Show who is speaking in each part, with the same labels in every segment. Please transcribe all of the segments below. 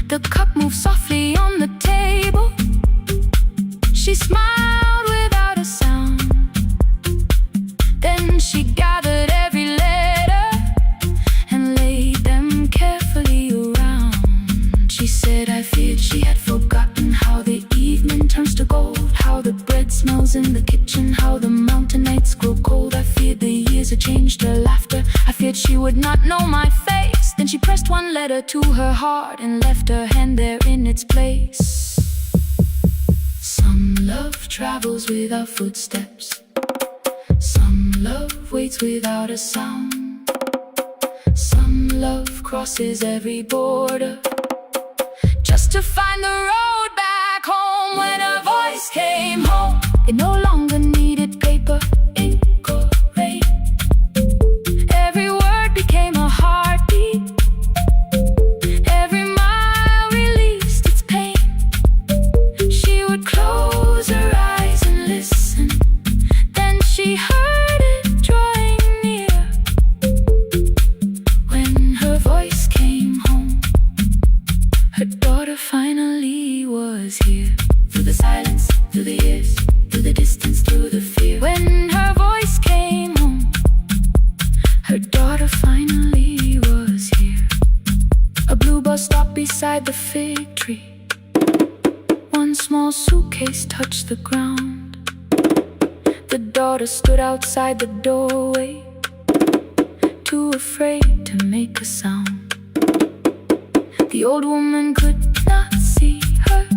Speaker 1: The cup moved softly on the table. She smiled without a sound. Then she gathered every letter and laid them carefully around. She said, I feared she had forgotten how the evening turns to gold, how the bread smells in the kitchen, how the mountain nights grow cold. I feared the years had changed her laughter. I feared she would not know my face. Then she pressed one letter to her heart and left her hand there in its place. Some love travels without footsteps. Some love waits without a sound. Some love crosses every border just to find the road back home. When her voice came home, it no longer needed paper, ink or rain. Every word became a heartbeat. Every mile released its pain. She would close her eyes and listen. Then she heard it drawing near. When her voice came home, her daughter finally was here. Through the silence, through the years, through the distance, through the fear. When her voice came home, her daughter finally was here. A blue bus stopped beside the fig tree. One small suitcase touched the ground. The daughter stood outside the doorway, too afraid to make a sound. The old woman could not see her.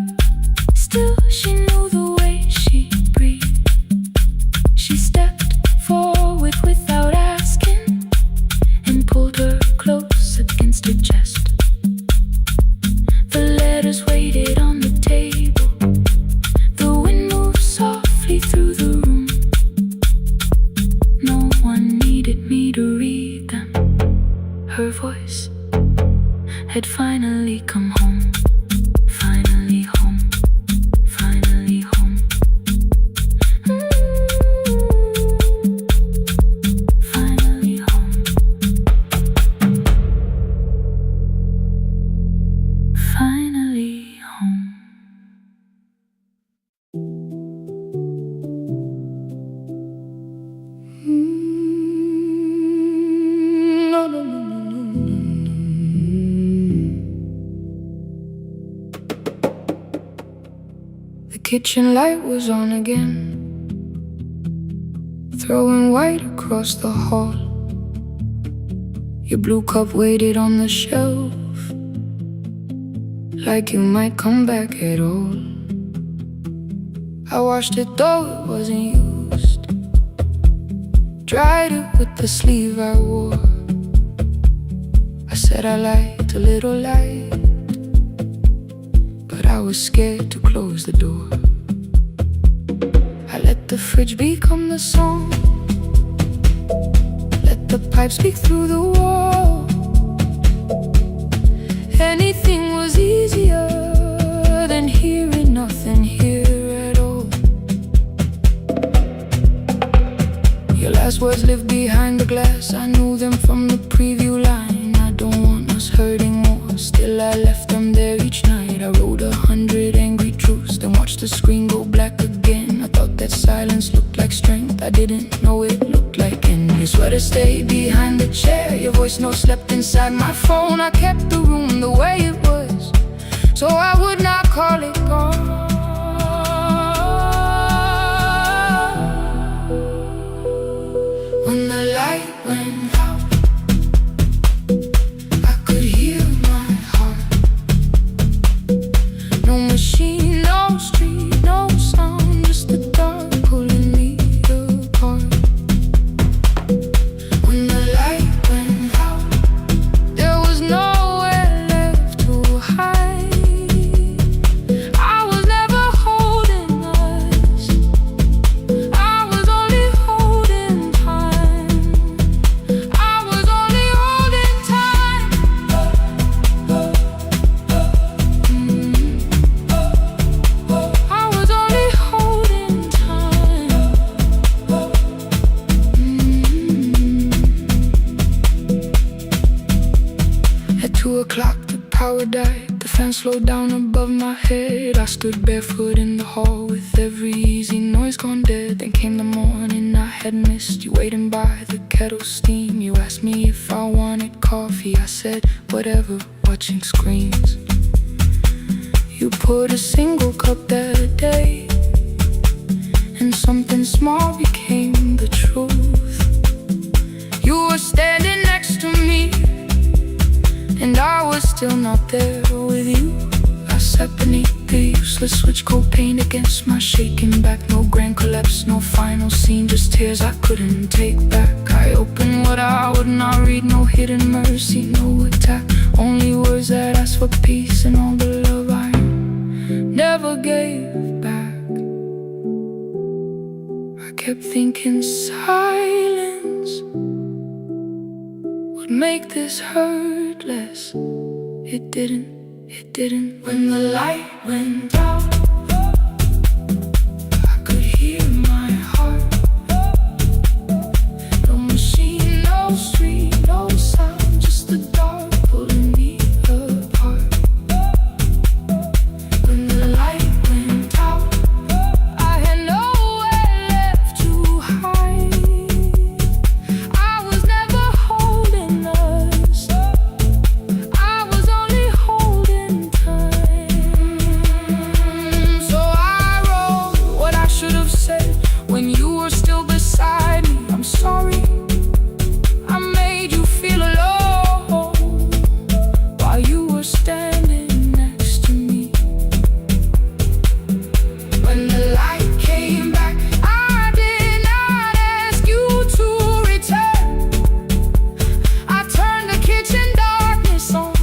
Speaker 1: Still, she knew the way she breathed. She stepped forward without asking and pulled her close against her chest. The letters waited on the table. The wind moved softly through the room. No one needed me to read them. Her voice had finally come home. Finally home. Finally home. Finally home. Finally home. No, no, no, no, no, no. The kitchen light was on again, throwing white across the hall. Your blue cup waited on the shelf, like you might come back at all. I washed it though it wasn't used, dried it with the sleeve I wore. I said I liked a little light, but I was scared to close the door. I let the fridge become the song, let the pipe speak through the wall. Anything was easier than hearing nothing here at all. Your last words lived behind the glass. I knew them from the preview line. I don't want us hurting more. Still I left them there each night. I wrote 100 angry truths, then watched the screen go black again. I thought that silence looked like strength. I didn't know it looked like end. Your sweater stayed behind the chair. Your voice note slept inside my phone. I kept the room the way it was, so I would not call it gone. When the light went out, I could hear my heart. No machine, no street, no sound, just the dark pulling me apart. When the light went out, there was power died, the fan slowed down above my head. I stood barefoot in the hall with every easy noise gone dead. Then came the morning I had missed, you waiting by the kettle steam. You asked me if I wanted coffee, I said whatever, watching screens. You poured a single cup that day, and something small became the truth. You were standing next to me, and I was still not there with you. I sat beneath the useless switch, cold paint against my shaking back. No grand collapse, no final scene, just tears I couldn't take back. I opened what I would not read, no hidden mercy, no attack. Only words that asked for peace and all the love I never gave back. I kept thinking silence would make this hurt less. It didn't. When the light went out, I could hear my heart. No machine, no street, no sound, just the dark pulling me apart. When the light went out, I had nowhere left to hide. I was never holding us, I was only holding time. So I wrote what I should have said when you were still beside me. I'm sorry I made you feel alone while you were standing next to me. When the light came back, I did not ask you to return. I turned the kitchen darkness on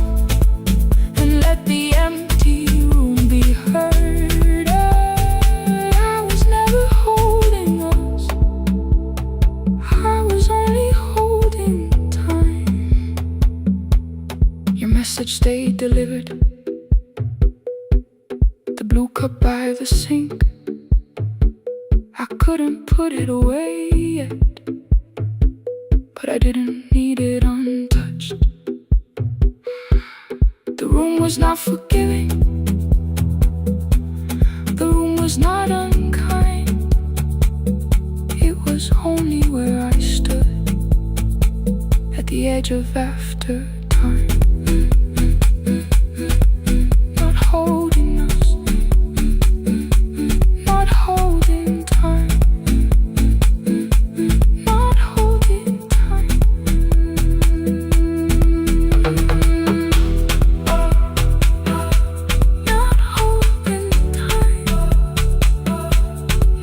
Speaker 1: and let the empty room be heard. I was never holding us, I was only holding time. Your message stayed delivered, the blue cup by the sink. I couldn't put it away yet, but I didn't need it untouched. The room was not forgiving, the room was not unkind. It was only where I stood at the edge of after time. Not holding us, not holding time, not holding time. Not holding time,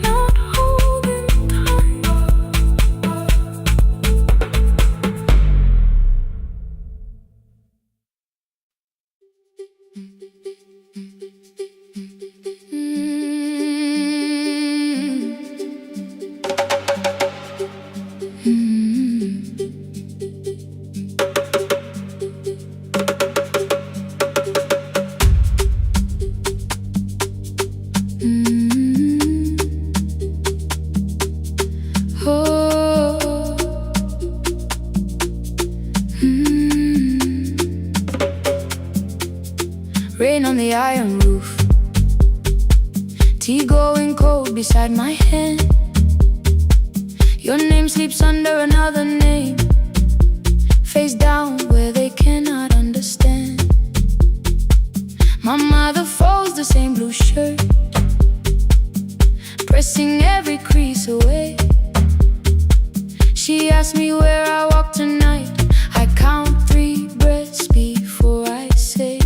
Speaker 1: not holding Rain on the iron roof, tea going cold beside my hand. Your name sleeps under another name, face down where they cannot understand. My mother folds the same blue shirt, pressing every crease away. She asks me where I walk tonight. I count 3 breaths before I say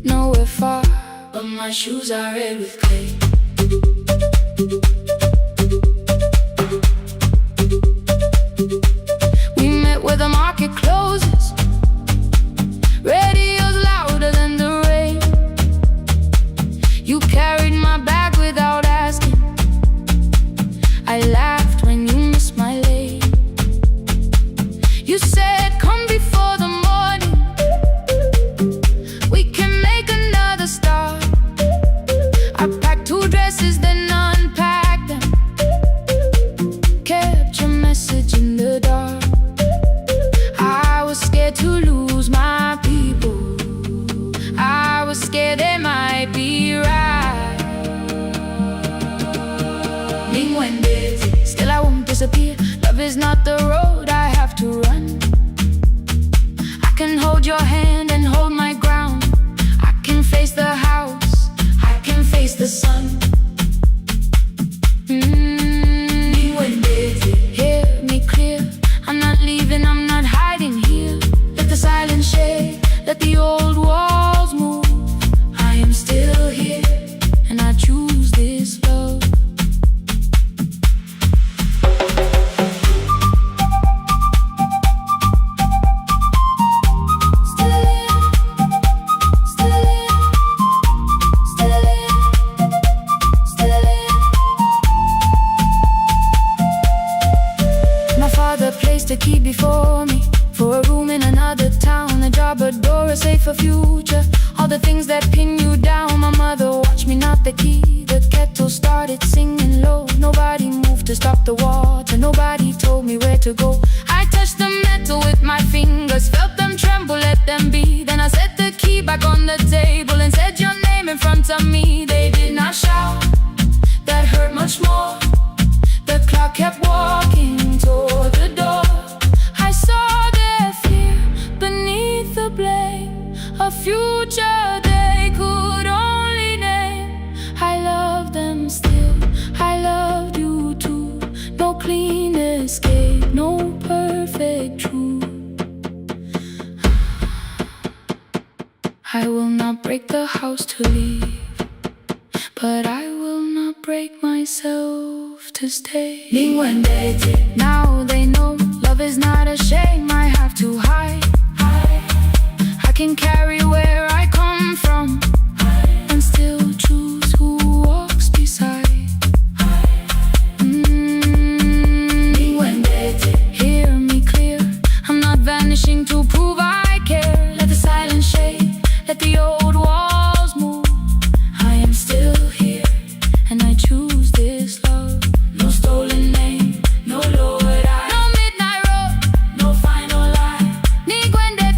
Speaker 1: nowhere far, but my shoes are red with clay. We met where the market closes, radio's louder than the rain. You carried my bag without asking, I laughed when you missed my lane. You said come before the morning, we can make another start. I packed 2 dresses then unpacked is not the road I have to run. I can hold your hand and hold my ground. I can face the house, I can face the sun. Hear me clear, I'm not leaving, I'm not hiding here. Let the silence shake, let the old walls move. I am still here, and I choose this love. Placed a key before me for a room in another town, a job, a door, a safer future. All the things that pin you down. My mother watched me knot the key. The kettle started singing low. Nobody moved to stop the water. Nobody told me where to go. I touched the metal with my fingers, felt them tremble, let them be. Then I set the key back on the table and said your name in front of me. They did not shout, that hurt much more. The clock kept walking toward the door. I saw their fear beneath the blame, a future they could only name. I love them still, I loved you too. No clean escape, no perfect truth. I will not break the house to leave, but I will not break myself to stay. Now they know love is not a shame I have to hide. I can carry where I come from and still choose who walks beside. Hear me clear, I'm not vanishing to prove I care. Let the silence shake, let the old walls move. I am still here, and I choose this love. No stolen name, no lowered eye, no midnight road, no final lie. Ni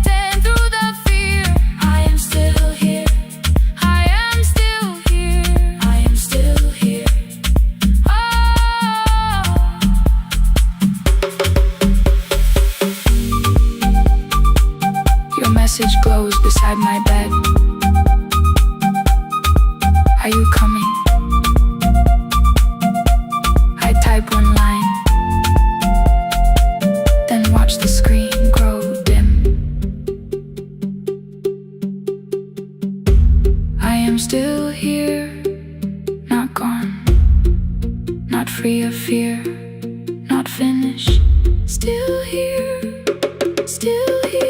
Speaker 1: ten through the fear. I am still here, I am still here, I am still here. Oh, your message glows beside my bed. Are you coming? I type one line, then watch the screen grow dim. I am still here, not gone, not free of fear, not finished. Still here, still here.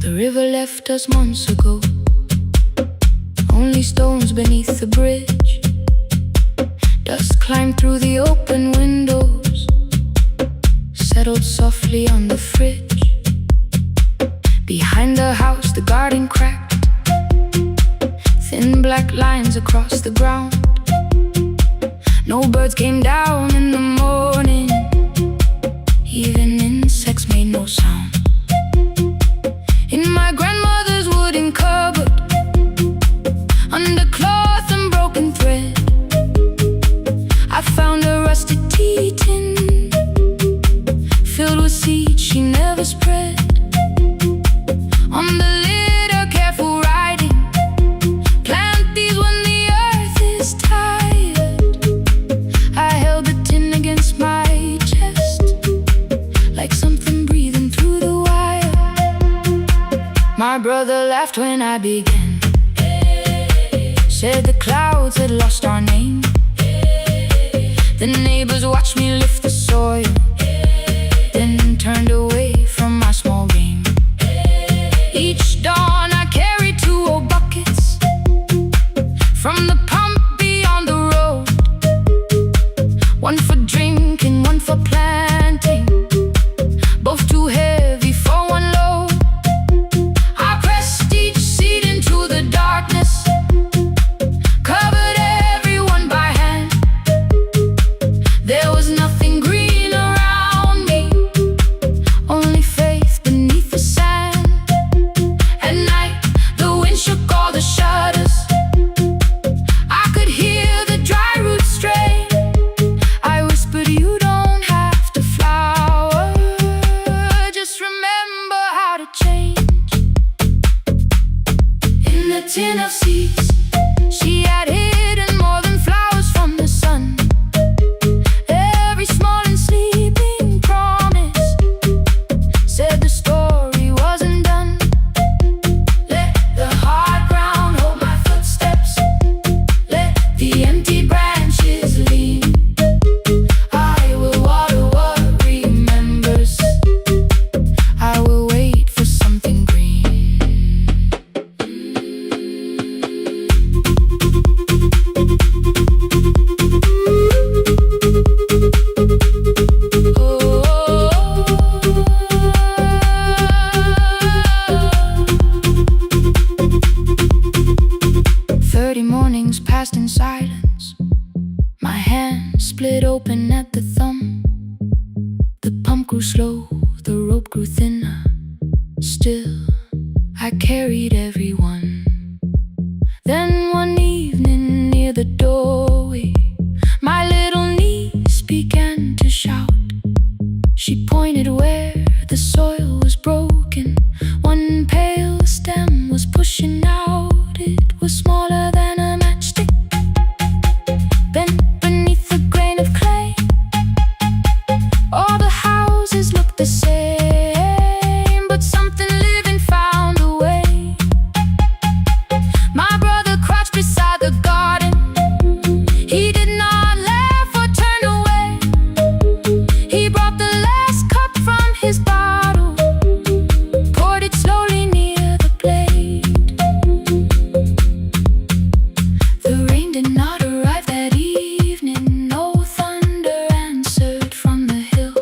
Speaker 1: The river left us months ago, only stones beneath the bridge. Dust climbed through the open windows, settled softly on the fridge. Behind the house the garden cracked, thin black lines across the ground. No birds came down in the morning, even insects made no sound. In my grandmother's wooden cupboard, under cloth and broken thread, I found a rusted tea tin filled with seeds she never spread. On the lid a careful writing, plant these when the earth is tired. I held laughed when I began. Said the clouds had lost our name. The neighbors watched me lift the soil, then turned away from my small game. Each dawn I carried 2 old buckets from the pump beyond the road. One for drinking, one for planting, both too heavy for one load. I pressed each seed into the darkness, covered everyone by hand. There was nothing green around me, only faith beneath the sand. At night, the wind shook all the shutters. I could hear the dry roots stray. I whispered, you don't have to flower, just remember how to change. In the tin of seeds, she had hidden more than flowers from the sun. Every small and sleeping promise said the story wasn't done. Let the hard ground hold my footsteps, let the empty branches lean. I will water what remembers, I will wait for something green. Oh, 30 mornings passed in silence. My hand split open at the thumb. The pump grew slow, the rope grew thinner. Still, I carried everyone. Then one evening near the doorway, my little niece began to shout. She pointed where the soil was broken. One pale stem was pushing out. It was smaller than a matchstick, bent beneath a grain of clay. All the houses looked the same, but something living found a way. My brother crouched beside the garden. He did not laugh or turn away. He brought the last cup from his bottle, poured it slowly near the blade. The rain did not arrive that evening. No thunder answered from the hill.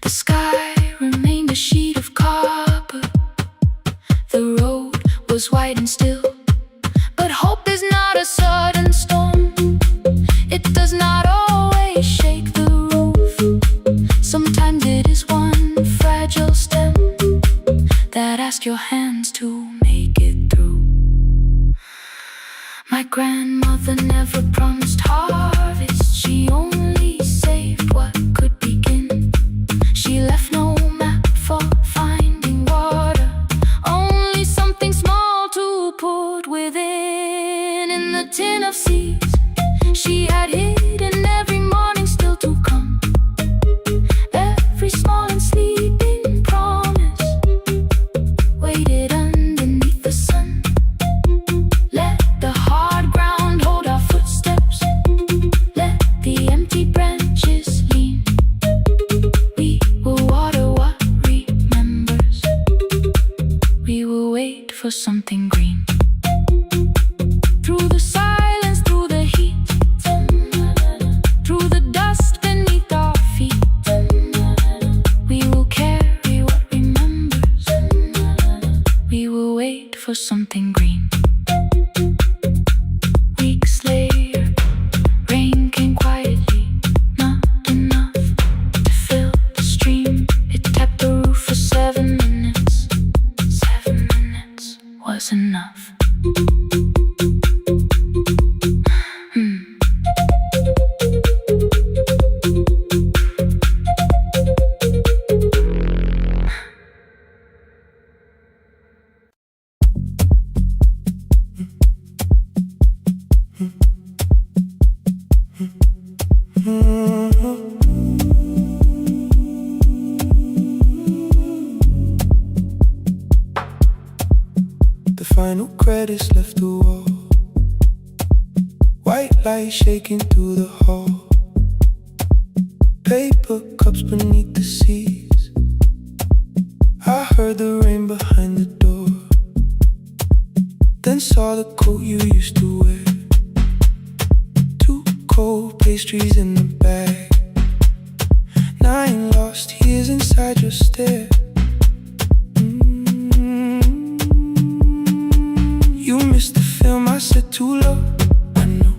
Speaker 1: The sky remained a sheet of copper. The road was white and still. But hope is not a sudden storm. It does not always shake the roof. Sometimes it is one fragile stem that asks your hands to make it through. My grandmother never promised harvest. She only saved what could begin. She left no map for finding water, only something small to put within. In the tin of seeds, she had hidden every morning still to come. Every small and sleeping promise waited underneath the sun. Let the hard ground hold our footsteps, let the empty branches lean. We will water what remembers, we will wait for something green. Through the silence, through the heat, through the dust beneath our feet, we will carry what remembers, we will wait for something green. Weeks later, rain came quietly, not enough to fill the stream. It tapped the roof for 7 minutes. 7 minutes was enough.
Speaker 2: lettuce left the wall. White light shaking through the hall. Paper cups beneath the seats. I heard the rain behind the door. Then saw the coat you used to wear. Two cold pastries in the bag. 9 lost years inside your stare. You missed the film, I said too low. I know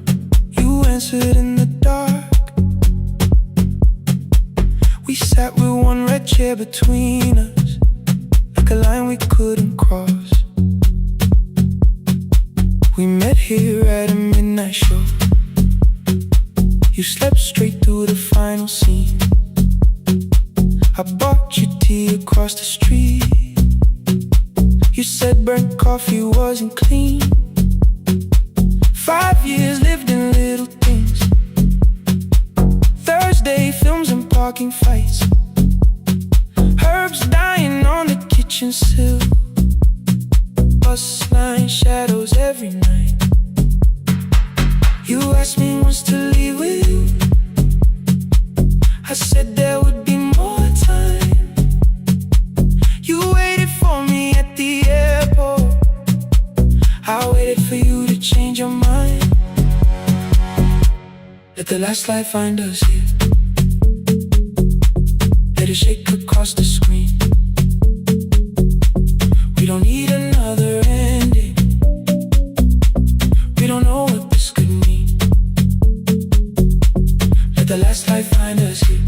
Speaker 2: you answered in the dark. We sat with one red chair between us, like a line we couldn't cross. We met here at a midnight show. You slept straight through the final scene. I bought you tea across the street. You said burnt coffee wasn't clean. 5 years lived in little things. Thursday films and parking fights. Herbs dying on the kitchen sill. Bus line shadows every night. You asked me once to leave with you. I said there would be more time. You waited for me at the airport. I waited for you to change your mind. Let the last light find us here. Let it shake across the screen. We don't need another ending. We don't know what this could mean. Let the last light find us here.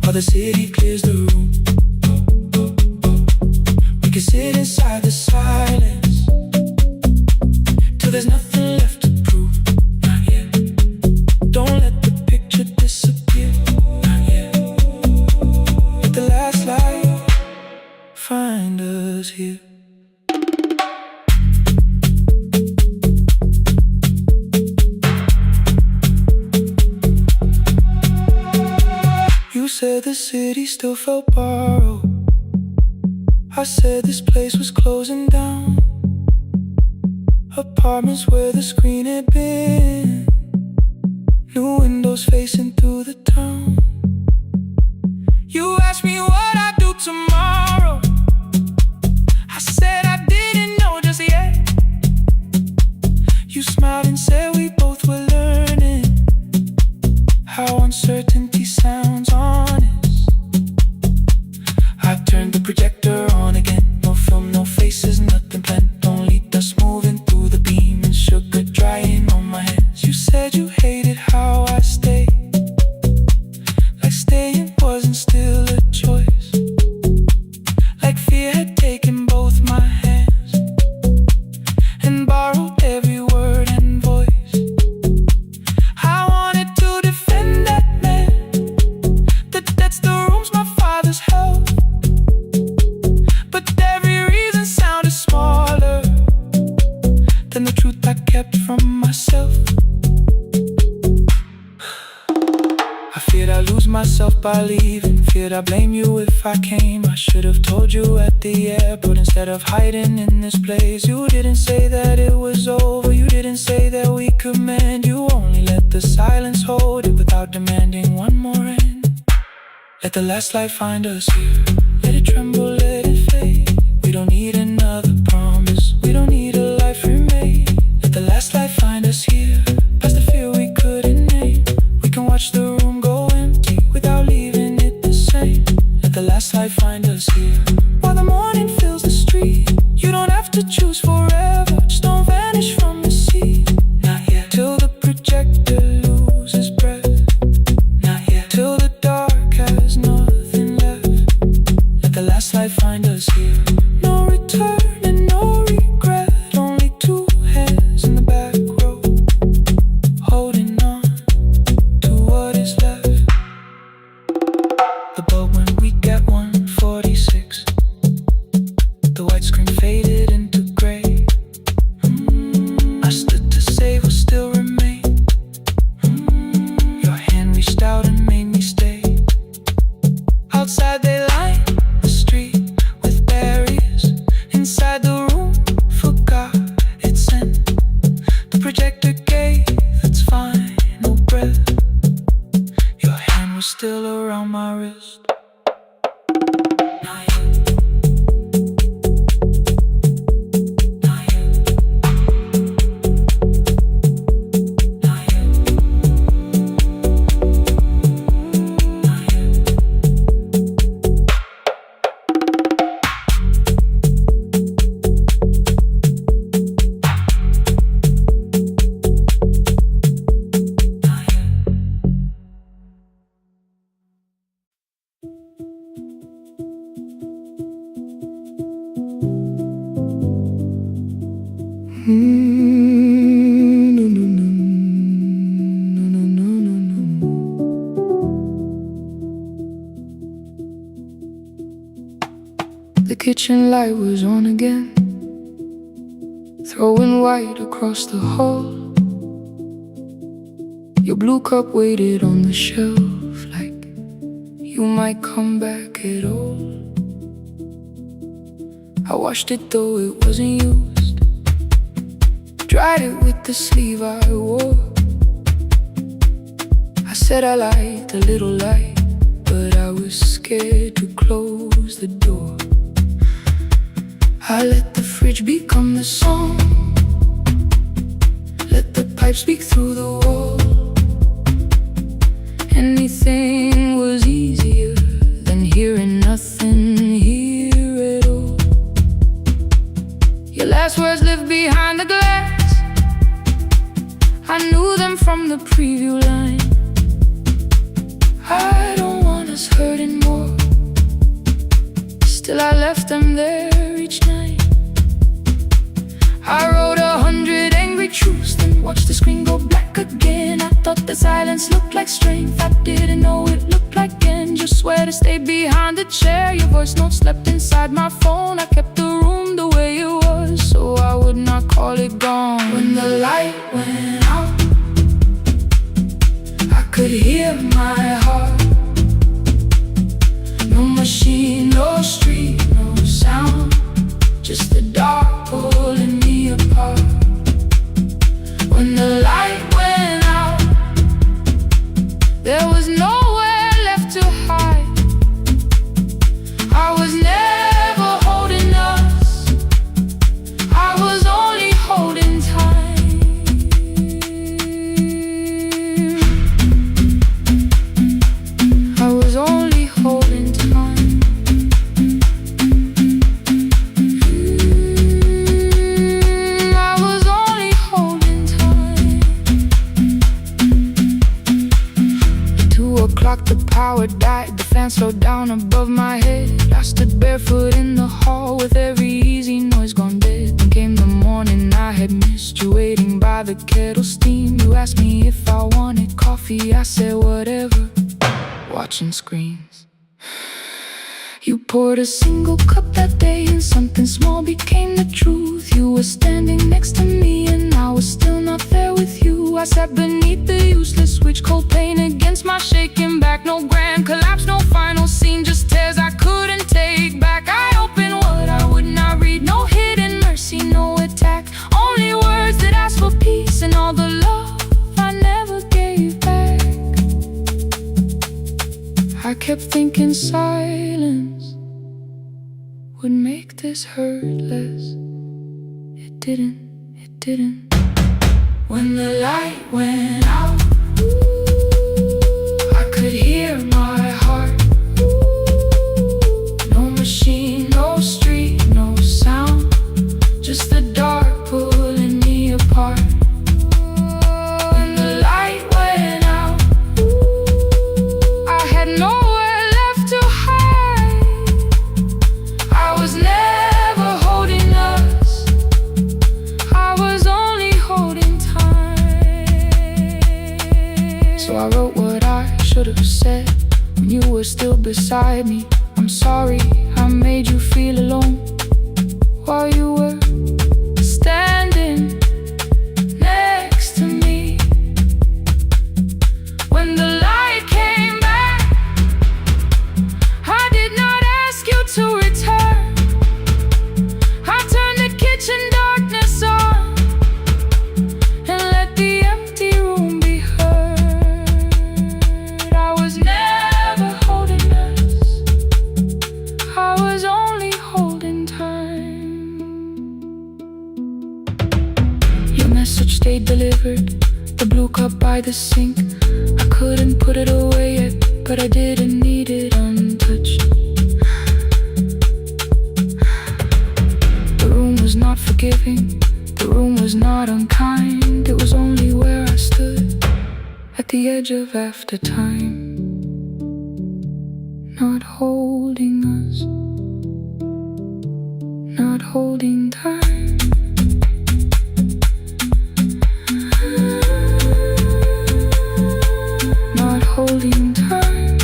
Speaker 2: While the city clears the room, we can sit inside the silence till there's nothing left to prove. Not yet. Don't let the picture disappear. Not yet. Let the last light find us here. You said the city still felt borrowed. I said this place was closing down. Apartments where the screen had been. New windows facing through the town. You asked me what I'd do tomorrow. I said I didn't know just yet. You smiled and said we both were learning how uncertainty sounds honest. I turned the projector on again. No film, no faces, nothing planned. Only dust moving through the beam and sugar drying on my hands. You said you hated how I stayed, like staying wasn't still a choice. Like fear had taken both my hands and borrowed every word and voice. I wanted to defend that man, that's the rooms my father's held. But every reason sounded smaller than the truth I kept from myself. I feared I'd lose myself by leaving. Feared I'd blame you if I came. I should have told you at the airport instead of hiding in this place. You didn't say that it was over. You didn't say that we could mend. You only let the silence hold it without demanding one more end. Let the last light find us here. Let it tremble, let it fade. We don't need another promise. We don't need a life remade. Let the last light find us here. Past the fear we couldn't name. We can watch the room go empty without leaving it the same. Let the last light find us here. While the morning fills the street, you don't have to choose forever. Just don't vanish from the sea. Not yet. Till the projector loses breath. Not yet. Till the dark has nothing left. Let the last light find us here. No return. kitchen light was on again, throwing white across the hall. Your blue cup waited on the shelf like you might come back at all. I washed it though it wasn't used, dried it with the sleeve I wore. I said I liked a little light, but I was scared to close the door. I let the fridge become the song, let the pipe speak through the wall. Anything was easier than hearing nothing here at all. Your last words lived behind the glass, I knew them from the preview line. I don't want us hurting more, still I left them there each night. I wrote 100 angry truths, then watched the screen go black again. I thought the silence looked like strength, I didn't know it looked like end. You swear to stay behind the chair, your voice note slept inside my phone. I kept the room the way it was, so I would not call it gone. When the light went out, I could hear my heart. No machine, no street, no sound, just the dark pulling me apart. When the light went out, there was nowhere left to hide. I was never holding us, I was only holding time. I was only holding time. I was only holding time. At 2 o'clock the power died, the fan slowed down above my head. I stood barefoot in the hall with every easy noise gone dead. Then came the morning I had missed, you waiting by the kettle steam. You asked me if I wanted coffee, I said whatever, watching screens. You poured a single cup that day and something small became the truth. You were standing next to me and I was still not there with you. I sat beneath the useless switch, cold pain against my shaking back. No grand collapse, no final scene, just tears I couldn't take back. I opened what I would not read, no hidden mercy, no attack, only words that asked for peace and all the love I never gave back. I kept thinking silence would make this hurt less. It didn't, it didn't. When the light went out, I could hear my heart. No machine, no street, no sound, just the dark pulling me apart. When the light went out, I had nowhere left to hide. I was never holding us, I was only holding time. So I wrote what I should have said when you were still beside me. I'm sorry I made you feel alone while you were standing next to me. When the light came back, I did not ask you to return. I turned the kitchen darkness on and let the empty room be heard. I was never holding us, I was only holding time. Your message stayed delivered, the blue cup by the sink. I couldn't put it away yet, but I didn't need it untouched. The room was not forgiving, the room was not unkind. It was only where I stood at the edge of after time, not holding us, not holding time. Not holding time.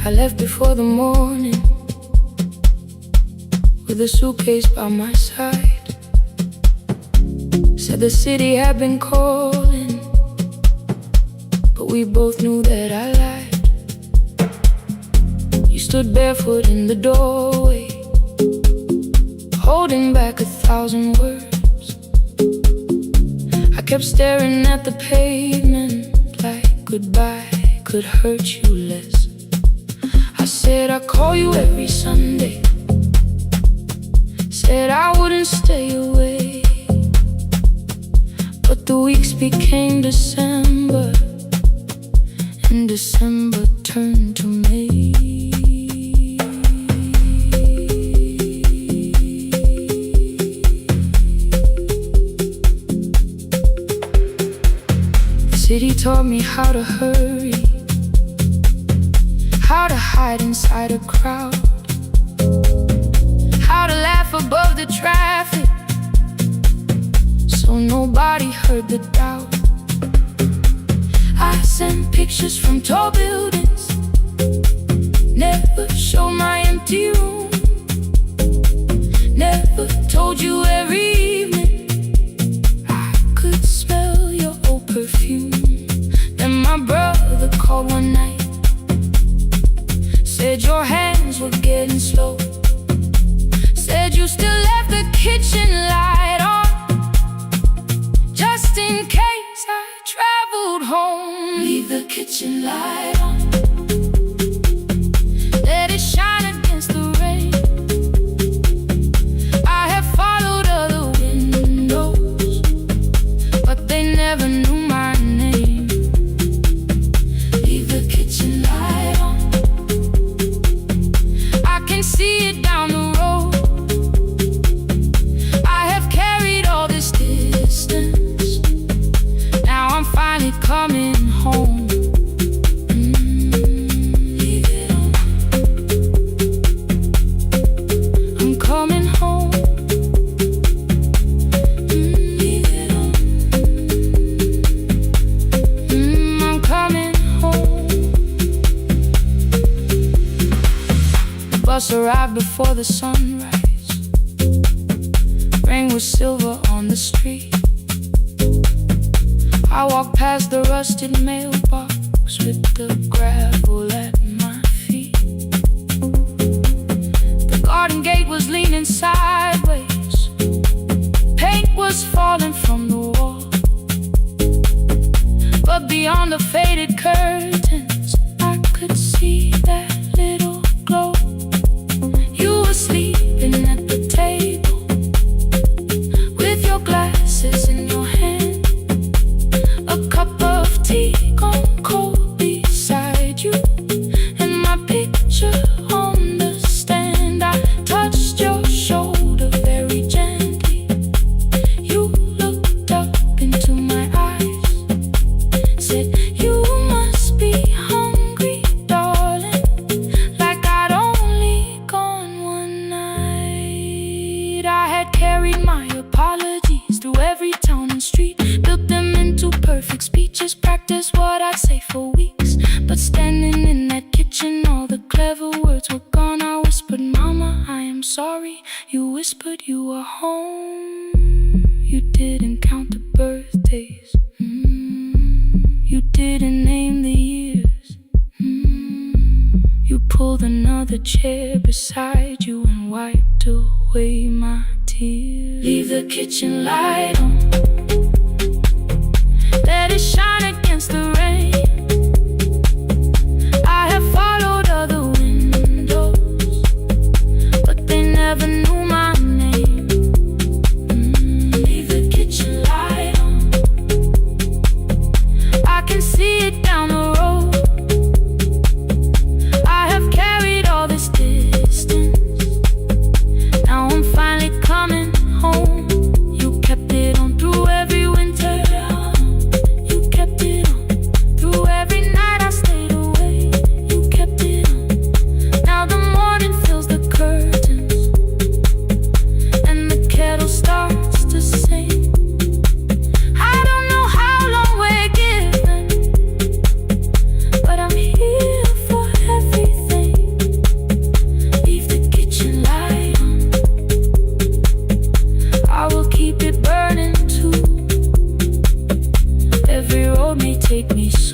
Speaker 1: I left before the morning, with a suitcase by my side. Said the city had been calling, but we both knew that I lied. You stood barefoot in the doorway, holding back 1,000 words. I kept staring at the pavement like goodbye could hurt you less. I said I'd call you every Sunday, said I wouldn't stay away. But the weeks became December, and December turned to May. The city taught me how to hurry, how to hide inside a crowd, how to laugh above the traffic so nobody heard the doubt. I sent pictures from tall buildings, never showed my empty room, never told you every evening I could smell your old perfume. Then my brother called one night, said your hands were getting slow, said you still left the kitchen light on, just in case I traveled home. Leave the kitchen light on, let it shine against the rain. I have followed other windows, but they never knew my name. Leave the kitchen light on, I can see it down the road. I have carried all this distance, now I'm finally coming home. Leave it on, I'm coming home. Leave it on, I'm coming home. The bus arrived before the sunrise, rain was silver on the street. I walked past the rusted mailbox with the gravel at my feet. The garden gate was leaning sideways, paint was falling from the wall, but beyond the faded curtains I could see that little glow. You were sleeping at the table with your glasses in your hand, a cup of tea gone cold beside you, and my picture on the stand. I touched your shoulder very gently. You looked up into my eyes, said you must be hungry, darling, like I'd only gone one night. I had carried my apologies through every town and street, built them into perfect speeches, practiced what I'd say for weeks. But standing in that kitchen, all the clever words were gone. I whispered, Mama, I am sorry. You whispered you were home. You didn't count the birthdays, you didn't name the years. You pulled another chair beside you and wiped away my tears. Leave the kitchen light on, let it shine against the rain. I have followed other windows, but they never knew my name. Leave the kitchen light on, I can see it down the road. I have carried all this distance, now I'm finally coming home. You kept it on through every winter, you kept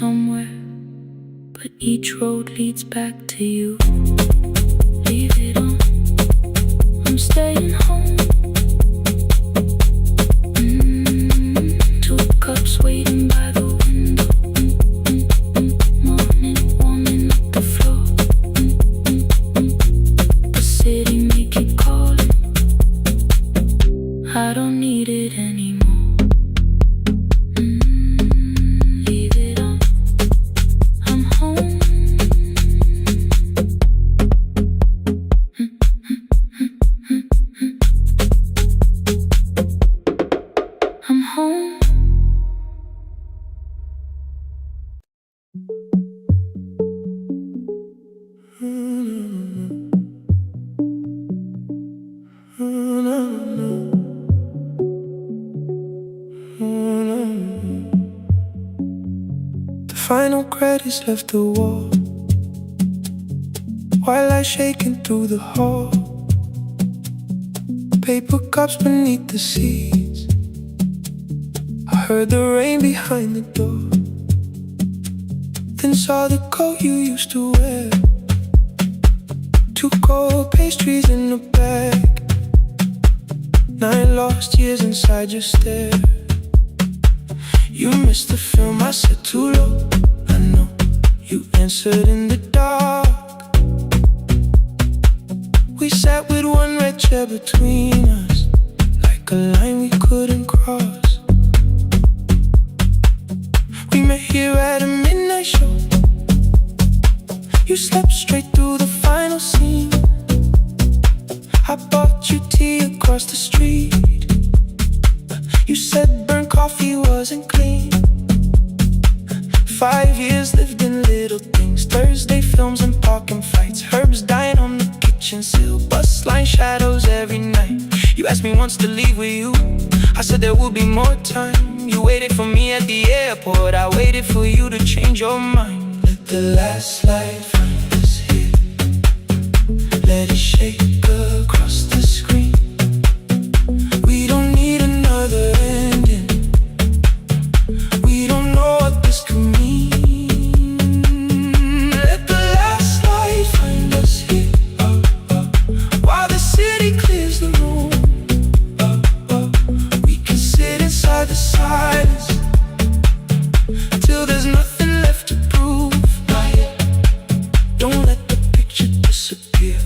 Speaker 1: somewhere, but each road leads back to you. Leave it on, I'm staying home. Two cups waiting by the window. Morning warming up the floor. The city make it calling. I don't need it anymore. Leave it on, I'm home. I'm home.
Speaker 2: The final credits left the wall, while I shaking through the hall. Paper cups beneath the seats. I heard the rain behind the door, then saw the coat you used to wear. Two cold pastries in a bag. 9 lost years inside your stare. You missed the film, I said too low. I know you answered in the dark. We sat with one red chair between us, like a line we couldn't cross. We met here at a midnight show. You slept straight through the final scene. I bought you tea across the street. You said burnt coffee wasn't clean. 5 years lived in little things. Thursday films and parking fights. Herbs dying on the kitchen sill. Bus line shadows every night. You asked me once to leave with you. I said there would be more time. You waited for me at the airport. I waited for you to change your mind. Let the last light find us here. Let it shake across the screen. We don't need another ending. We don't know what this could mean. Let the last light find us here, while the city clears the room. We can sit inside the silence till there's nothing left to prove. Not yet. Don't let the picture disappear.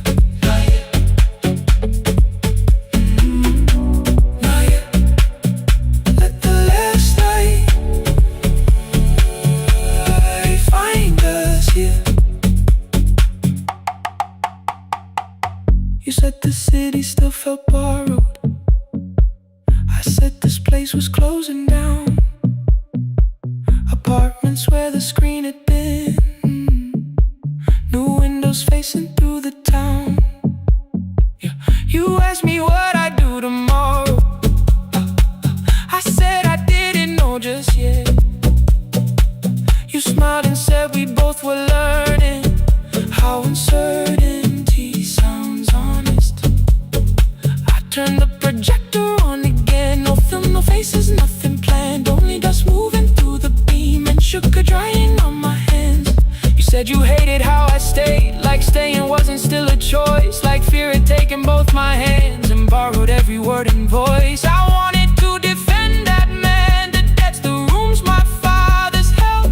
Speaker 2: Not yet. Not yet. Let the last light find us here. You said the city still felt borrowed. I said this place was closing down. Apartments where the screen had been. New windows facing through the town. Yeah. You asked me what I'd do tomorrow. I said I didn't know just yet. You smiled and said we both were learning how uncertainty sounds honest. I turned the projector on again. No film, no faces, nothing planned. Only dust moving through the beam and sugar drying on my hands. You said you hated how I stayed, like staying wasn't still a choice, like fear had taken both my hands and borrowed every word and voice. I wanted to defend that man, the debts, the rooms my fathers held,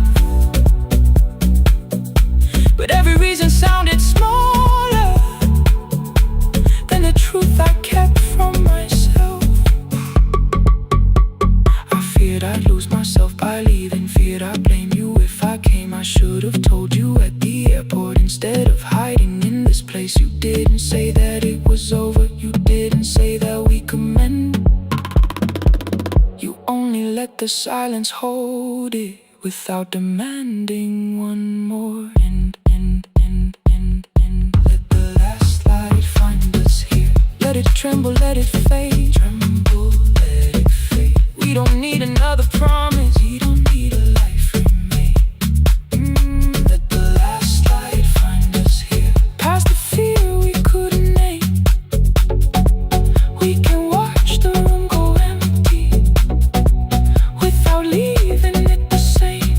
Speaker 2: but every reason sounded smaller than the truth I kept from myself. I feared I'd lose myself by leaving, feared I'd blame you if I came. I should have told you at the airport instead of hiding in this place. You didn't say that it was over. You didn't say that we could mend. You only let the silence hold it without demanding one more. Let the last light find us here. Let it tremble, let it fade. Tremble, let it fade. We don't need another promise. We don't need a life remade. Let the last light find us here. Past the fear we couldn't name. We can watch the room go empty without leaving it the same.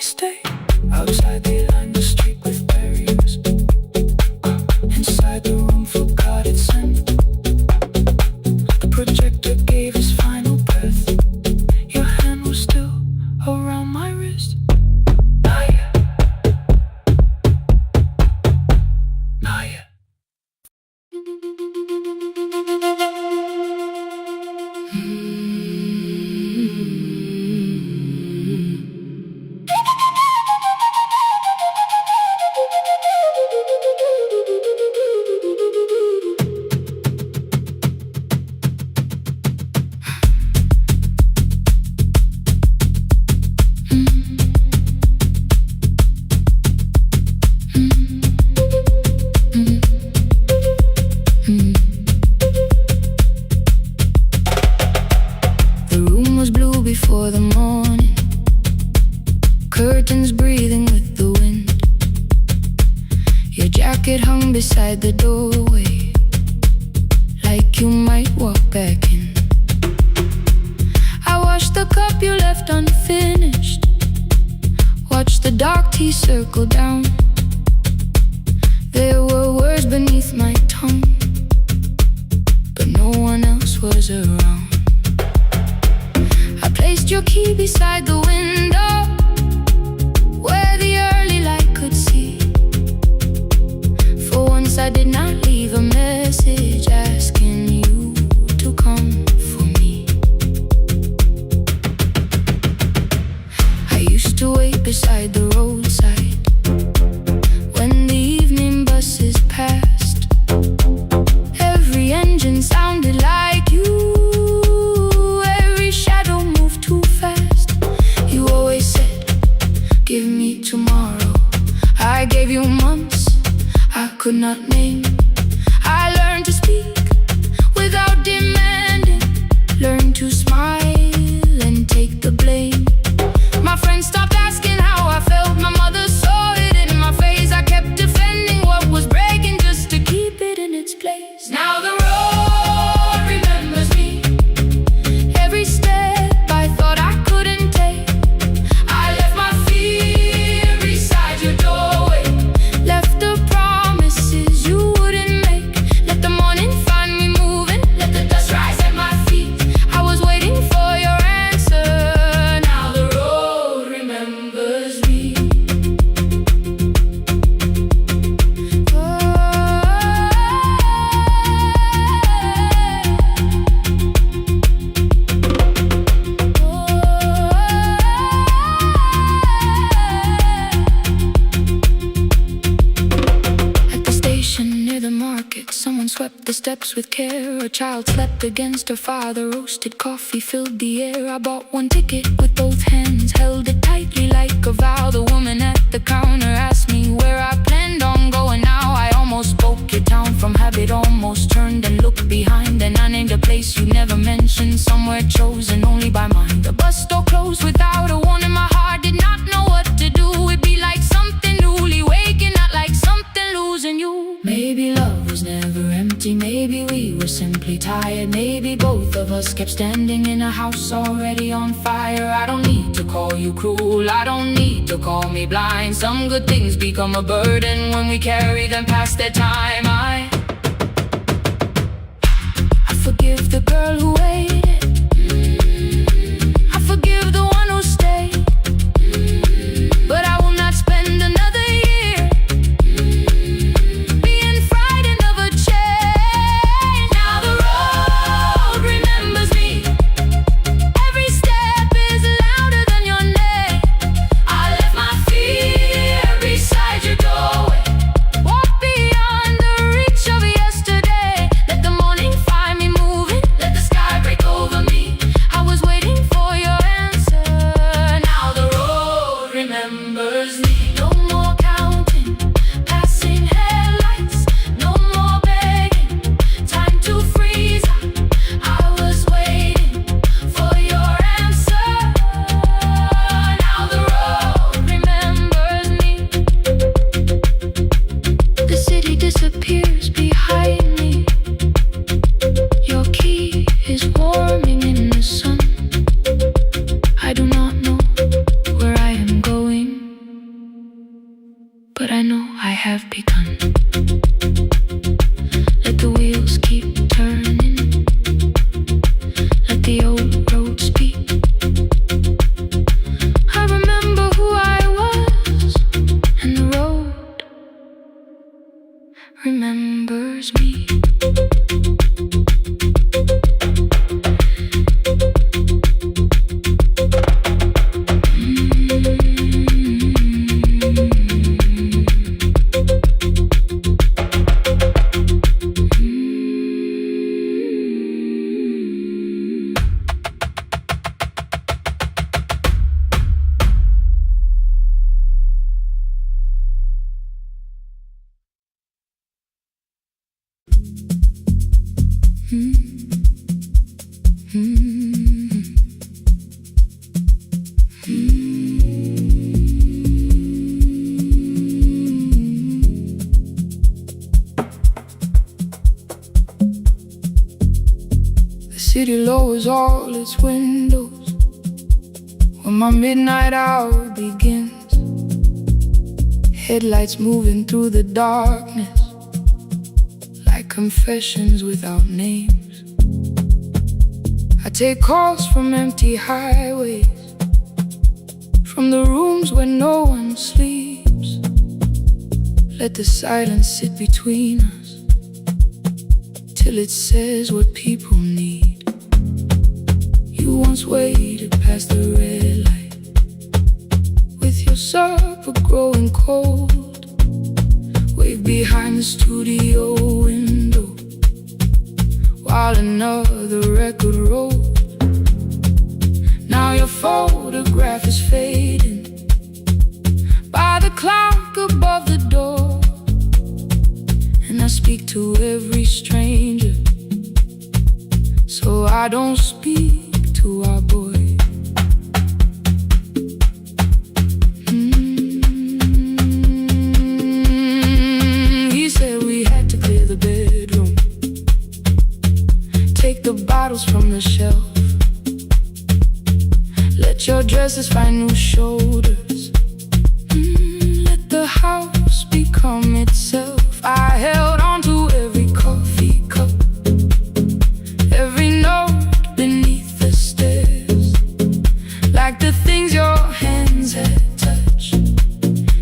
Speaker 2: stay. Outside they lined the street with barriers. Inside the room forgot its scent. The projector gave his final breath. Your hand was still around my wrist. Not yet. Not yet.
Speaker 1: Before the morning, curtains breathing with the wind. Your jacket hung beside the doorway, like you might walk back in. I washed the cup you left unfinished, watched the dark tea circle down. There were words beneath my tongue, but no one else was around. Placed your key beside the window, where the early light could see. For once I did not leave a message asking you to come for me. I used to wait beside the roadside when the evening buses passed. Every engine sounded like you. Give me tomorrow. I gave you months I could not name. I learned to speak without demanding, learned to smile and take the blame. My friends stopped asking how I felt. My mother saw it in my face. I kept defending what was breaking just to keep it in its place. Now the road remembers me. Every step I thought I couldn't take. Someone swept the steps with care. A child slept against her father. Roasted coffee filled the air. I bought one ticket with both hands, held it tightly like a vow. The woman at the counter asked me where I planned on going now. I almost spoke your town from habit, almost turned and looked behind. And I named a place you never mentioned, somewhere chosen only by mine. The bus store closed without a warning. My heart did not know what to do. It'd be like something newly waking, not like something losing you. Maybe love was never empty, maybe we were simply tired. Maybe both of us kept standing in a house already on fire. I don't need to call you cruel, I don't need to call me blind. Some good things become a burden when we carry them past their time. I forgive the girl who waited, I forgive the one who stayed, but I will not spend another year being frightened of a change. Now the road remembers me. Every step is louder than your name. I left my fear beside your doorway. Walk beyond the reach of yesterday. Let the morning find me moving. Let the sky have begun. Let the wheels keep turning. Let the old road speak. I remember who I was, and the road remembers me.
Speaker 2: The city lowers all its windows when my midnight hour begins. Headlights moving through the darkness like confessions without names. I take calls from empty highways, from the rooms where no one sleeps. Let the silence sit between us till it says what people need. You once waited past the red light with your supper growing cold. Wave behind the studio window while another record rolled. Now your photograph is fading by the clock above the door. And I speak to every stranger, so I don't speak to our boy. He said we had to clear the bedroom, take the bottles from the shelf, let your dresses find new shoulders, let the house become itself. I held on to every coffee cup, every note beneath the stairs, like the things your hands had touched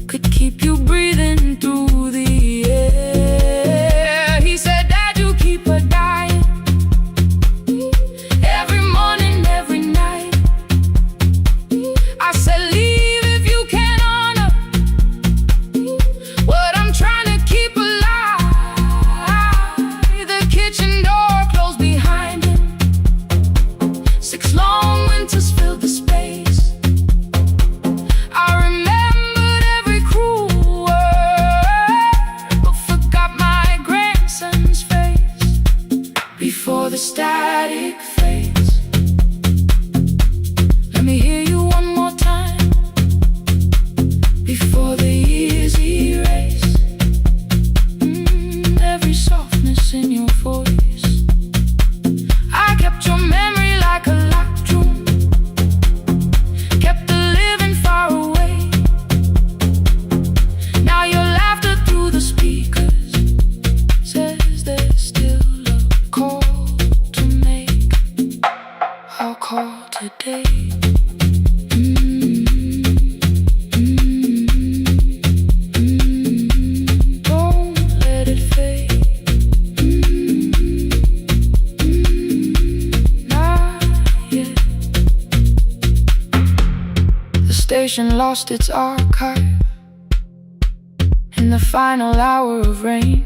Speaker 2: could keep you breathing through the air. He said, Dad, you keep her dying every morning, every night. I said, leave if you can honor what I'm trying to keep alive. The kitchen door closed behind him, 6 long winters filled the space. I remembered every cruel word, but forgot my grandson's face before the static fades. Let me hear you one more time before the years erase. Every softness in your voice, I kept your memory like a locked room, kept the living far away. Now your laughter through the speakers says there's still a call to make. I'll call today. Don't let it fade. Not yet. The station lost its archive in the final hour of rain,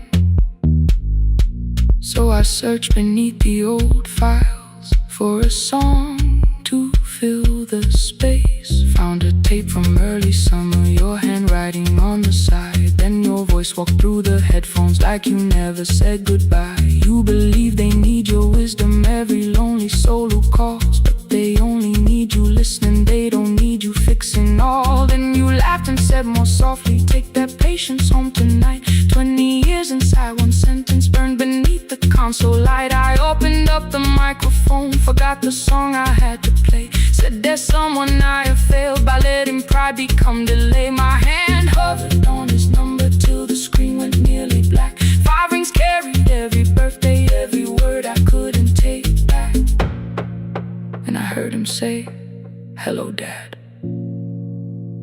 Speaker 2: so I searched beneath the old files for a song to fill the space. Found a tape from early summer, your handwriting on the side. Then your voice walked through the headphones like you never said goodbye. You believe they need your wisdom, every lonely soul who calls, but they only need you listening, they don't need you fixing all. Then you laughed and said more softly, take that patience home tonight. 20 years inside one sentence burned beneath the console light. I opened up the microphone, forgot the song I had to play. Said there's someone I have failed by letting pride become delay. My hand hovered on his number till the screen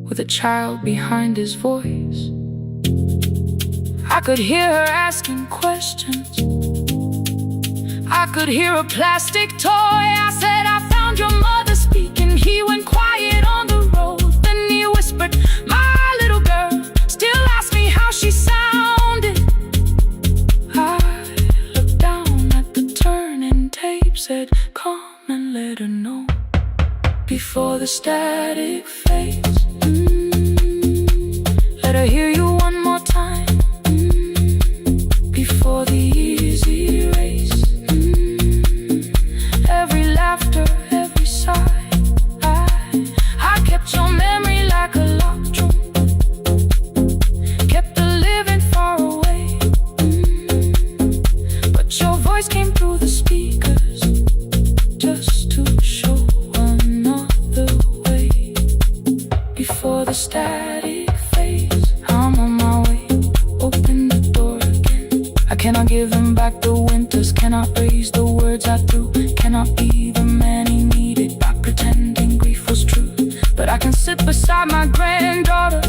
Speaker 1: with a child behind his voice. I could hear her asking questions. I could hear a plastic toy. I said, I found your mother speaking. He went quiet on the road. Then he whispered, my little girl still asks me how she sounded. I looked down at the turning tape, said, come and let her know before the static fades. Let her hear you one more time before the years erase. Every laughter, every sigh, I kept your memory like a locked room, kept her living far away. But your voice came through the speakers just to show another way. Before the static fades, I'm on my way. Open the door again. I cannot give him back the winters, cannot raise the words I threw, cannot be the man he needed by pretending grief was true. But I can sit beside my granddaughter,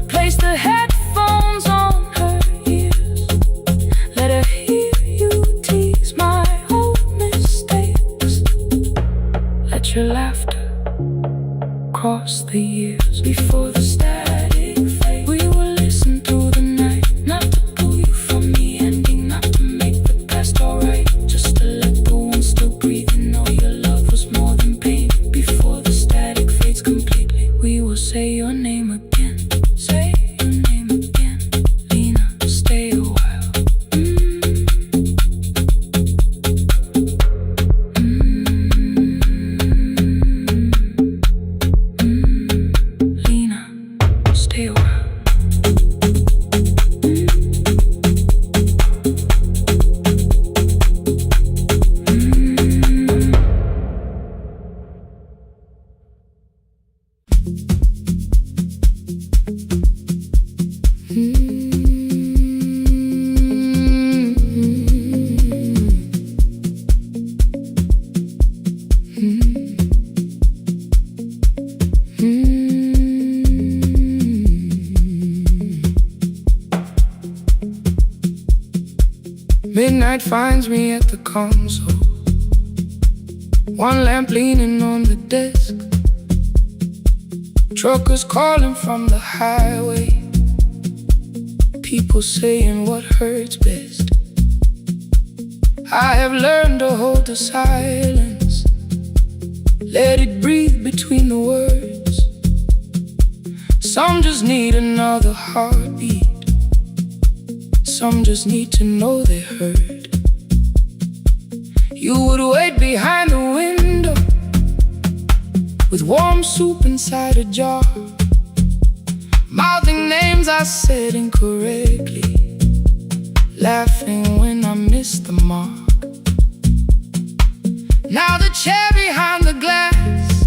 Speaker 1: place the headphones on her ears, let her hear you tease my old mistakes. Let your laughter cross the years. Before the static fade, we will listen through the night, not to pull you from the ending, not to make the past alright, just to let the one still breathing know your love was more than pain. Before the static fades completely, we will say your name again. Say your name again. Lena, stay a while. Lena, stay a while.
Speaker 2: Midnight finds me at the console, one lamp leaning on the desk, truckers calling from the highway, people saying what hurts best. I have learned to hold the silence, let it breathe between the words. Some just need another heartbeat, some just need to know they heard. You would wait behind the window with warm soup inside a jar, mouthing names I said incorrectly, laughing when I missed the mark. Now the chair behind the glass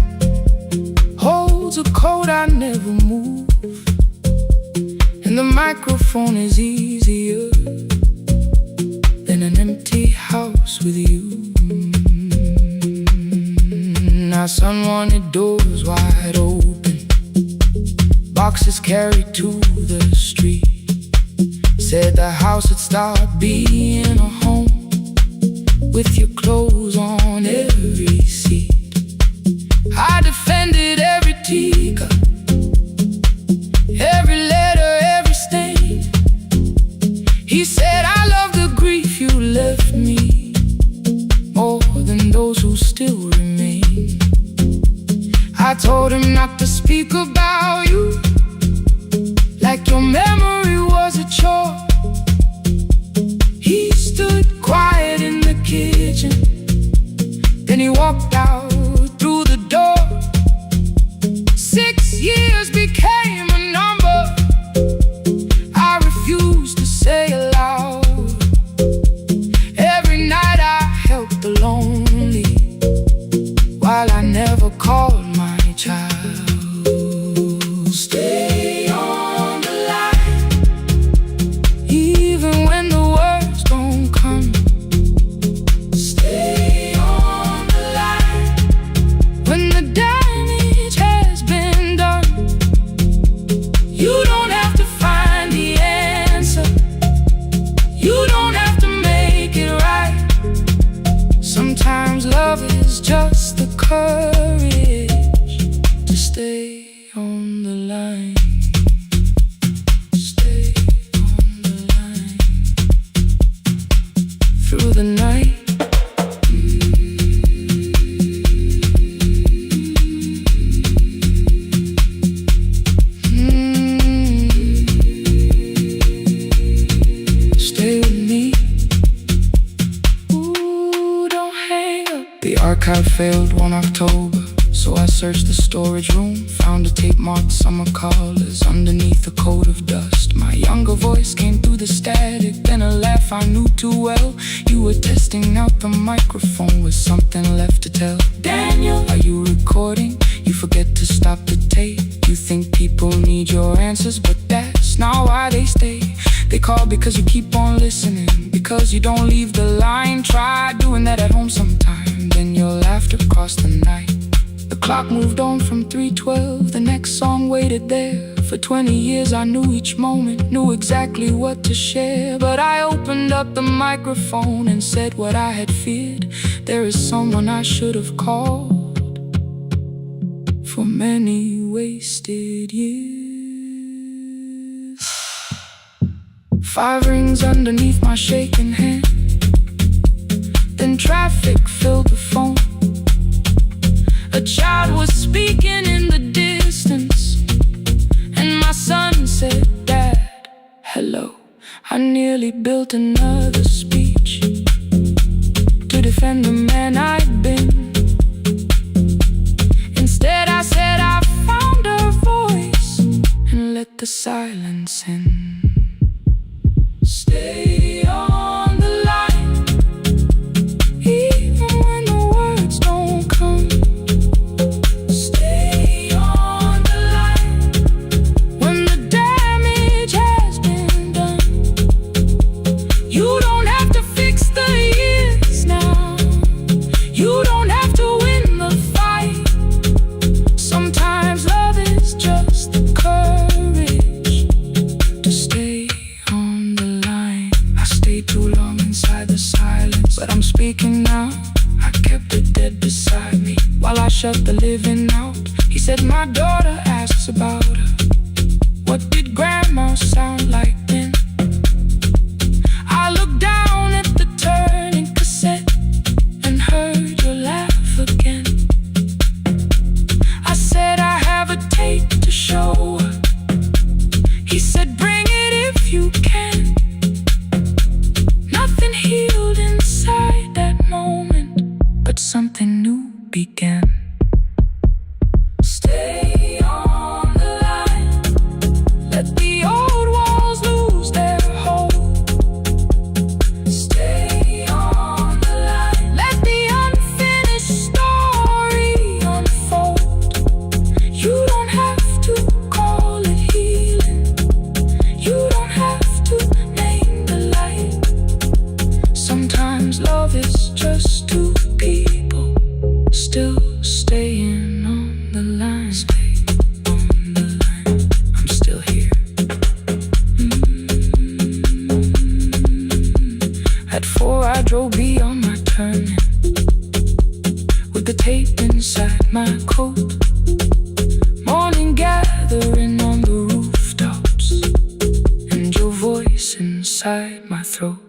Speaker 2: holds a coat I never move, and the microphone is easier than an empty house with you. Now sun wanted doors wide open, boxes carried to the street, said the house would start being a home with your clothes on every seat. I defended every teacup, every letter, every stain. He said I love the grief you left me more than those who still remain. I told him not to speak about you like your memory was a chore. He stood quiet in the kitchen, then he walked out through the door. 6 years became a number I refused to say aloud. Every night I helped the lonely while I never called my child. Stay on the line, even when the words don't come. Stay on the line when the damage has been done. failed one October, so I searched the storage room, found a tape marked summer colors underneath a coat of dust. My younger voice came through the static, then a laugh I knew too well. You were testing out the microphone with something left to tell. Daniel, are you recording? You forget to stop the tape. You think people need your answers, but that's not why they stay. They call because you keep on listening, because you don't leave the line. Try doing that at home sometime, then your laughter crossed the night. The clock moved on from 3:12, the next song waited there. For 20 years I knew each moment, knew exactly what to share. But I opened up the microphone and said what I had feared. There is someone I should have called for many wasted years. 5 rings underneath my shaking hand, then traffic filled the phone. A child was speaking in the distance, and my son said, "Dad, hello." I nearly built another speech to defend the man I'd been. Instead I said I found a voice and let the silence in. Stay on the line, even when the words don't come. Stay on the line when the damage has been done. You don't have to fix the years now. You don't have to win the fight. Sometimes love is just the courage to stay on the line. I stayed too long inside the silence, but I'm speaking now. I kept it dead beside me while I shut the living out. He said, "My daughter asks about her. What did grandma sound like then?" I looked down at the turning cassette and heard your laugh again. I said, "I have a tape to show her." He said, "Bring it if you can." Nothing healed inside that moment, but something new began. Stay on the line, let the old walls lose their hold. Stay on the line, let the unfinished story unfold. You don't have to call it healing, you don't have to name the light. Sometimes love is just two people still staying on the line. Stay on the line, I'm still here. At 4 I drove beyond my turning, with the tape inside my coat. Morning gathering on the rooftops, and your voice inside my throat.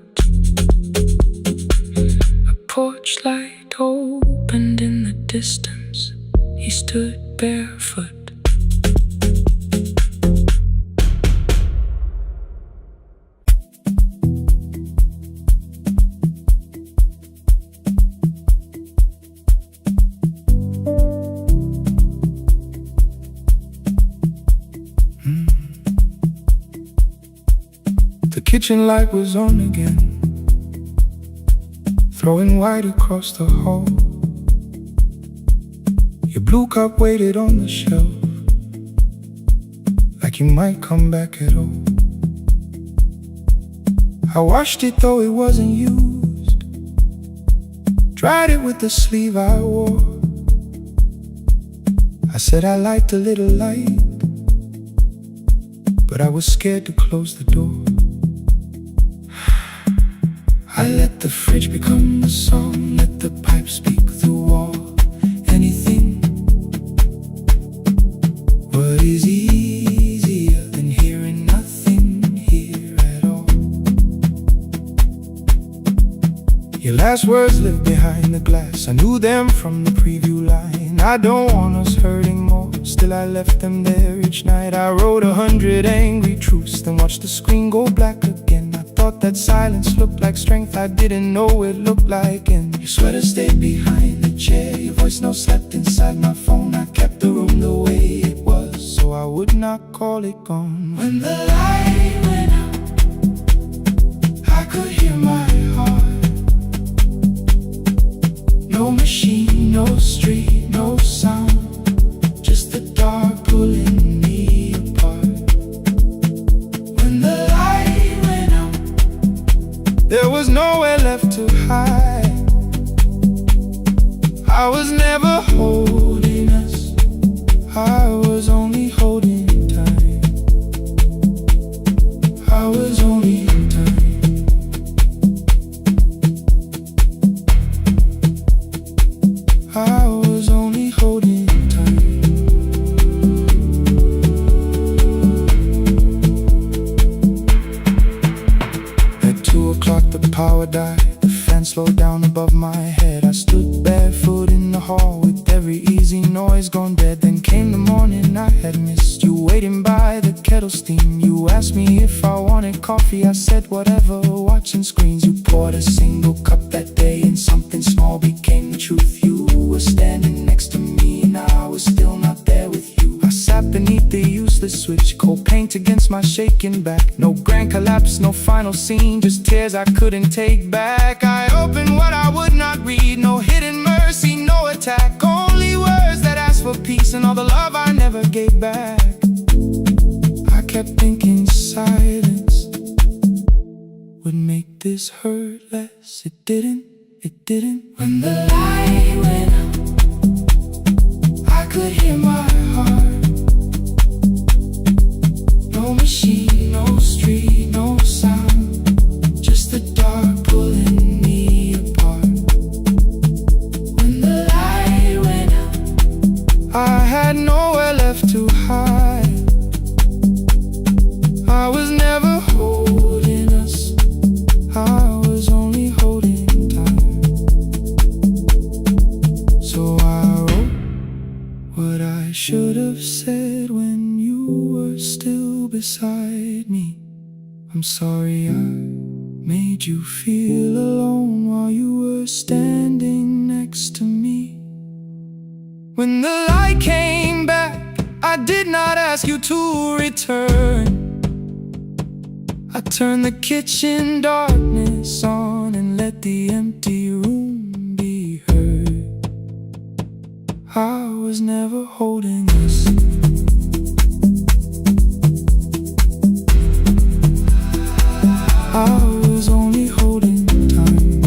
Speaker 2: A porch light opened in the distance. He stood barefoot. The kitchen light was on again, throwing white across the hall. Your blue cup waited on the shelf, like you might come back at all. I washed it though it wasn't used, dried it with the sleeve I wore. I said I liked a little light, but I was scared to close the door. I let the fridge become the song, let the pipe speak the wall. Anything. What is easier than hearing nothing here at all? Your last words live behind the glass. I knew them from the preview line. I don't want us hurting more, still I left them there each night. I wrote 100 angry truths, then watched the screen go black again. I thought that silence looked like strength, I didn't know it looked like. And your sweater stayed behind the chair. Your voice no slept inside my phone. I kept the room the way it was, so I would not call it gone. When the light went out, I could hear my heart. No machine, no street, no sound, just the dark pulling me apart. When the light went out, there was nowhere left to hide. I was never holding us, I was only holding time. I was only time. I was only holding time. At 2 o'clock the power died. The fan slowed down above my head. I stood barefoot in the hall with every easy noise gone dead. Then came the morning I had missed. You waiting by the kettle steam. You asked me if I wanted coffee. I said whatever, watching screens. You poured a single cup that day, and something small became the truth. You were standing next to me, and I was still not there with you. I sat beneath the useless switch, cold paint against my shaking back. No grand collapse, no final scene, just tears I couldn't take back. I opened what I would not read, no hidden mercy, no attack. Only words that asked for peace and all the love I never gave back. I kept thinking silence would make this hurt less. It didn't, it didn't. When the light went out, I could hear my heart. No machine, no street, no sound, just the dark pulling me apart. When the light went out, I had nowhere left to hide. I was never holding us, I was only holding time. So I wrote what I should have said when you were still beside me. I'm sorry I made you feel alone while you were standing next to me. When the light came back, I did not ask you to return. I turned the kitchen darkness on and let the empty room be heard. I was never holding us, I was only holding time.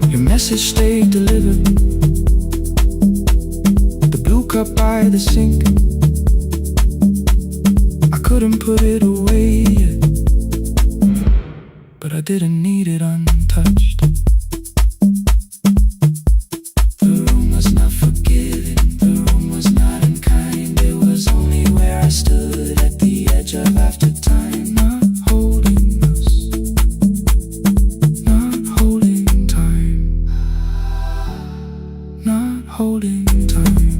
Speaker 2: Your message stayed delivered, the blue cup by the sink. I couldn't put it away yet, but I didn't need it untouched. The room was not forgiving, the room was not unkind. It was only where I stood at the edge of after time. Not holding us, not holding time, not holding time.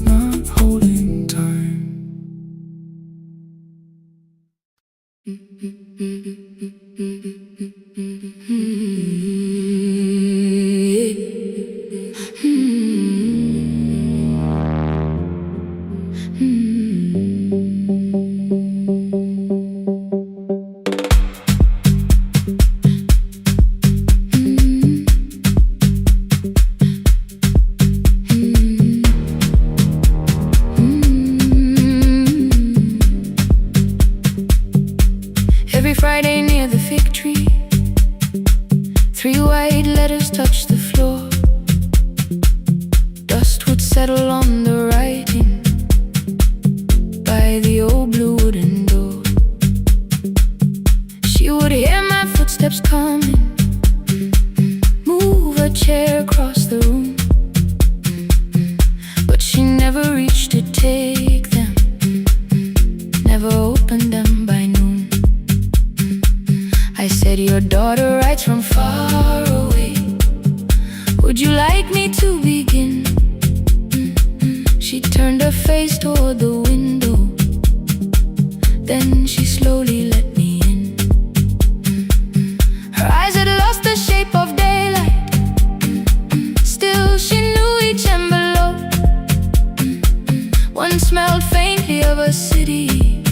Speaker 2: Not holding time.
Speaker 1: Every Friday near the fig tree, 3 white letters touched the floor. Dust would settle on the writing by the old blue wooden door. She would hear my footsteps coming, move a chair across the room, but she never reached to take them, never opened them by noon. I said, your daughter writes from far away, would you like me to begin? She She turned her face toward the window, then she slowly let me in. Her eyes had lost the shape of daylight, still she knew each envelope. One smelled faintly of a city,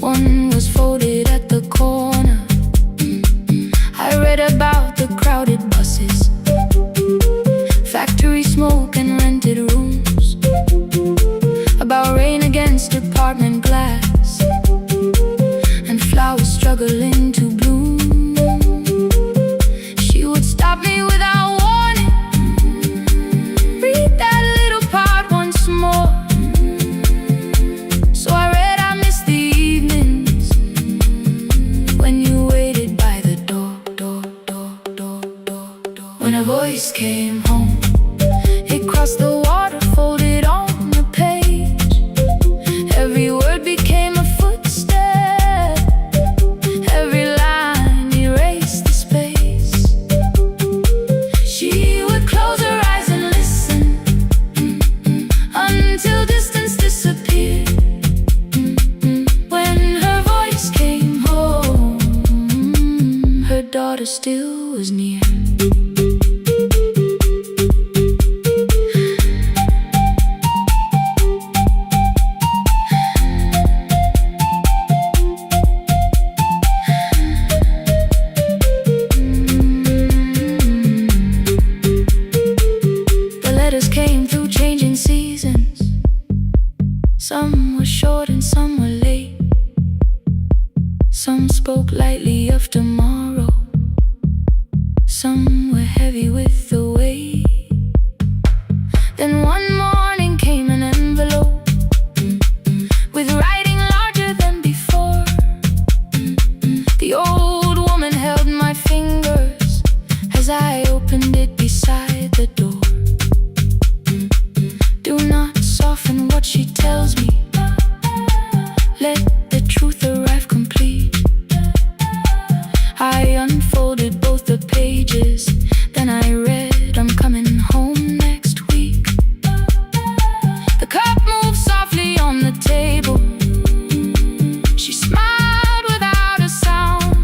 Speaker 1: one was folded at the corner. I read about the crowded buses, factory smoke and rented rooms, about rain against apartment glass, and flowers struggling to bloom. She would stop me without warning, read that little part once more. So I read I missed the evenings when you waited by the door. When a voice came home, it crossed the water, folded on the page. Every word became a footstep, every line erased the space. She would close her eyes and listen, until distance disappeared. When her voice came home, her daughter still was near. Came through changing seasons. Some were short and some were late. Some spoke lightly of tomorrow, some were heavy with the weight. Then one morning came an envelope with writing larger than before. The old woman held my fingers as I opened it beside the door. Do not soften what she tells me, let the truth arrive complete. I unfolded both the pages, then I read, I'm coming home next week. The cup moved softly on the table. She smiled without a sound.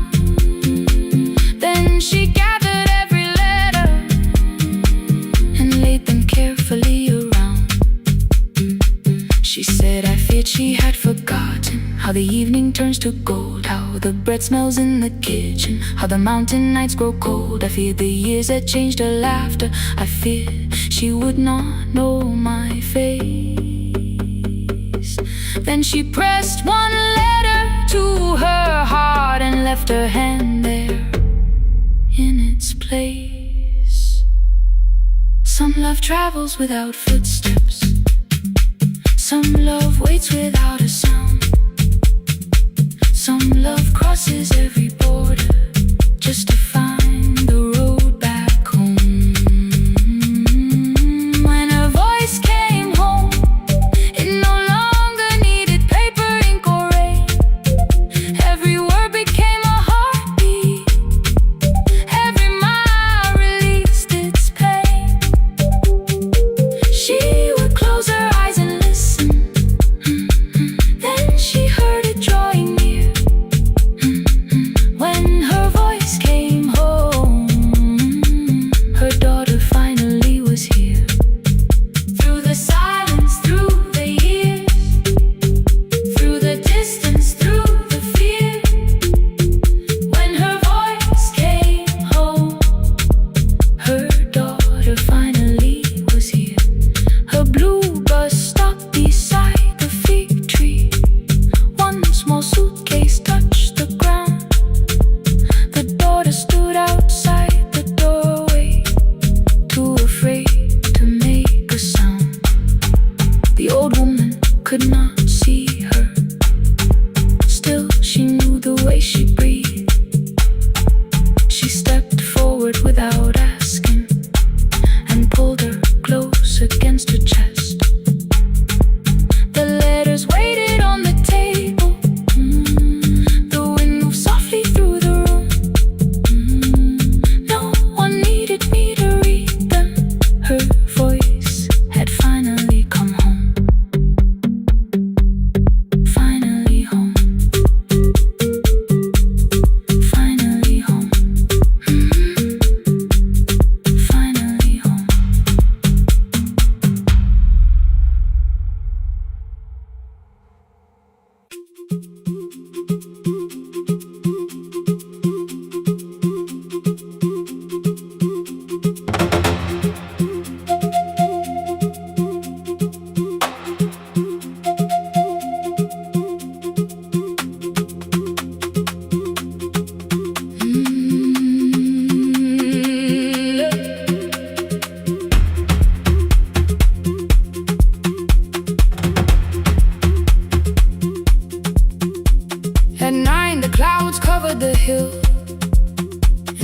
Speaker 1: Then she gathered every letter and laid them carefully around. She said, I feared she had forgotten how the evening turns to gold, how the bread smells in the kitchen, how the mountain nights grow cold. I feared the years had changed her laughter. I feared she would not know my face. Then she pressed one letter to her heart and left her hand there in its place. Some love travels without footsteps, some love waits without a sound. Some love crosses every border just to find the road back home. When her voice came home, it no longer needed paper, ink, or rain. Every word became a heartbeat, every mile released its pain. She would close her eyes and then she heard it drawing near.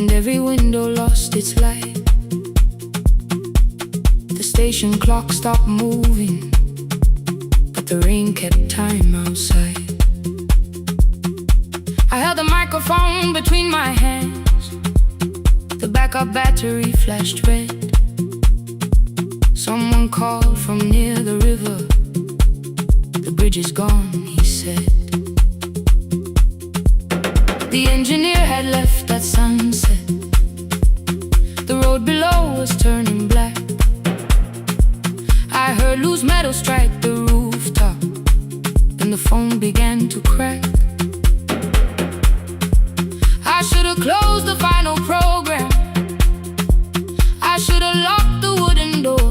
Speaker 1: and every window lost its light. The station clock stopped moving, but the rain kept time outside. I held the microphone between my hands. The backup battery flashed red. Someone called from near the river. The bridge is gone, he said. The engineer had left at sunset. The road below was turning black. I heard loose metal strike the rooftop, and the phone began to crack. I should have closed the final program. I should have locked the wooden door.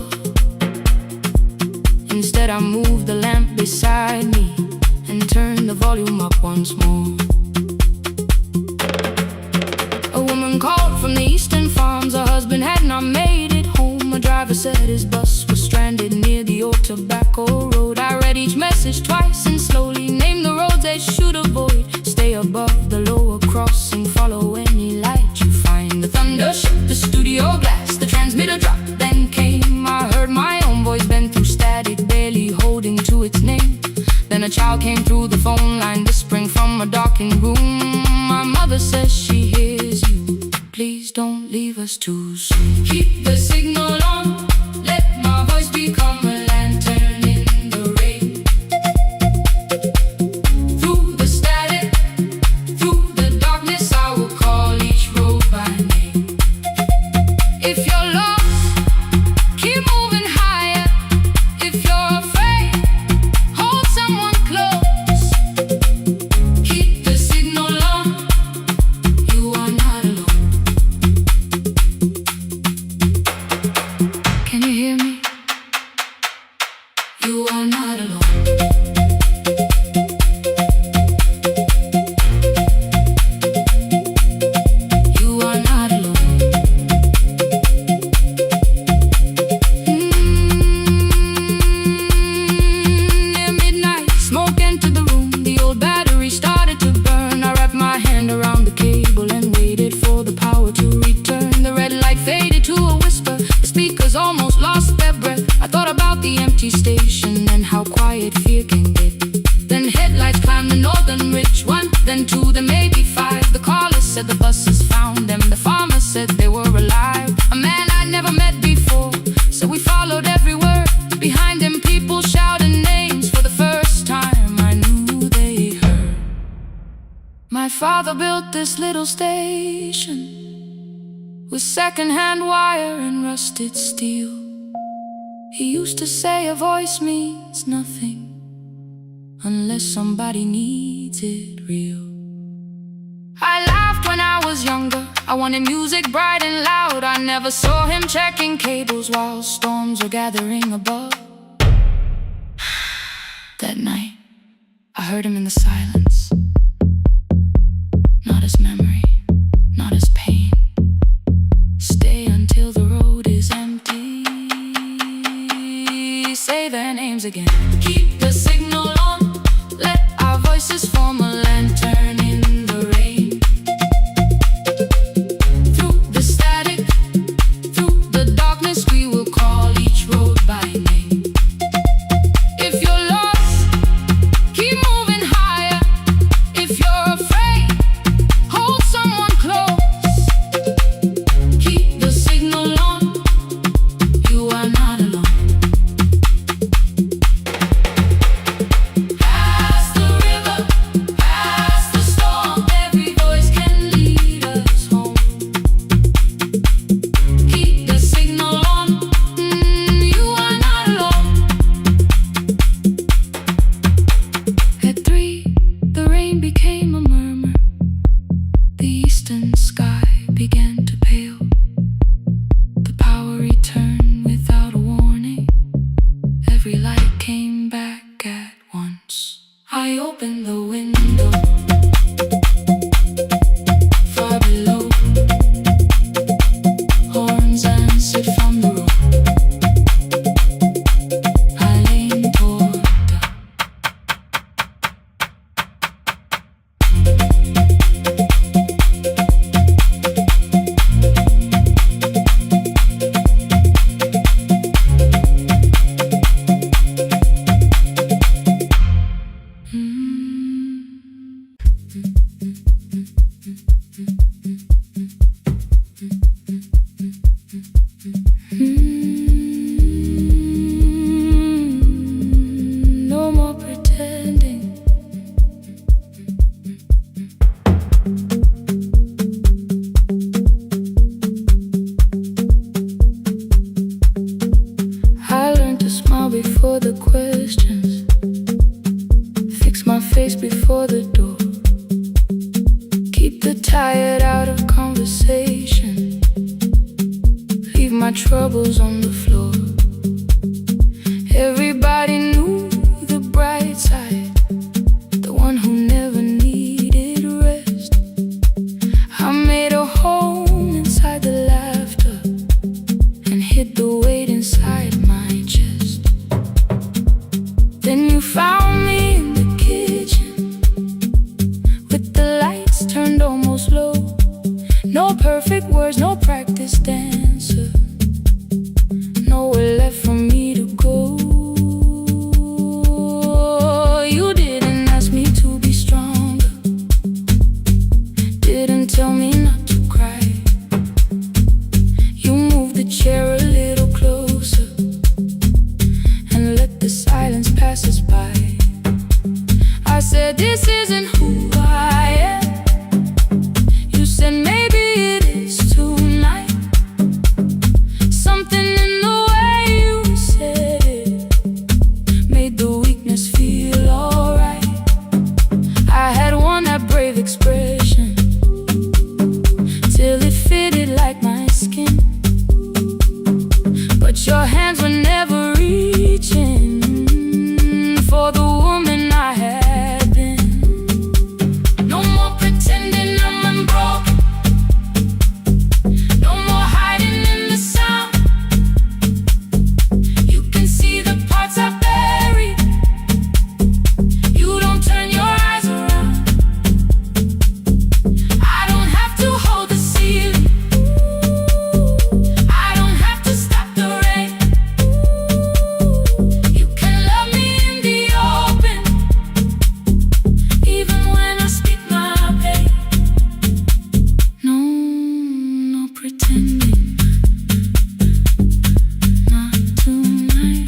Speaker 1: Instead I moved the lamp beside me and turned the volume up once more. A woman called from the eastern farms. Her husband had not made it home. A driver said his bus was stranded near the old tobacco road. I read each message twice and slowly named the roads they should avoid. Stay above the lower crossing, follow any light you find. The thunder shook the studio glass, the transmitter dropped, then came. I heard my own voice bend through static, barely holding to its name. Then a child came through the phone line, whispering from a darkened room. My mother says she hears you. Please don't leave us too soon. Keep the signal on, let my voice become a lantern in the rain. Through the static, through the darkness, I will call each road by name. If you're lost, keep moving higher. If you're afraid, hold someone close. Keep the signal on, you are not alone. Can you hear me? You are not alone. You are not alone. Near midnight, smoke entered the room. The old battery started to burn. I wrapped my hand around the cable and waited for the power to return. The red light faded to a whisper. The speakers almost lost their breath. I thought about the empty station and how quiet fear can get. Then headlights climbed the northern ridge. One, then two, then maybe five. The caller said the buses found them. The farmer said they were alive. A man I'd never met before, so we followed every word. Behind him people shouted names. For the first time I knew they heard. My father built this little station with second-hand wire and rusted steel. He used to say a voice means nothing unless somebody needs it real. I laughed when I was younger. I wanted music bright and loud. I never saw him checking cables while storms were gathering above. That night, I heard him in the silence. Not as memory, not as pain. Stay until the road is empty. Say their names again. Keep the signal on, let our voices form a lantern in the rain. Through the static, through the darkness, we will call each road by name. If you're lost, keep moving higher. If you're afraid, hold someone close. Keep the signal on, you are not alone. Past the river, past the storm, every voice can lead us home. Keep the signal on, you are not alone. At 3, the rain became a murmur. The eastern sky began to pale. The power returned without a warning. Every light came back at once. I opened the window. Far below, horns answered from the road. I leaned toward the tired out of conversation, leave my troubles on the floor. Everybody knew the bright side, the one who never needed rest. I made a home inside the laughter and hid the weight inside my chest. Then you found me in the kitchen with the lights turned almost low. No perfect words, no practice dancer, nowhere left for me to go. You didn't ask me to be stronger, didn't tell me not to cry. You moved the chair a little closer and let the silence pass us by. I said, this isn't who I am. You said, maybe it is tonight. Something in the way you said it made the weakness feel alright. I had worn that brave expression till it fitted like my skin, but your hands were never reaching for the woman I had been. No more pretending I'm unbroken, no more hiding in the sound. You can see the parts I buried, you don't turn your eyes around. I don't have to hold the ceiling, I don't have to stop the rain. You can love me in the open, even when I speak my pain. No, no pretending, not tonight.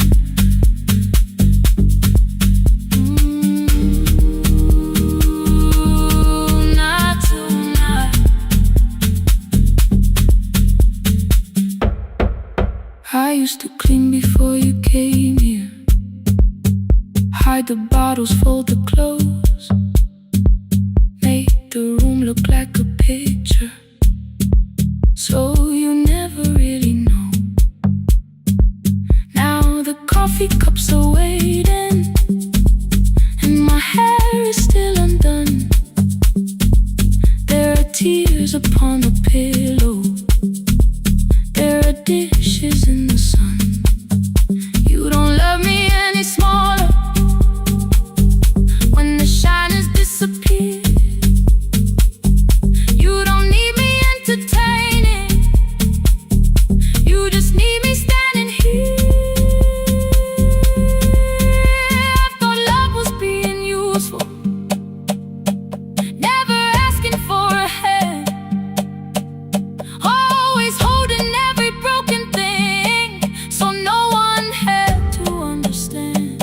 Speaker 1: Not tonight. I used to clean before you came here, hide the bottles, fold the clothes, make the room look like a picture, so you never really know. Now the coffee cups are waiting and my hair is still undone. There are tears upon the pillow, there are dishes in the sun. You don't love me any smaller when the shine has disappeared. You don't need me entertaining, you just need me standing here. I thought love was being useful, never asking for a hand, always holding every broken thing, so no one had to understand.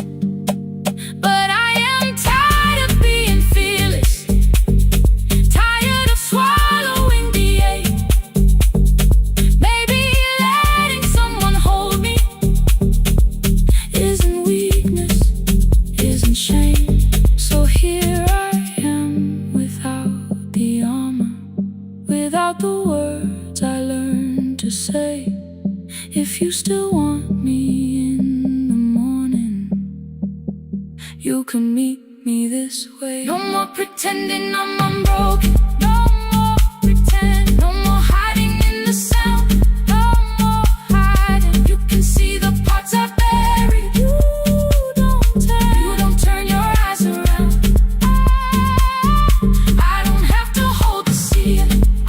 Speaker 1: But I am tired of being fearless, tired of swallowing the ache. Maybe letting someone hold me isn't weakness, isn't shame. So here I am without the armor, without the words I learned to say. If you still want me in the morning, you can meet me this way. No more pretending I'm unbroken, no more pretend, no more hiding in the sound, no more hiding. You can see the parts I buried, you don't turn your eyes around. I don't have to hold the ceiling, I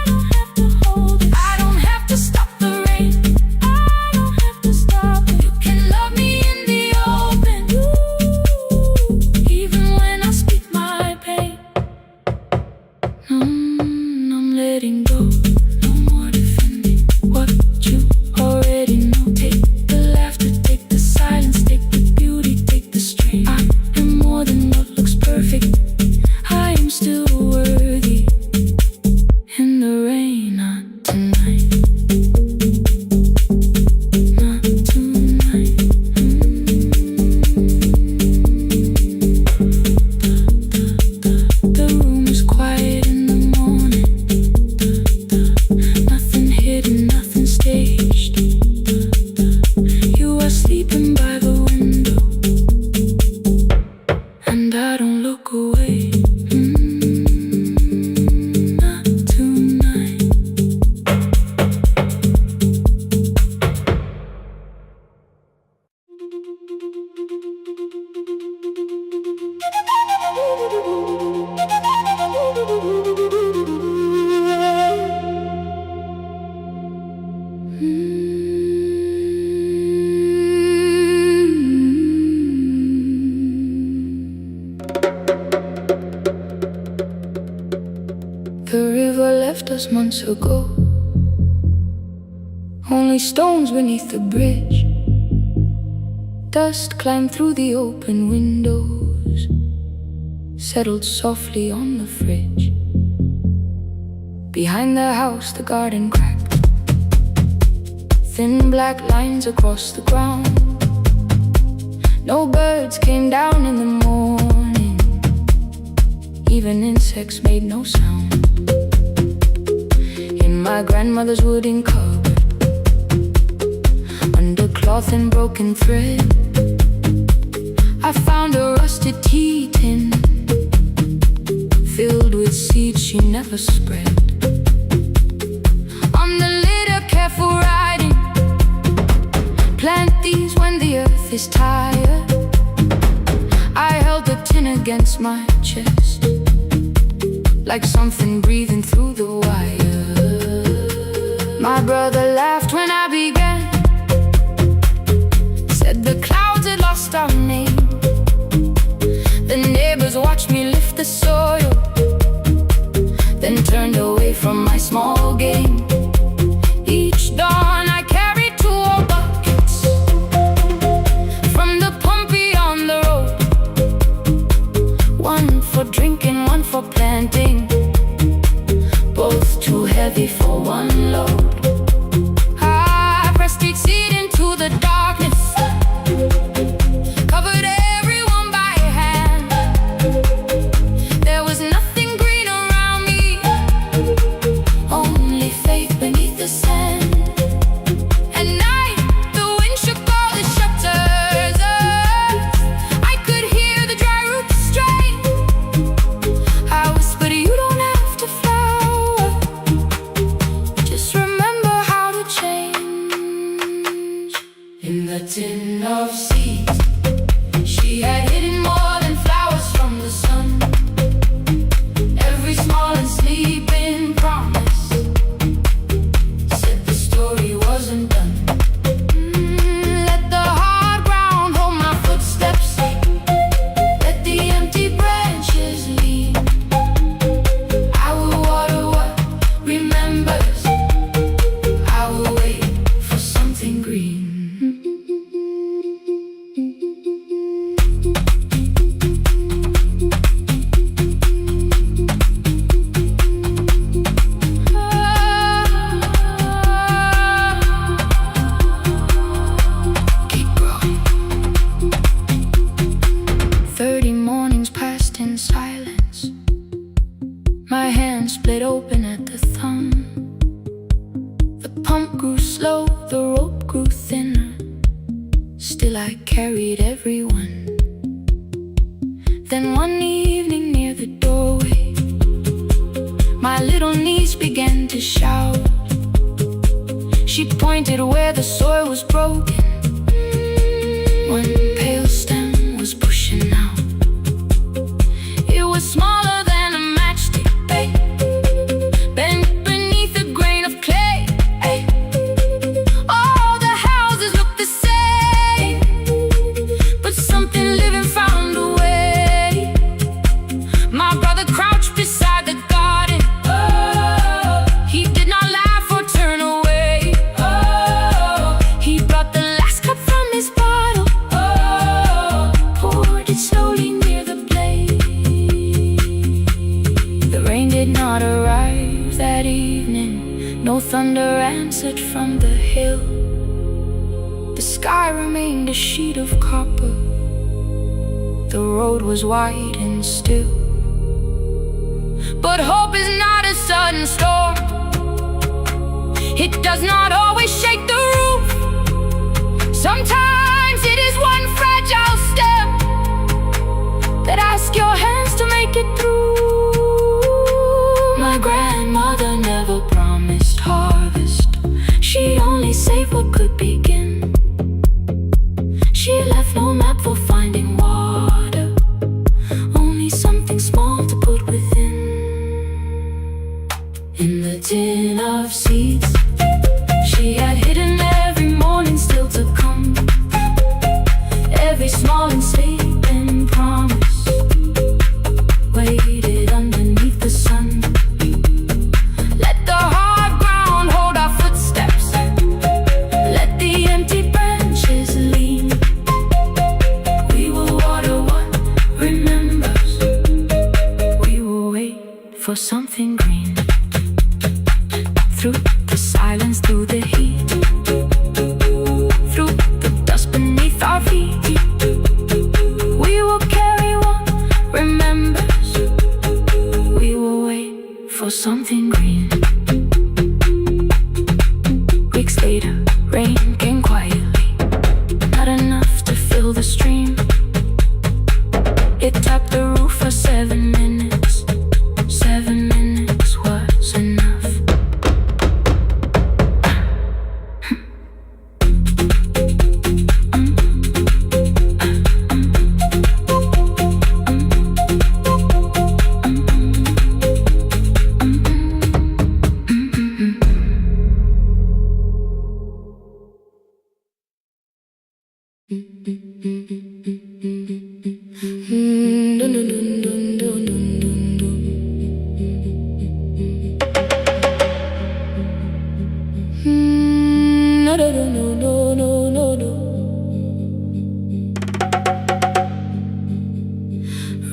Speaker 1: don't have to hold it, I don't have to stop the rain, I don't have to stop it. You can love me in the open, even when I speak my pain. I'm letting go, no more defending what you already know. Take the laughter, take the silence, take the beauty, take the strain. I am more than what looks perfect, I am still worthy. In the rain, not tonight, not tonight. The room is quiet in the morning, river left us months ago. Only stones beneath the bridge. Dust climbed through the open windows, settled softly on the fridge. Behind the house the garden cracked, thin black lines across the ground. No birds came down in the morning, even insects made no sound. In my grandmother's wooden cupboard, under cloth and broken thread, I found a rusted tea tin filled with seeds she never spread. On the lid a careful writing: plant these when the earth is tired. I held the tin against my chest, like something breathing through the wire. My brother laughed when I began, said the clouds had lost our name. The neighbors watched me lift the soil, then turned away from my small game. Each dawn I carried 2 old buckets from the pump beyond the road, one for drinking, one for planting, both too heavy for one load. I pressed each seed into the darkness, covered everyone by hand. There was nothing green around me, only faith beneath the sand. At night the wind shook all the shutters. I could hear the dry roots strain. I whispered, you don't have to flower, just remember how to change. In the tin of seeds, she had hidden more than flowers from the sun. Every small and sleeping promise said the story wasn't done. Let the hard ground hold my footsteps, let the empty branches lean. I will water what remembers, I will wait for something green. Keep growing. 30 mornings passed in silence. My hand split open at the thumb. The pump grew slow, the rope grew thinner. Still I carried everyone. Then one evening near the doorway, my little niece began to shout. She pointed where the soil was broken. One pale stem was pushing out. It was smaller than a matchstick, babe, bent beneath a grain of clay. Ay. All the houses looked the same, but something living found a way. My brother crouched beside the garden. He did not laugh or turn away. He brought the last cup from his bottle, poured it slowly near the blaze. The rain did not arrive that evening, no thunder answered from the hill. The sky remained a sheet of copper, the road was wide and still. But hope is not a sudden storm, it does not always shake the roof. Sometimes it is one fragile step that asks your hands to make it through. My grandmother never promised harvest, she only saved what could begin. She left no map for finding water, only something small to put within. In the tin of seeds, she had hidden every morning still to come. Every small and sleeping promise waited underneath the sun. through the silence, through the heat, through the dust beneath our feet. We will carry what remembers. We will wait for something green. Weeks later, rain came quietly, not enough to fill the stream. It tapped the roof for 7 minutes. 7 minutes was enough.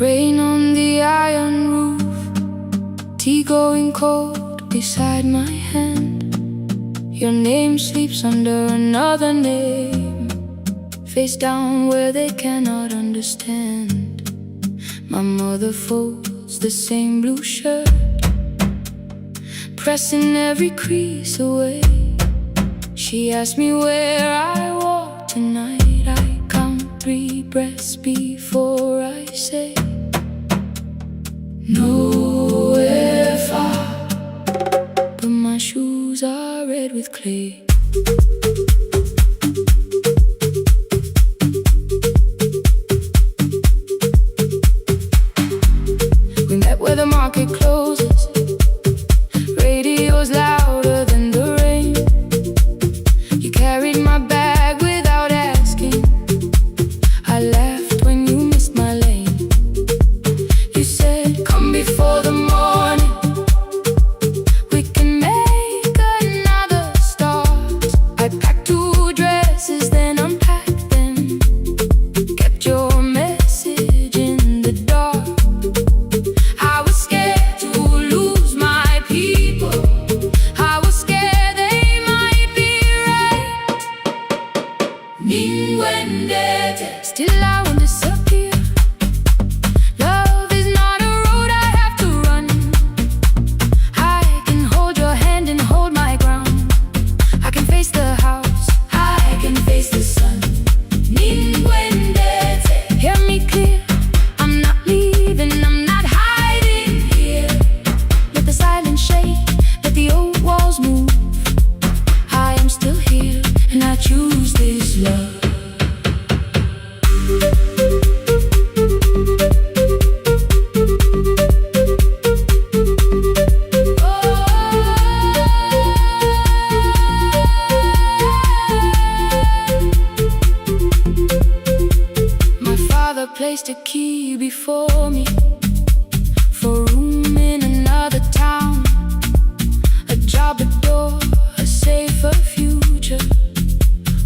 Speaker 2: Rain on the iron roof, tea going cold beside my hand. Your name sleeps under another name, face down where they cannot understand. My mother folds the same blue shirt, pressing every crease away. She asked me where I walk tonight. I count 3 breaths before I say nowhere far, but my shoes are red with clay. We met where the market closes, radio's louder than the rain. You carried my bag without asking. I laughed when you missed my lane. You said, come before the morning, we can make another start. I packed 2 dresses, then unpacked them, kept your message in the dark. I was scared to lose my people. I was scared they might be right. Ninguendete, still I won't disappear. Love is not a road I have to run. I can hold your hand and hold my ground. I can face the house, I can face the sun. Ninguendete, hear me clear. I'm not leaving, I'm not hiding here. Let the silence shake, let the old walls move. I am still here, and I choose this love. My father placed a key before me for room in another town, a job, a door, a safer future,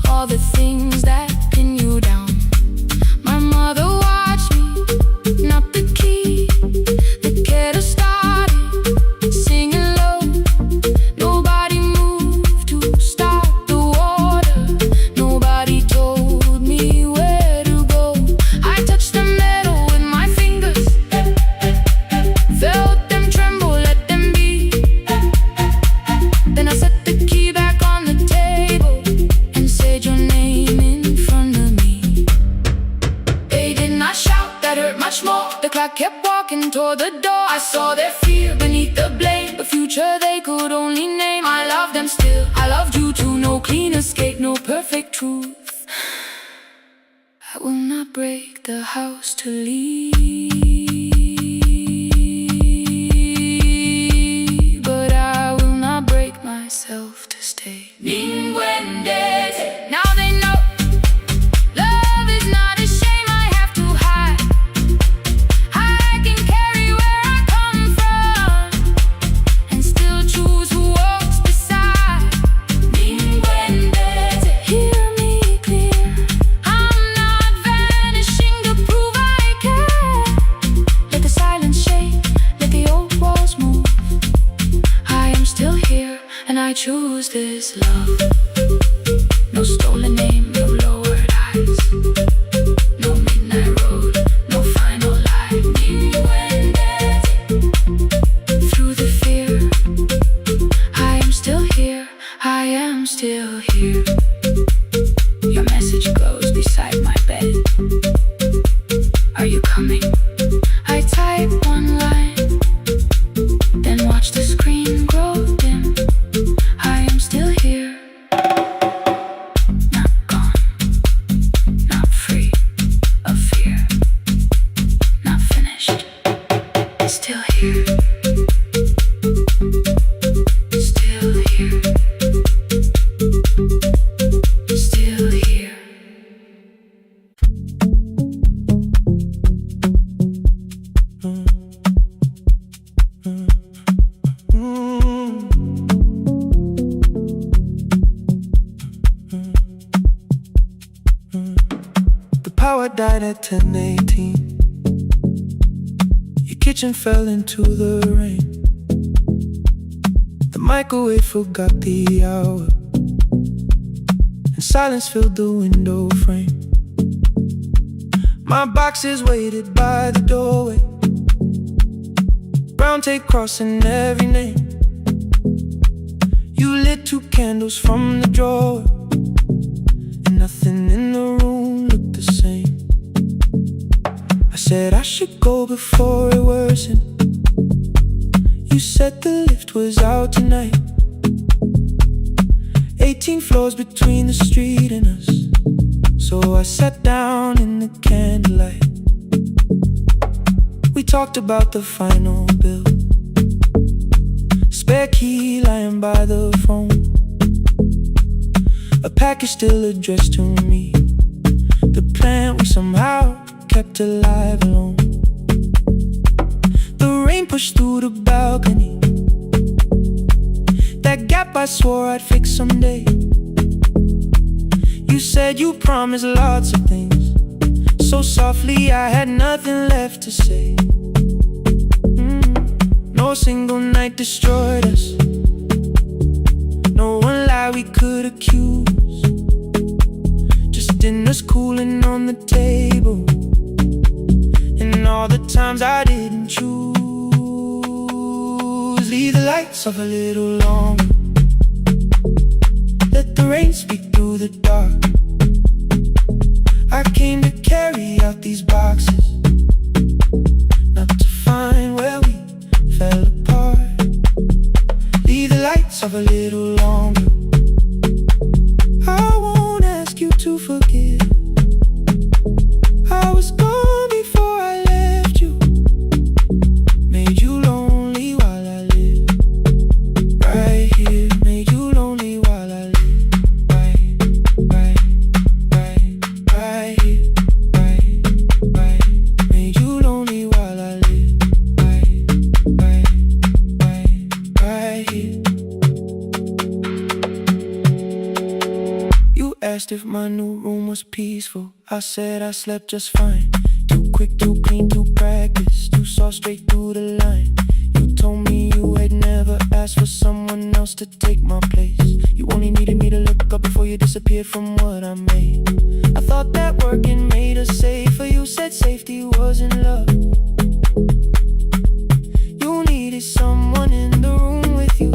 Speaker 2: all the things that pin you down. My mother watched me, not the key, the kettle started singing low. Nobody moved to stop the water, nobody told me where to go. I touched the metal with my fingers, felt them tremble, let them be. Then I set the key back on the table and said your name in front of me. They did not shout, that hurt much more. The clock kept walking toward the door. I saw their fear beneath the blame, a future they could only name. I loved them still, I loved you too. No clean escape, no perfect truth. I will not break the house to leave, but I will not break myself to stay. Ninguendete, now they know love is not a shame I have to hide. I can carry where I come from and still choose who walks beside. Ninguendete, hear me clear. I'm not vanishing to prove I care. Let the silence shake, let the old walls move. I am still here, and I
Speaker 1: I choose this love. No stolen name, no lowered eyes, no midnight road, no final lie. Dimmi when through the fear, I am still here, I am still here. Your message glows beside my bed. Are you coming? I type one line, then watch the screen grow dim. I am still here, not gone, not free of fear, not finished, still here, still here, still here.
Speaker 2: The power died at 10:18. Your kitchen fell into the rain. The microwave forgot the hour, and silence filled the window frame. My boxes waited by the doorway, brown tape crossing every name. You lit 2 candles from the drawer, and nothing in the room looked the same. I said I should go before it worsened. You said the lift was out tonight. 18 floors between the street and us, so I sat down in the candlelight. We talked about the final bill, spare key lying by the phone, a package still addressed to me, the plant we somehow kept alive alone. The rain pushed through the balcony, that gap I swore I'd fix someday. You said you promised lots of things, so softly I had nothing left to say. No single night destroyed us, no one lie we could accuse, just dinners cooling on the table, and all the times I didn't choose. Leave the lights off a little longer, let the rain speak through the dark. I came to carry out these boxes, not to find where we fell apart. Leave the lights off a little longer. I won't ask you to forgive. I was gone before I left you, made you lonely while I lived right here, made you lonely while I lived right here, made you lonely while I lived right here. You asked if my new room was peaceful. I said I slept just fine. Too quick, too clean, too practiced, too saw straight through the line. You told me you had never asked for someone else to take my place. You only needed me to look up before you disappeared from what I made. I thought that working made us safer. You said safety was in love. You needed someone in the room with you,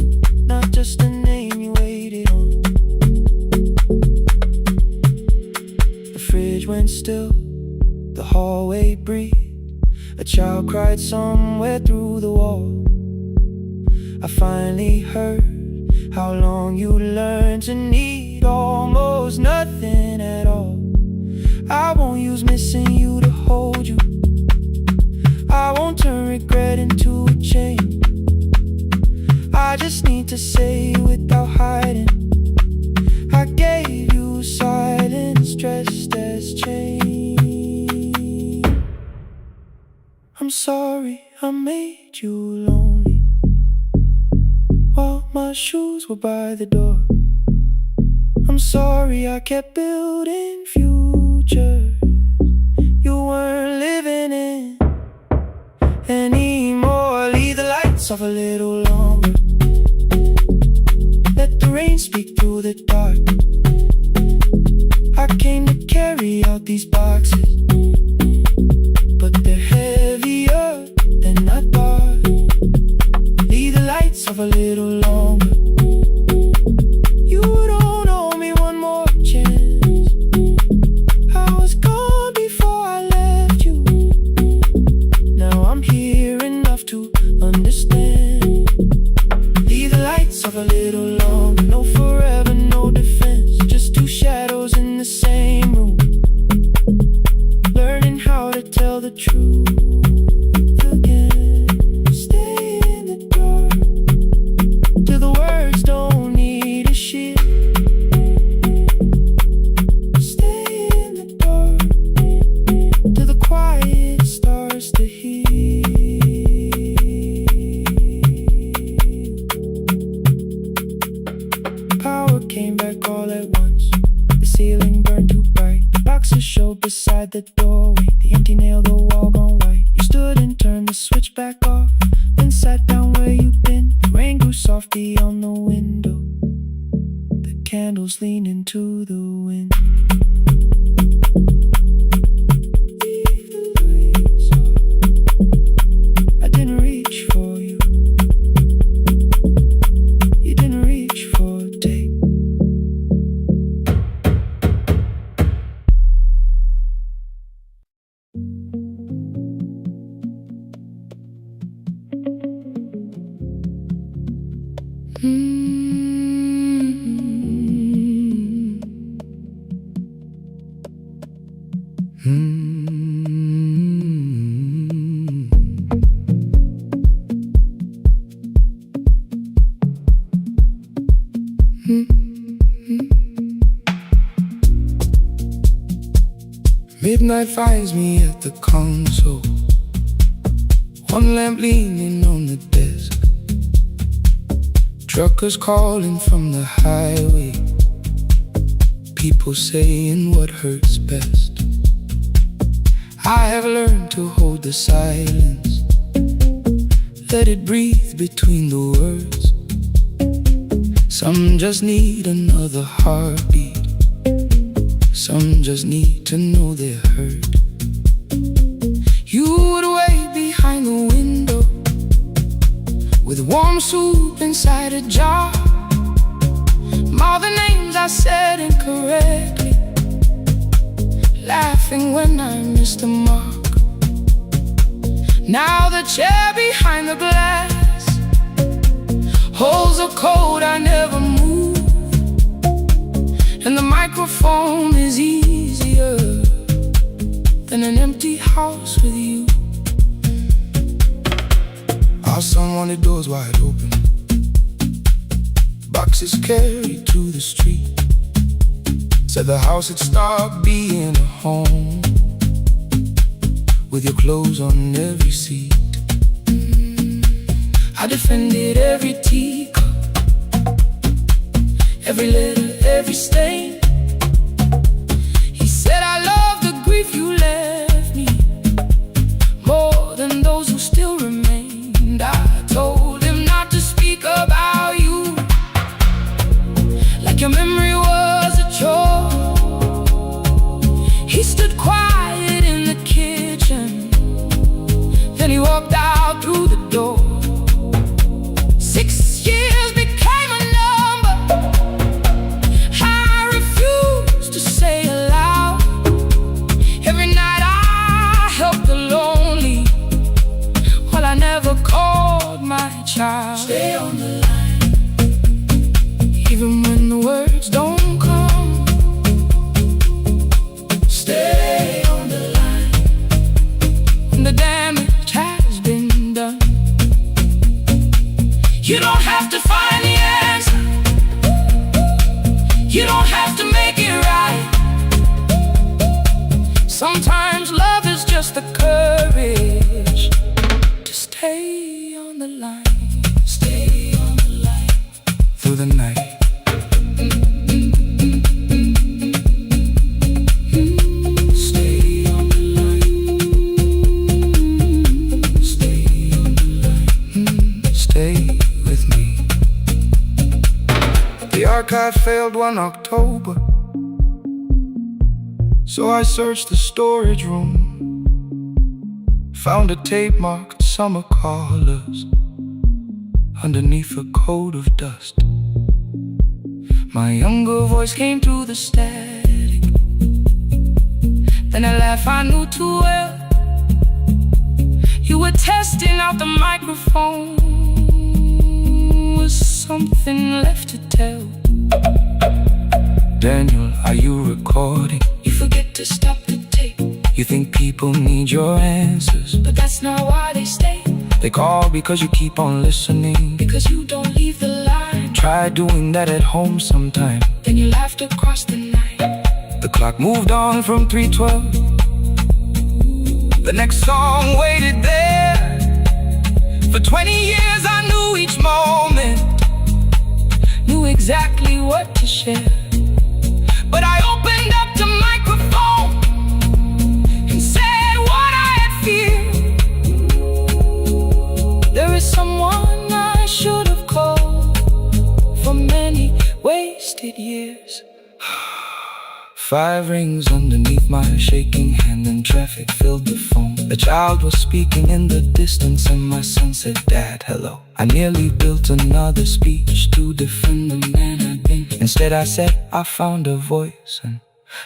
Speaker 2: not just a name you waited on. The fridge went still, the hallway breathed, a child cried somewhere through the wall. I finally heard how long you learned to need almost nothing at all. I won't use missing you to hold you, I won't turn regret into a chain. I just need to say without hiding, I gave you silence dressed as change. I'm sorry I made you lonely while my shoes were by the door. I'm sorry I kept building futures you weren't living in anymore. Leave the lights off a little longer, let through the dark. I came to carry out these boxes, but they're heavier than I thought. Leave the lights off a little longer. You don't owe me one more chance. I was gone before I left you. Now I'm here enough to understand. Leave the lights off a little longer. No forever, no defense. Just two shadows in the same room, learning how to tell the truth again. Stay in the dark till the words don't need a shield. Stay in the dark till the quiet starts to heal. Power came back all at once. The ceiling burned too bright. The boxes showed beside the doorway. The empty nail, the wall gone white. You stood and turned the switch back off, then sat down where you'd been. The rain grew soft beyond the window. The candles leaned into the wind. Leave the lights off. I didn't reach for you. You didn't reach for a take. Midnight finds me at the console, one lamp leaning on the desk. Truckers calling from the highway, people saying what hurts best. I have learned to hold the silence, let it breathe between the words. Some just need another heartbeat, some just need to know they're hurt. You would wait behind the window with warm soup inside a jar. All the names I said incorrectly, laughing when I missed the mark. Now the chair behind the glass holds a code I never moved, and the microphone is easier than an empty house with you. Our son wanted doors wide open, boxes carried to the street. Said the house had stopped being a home, with your clothes on every seat. I defended every teacup, every letter, every stain. He said I love the grief you left me more than those who still remained. I told him not to speak about you like your memory was a chore. He stood quiet in the kitchen, then he walked out through the door. 6 years became a number I refused to say aloud. Every night I helped the lonely, while I never called my child. Stay on the line, even when the words don't The archive failed one October, so I searched the storage room. Found a tape marked Summer Callers underneath a coat of dust. My younger voice came through the static. Then a laugh I knew too well. You were testing out the microphone. Was something left to tell? Daniel, are you recording?
Speaker 1: You forget to stop the tape.
Speaker 2: You think people need your answers,
Speaker 1: but that's not why they stay.
Speaker 2: They call because you keep on listening,
Speaker 1: because you don't leave the line.
Speaker 2: Try doing that at home sometime,
Speaker 1: then you laughed across the night.
Speaker 2: The clock moved on from 3:12. The next song waited there. For 20 years I knew each moment, knew exactly what to share. But I opened up the microphone and said what I had feared. There is someone I should have called for many wasted years. 5 rings underneath my shaking hand, and traffic filled the phone. A child was speaking in the distance, and my son said, "Dad, hello." I nearly built another speech to defend the man I'd been. Instead I said, I found a voice, and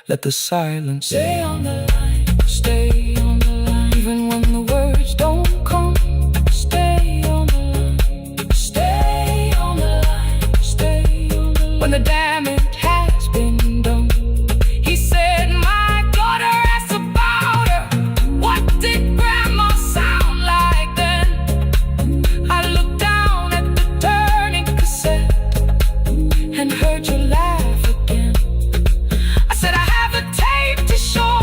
Speaker 2: let the silence
Speaker 1: stay on the line, stay on the line. Even when the words don't come, stay on the line, stay on the line, stay on the line. When the damage has been done, he said, "My daughter asked about her. What did grandma sound like then?" I looked down at the turning cassette and heard you laugh again. I said, "I have a tape to show."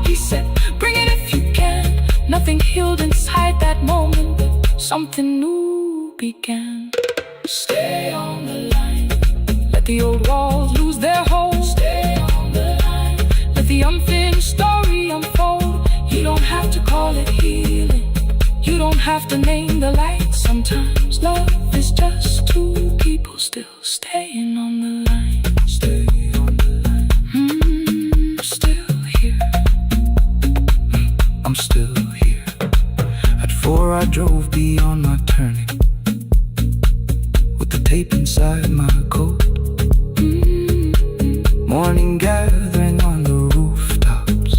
Speaker 1: He said, "Bring it if you can." Nothing healed inside that moment, but something new began. Stay on the line, let the old walls lose their hold. Stay on the line, let the unfinished story unfold. You don't have to call it healing, you don't have to name the light. Sometimes love is just two people still staying on the line. Stay on the line. Still here.
Speaker 2: I'm still here. At 4 I drove beyond my turning, with the tape inside my coat. Morning gathering on the rooftops,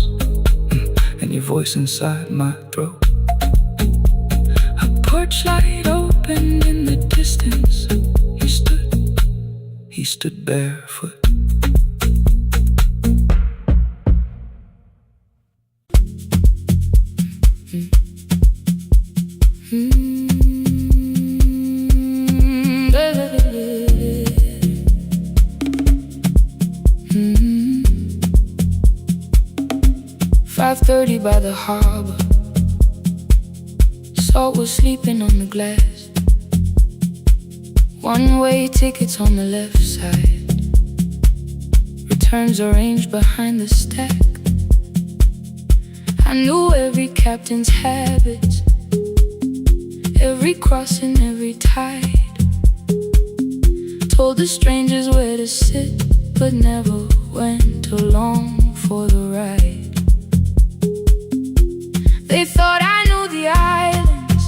Speaker 2: and your voice inside my throat.
Speaker 1: A porch light opened in the distance.
Speaker 2: He stood barefoot.
Speaker 1: "5:30 by the harbor. Salt was sleeping on the glass. One-way tickets on the left side. Returns arranged behind the stack. I knew every captain's habits, every crossing, every tide. Told the strangers where to sit, but never went along for the ride. They thought I knew the islands,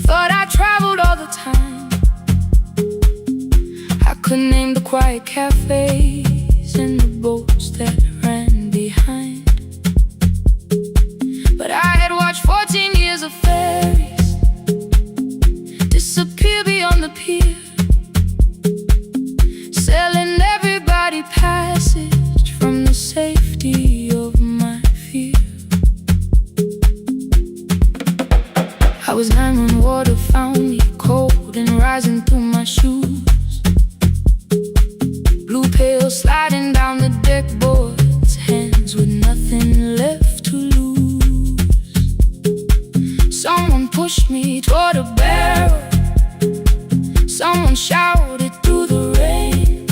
Speaker 1: thought I traveled all the time. I could name the quiet cafes and the boats that ran behind. But I had watched 14 years of ferries disappear beyond the pier, selling everybody passage from the safety of my fear. I was 9 when water found me, cold and rising through my shoes. Blue pail sliding down the deck boards, hands with nothing left to lose. Someone pushed me toward a barrel, someone shouted through the rain.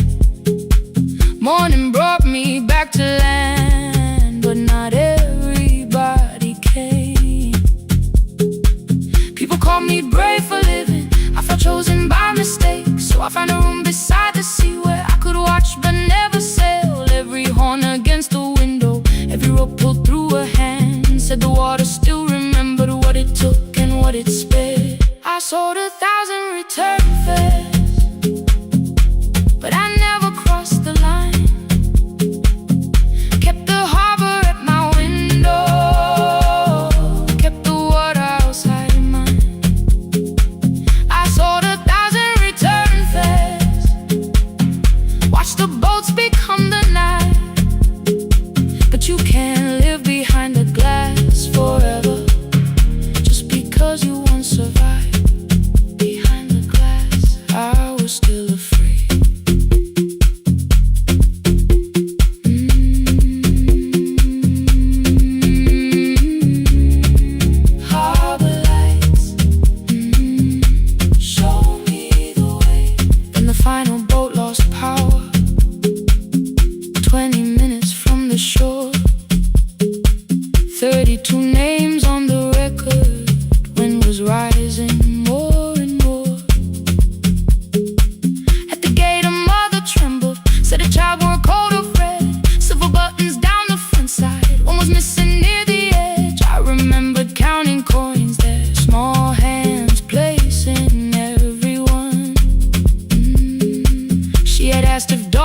Speaker 1: Morning brought me back to land, but not everybody came. People call me brave for living, I felt chosen by mistake, so I found a room beside the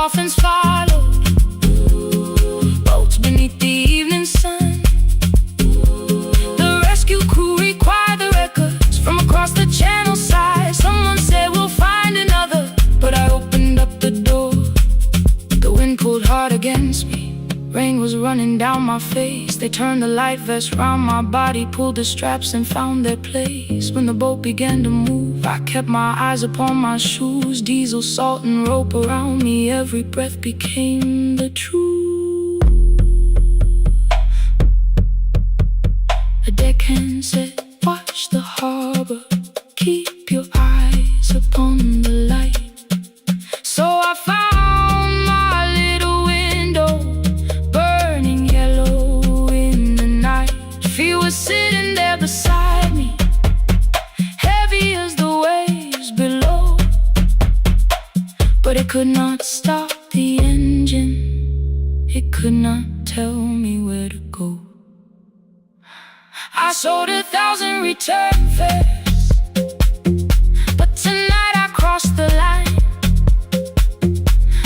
Speaker 1: coffins followed, boats beneath the evening sun. The rescue crew required the records from across the channel side. Someone said we'll find another, but I opened up the door. The wind pulled hard against me, rain was running down my face. They turned the life vest round my body, pulled the straps and found their place. When the boat began to move, I kept my eyes upon my shoes. Diesel, salt and rope around me, every breath became the truth. A deckhand said, watch the harbor, keep your eyes upon the light. So I found my little window, burning yellow in the night. She was sitting there beside me, heavy as the waves below, but it could not stop the engine. It could not tell me where to go. I sold 1,000 return fares, but tonight I crossed the line.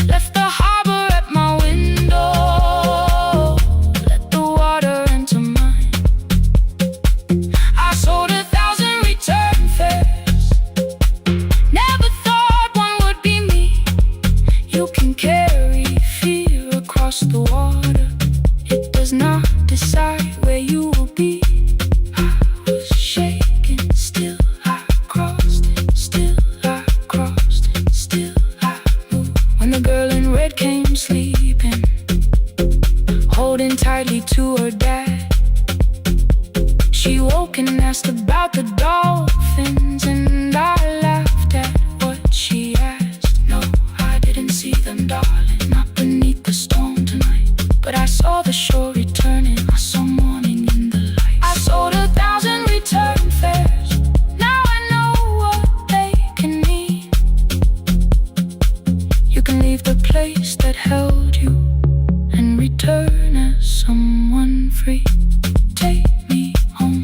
Speaker 1: Left the harbor at my window, let the water enter mine. I sold 1,000 return fares, never thought one would be me. You can carry fear across the water, it does not decide where you will be. I was shaking, still I crossed it, still I crossed it, still I moved. When the girl in red came sleeping, holding tightly to her dad, she woke and asked about the dolphins, and I laughed at what she asked. No, I didn't see them, darling, not beneath the storm tonight, but I saw the shore returning, I saw morning in the light. I sold 1,000 return fares, now I know what they can mean. You can leave the place that held you and return as someone free. Take me home,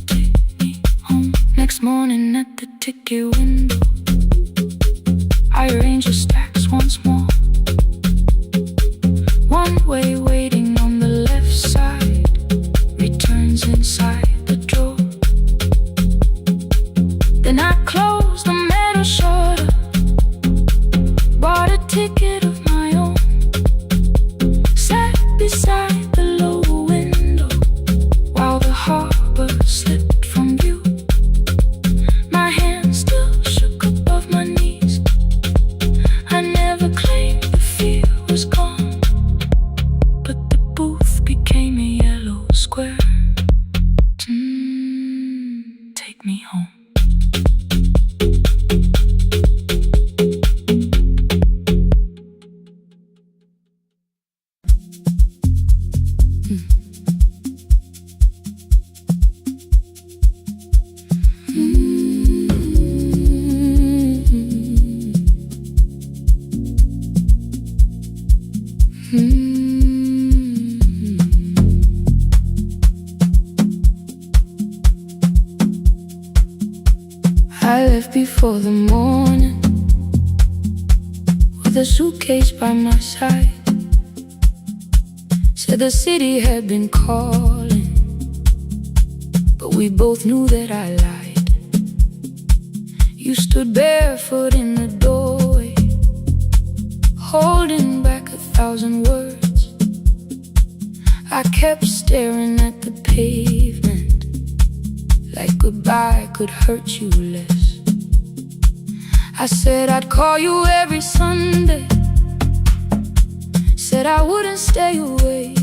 Speaker 1: take me home. Next morning at the ticket window, I arranged the stacks once more. One way waiting on the left side, returns inside the drawer. Then I closed the metal shutter, bought a ticket of my own, sat beside the low window while the harbor slipped from view. My hands still shook above my knees, I never claimed the fear was gone, but the booth became a yellow square. Take me home. I left before the morning, with a suitcase by my side. Said the city had been calling, but we both knew that I lied. You stood barefoot in the doorway, holding back 1,000 words. I kept staring at the pavement, like goodbye could hurt you less. I said I'd call you every Sunday, said I wouldn't stay away.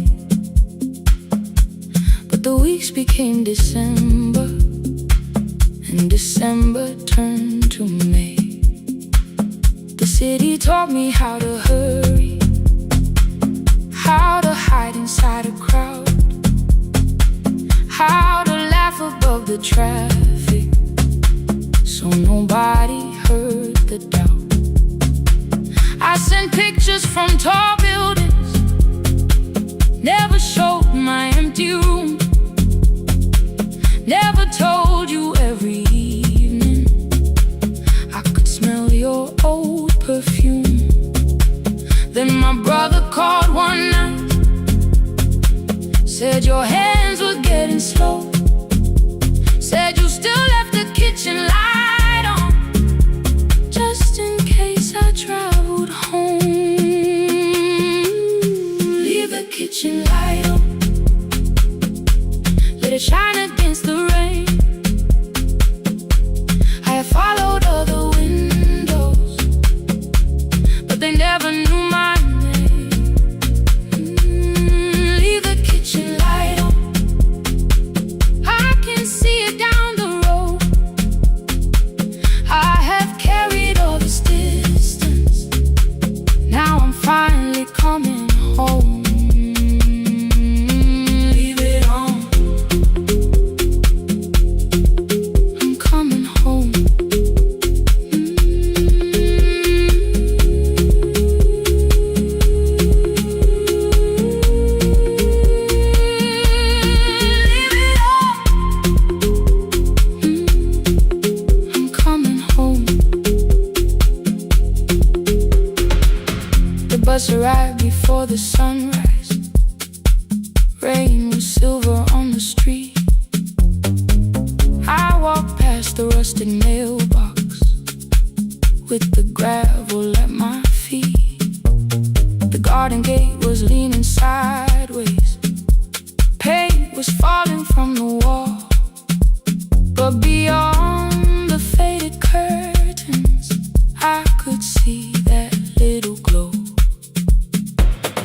Speaker 1: But the weeks became December, and December turned to May. The city taught me how to hurry, how to hide inside a crowd, how to laugh above the traffic, so nobody heard the doubt. I sent pictures from tall buildings, never showed my empty room, never told you every evening I could smell your old perfume. called one night, said your hands were getting slow, said you still left the kitchen light on, just in case I traveled home. Leave the kitchen light on, let it shine against the rain. I have followed other windows, but they never knew my name. Leave the kitchen light on, I can see it down the road. I have carried all this distance, now I'm finally coming home. Leave it on, I'm coming home. The bus arrived before the sunrise. Rain was silver on the street. I walked past the rusted mailbox with the gravel at my feet. The garden gate was leaning sideways. Paint was falling from the wall, but beyond the faded curtains, I could see that little glow.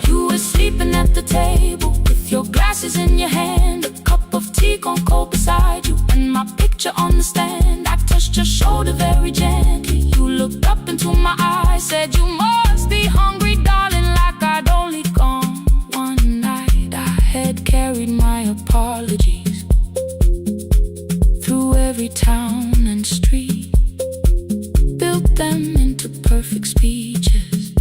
Speaker 1: You were sleeping at the table with your glasses in your hand, a cup of tea gone cold beside you, and my picture on the stand. I touched your shoulder very gently. You looked up into my eyes, said you must be hungry, darling, like I'd only gone one night. I had carried my apologies through every town and street, built them into perfect speeches,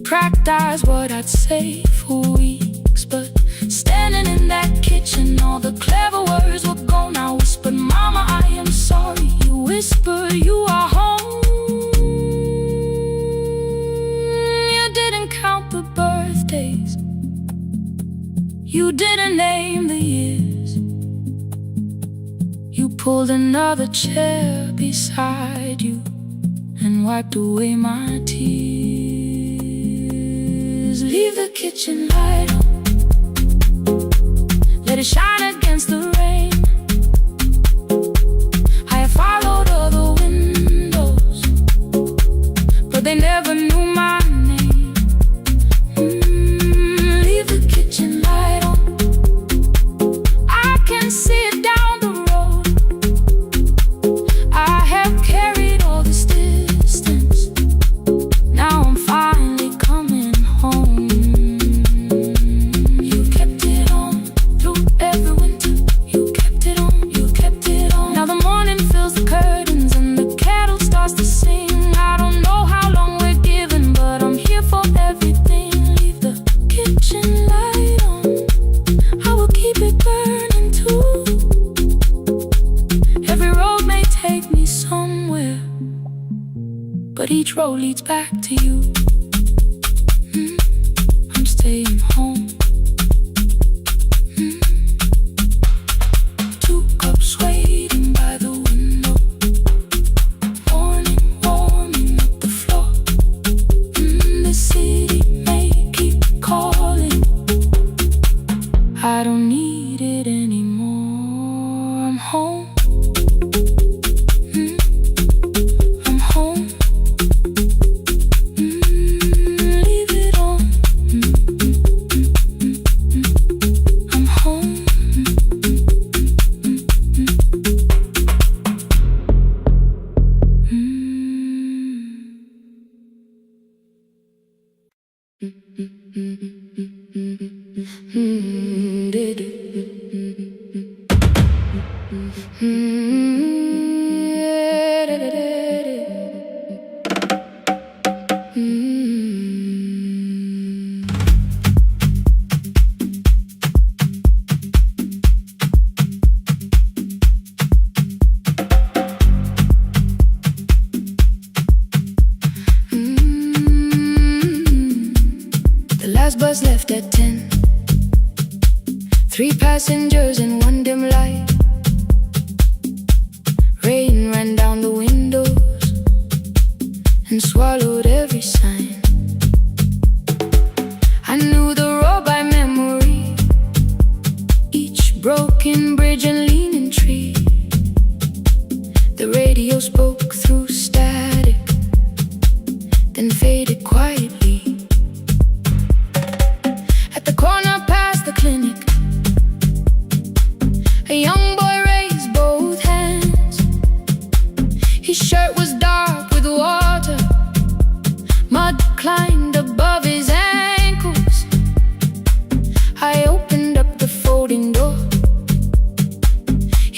Speaker 1: cracked eyes what I'd say for weeks. But standing in that kitchen, all the clever words were gone. I whispered, Mama, I am sorry. You whispered, you are home. You didn't count the birthdays, you didn't name the years. You pulled another chair beside you and wiped away my tears. Leave the kitchen light on, let it shine against the rain. I have followed other windows, but they never knew my name. Leave the kitchen light on, I can see it down the road. I have carried all this distance, now I'm finally coming home. You kept it on through every winter. You kept it on, you kept it on. Now the morning fills the curtains and the kettle starts to sing. I don't know how long we're given, but I'm here for everything. Leave the kitchen light on, I will keep it burning too. Every road may take me somewhere, but each road leads back to you. I'm staying home. 2 cups waiting by the window, morning warming up the floor. The city may keep calling, I don't need it anymore. I'm home. I'm home. Leave it on. last bus left at 10. 3 passengers and 1 dim light. Rain ran down the windows and swallowed every sign. I knew the road by memory, each broken bridge and leaning tree. The radio spoke through static, then faded quietly. At the corner past the clinic, a young boy raised both hands. His shirt was dark with water, mud climbed above his ankles. I opened up the folding door.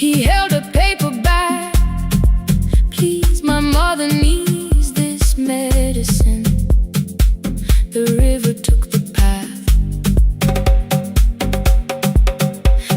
Speaker 1: He held a paper bag. Please, my mother needs this medicine. The river took the path.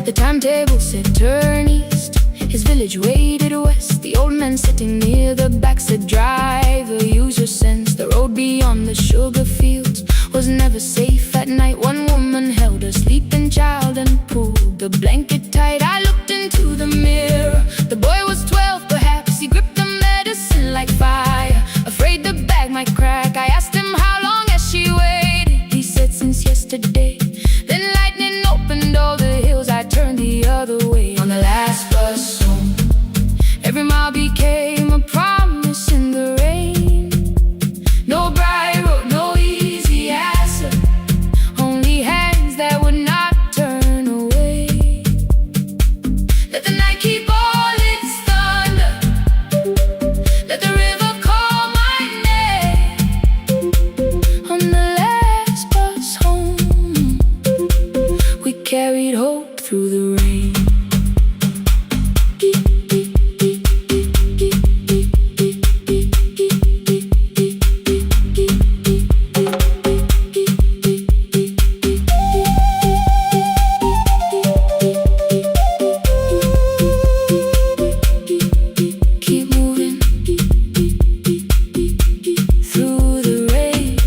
Speaker 1: The timetable said turn east. His village waited west. The old man sitting near the back said driver, use your sense. The road beyond the sugar fields was never safe at night. One woman held a sleeping child and pulled the blanket tight. I looked into the mirror. The boy was 12 perhaps. He gripped the medicine like fire, afraid the bag might crack. I asked him how long has she waited. He said since yesterday. Then lightning opened all the hills. I turned the other way on the last bus home. Every mile became a promise in the rain. No bright road, no easy answer, only hands that would not turn away. Let the night keep all its thunder, let the river call my name. On the last bus home, we carried hope through the rain. Keep moving through the rain.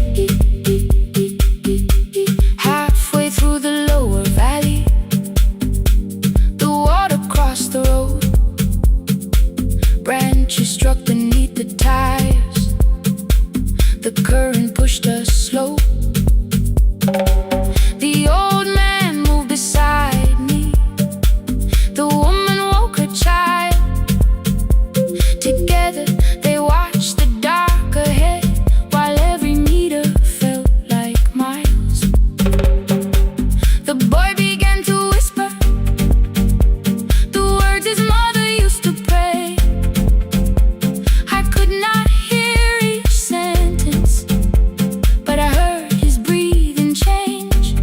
Speaker 1: Halfway through the lower valley, the water crossed the road. Branches struck beneath the tires. The current pushed us slow. The old man moved beside me. The woman woke her child. Together they watched the dark ahead, while every meter felt like miles. The boy began to whisper the words his mother used to pray. I could not hear each sentence, but I heard his breathing change.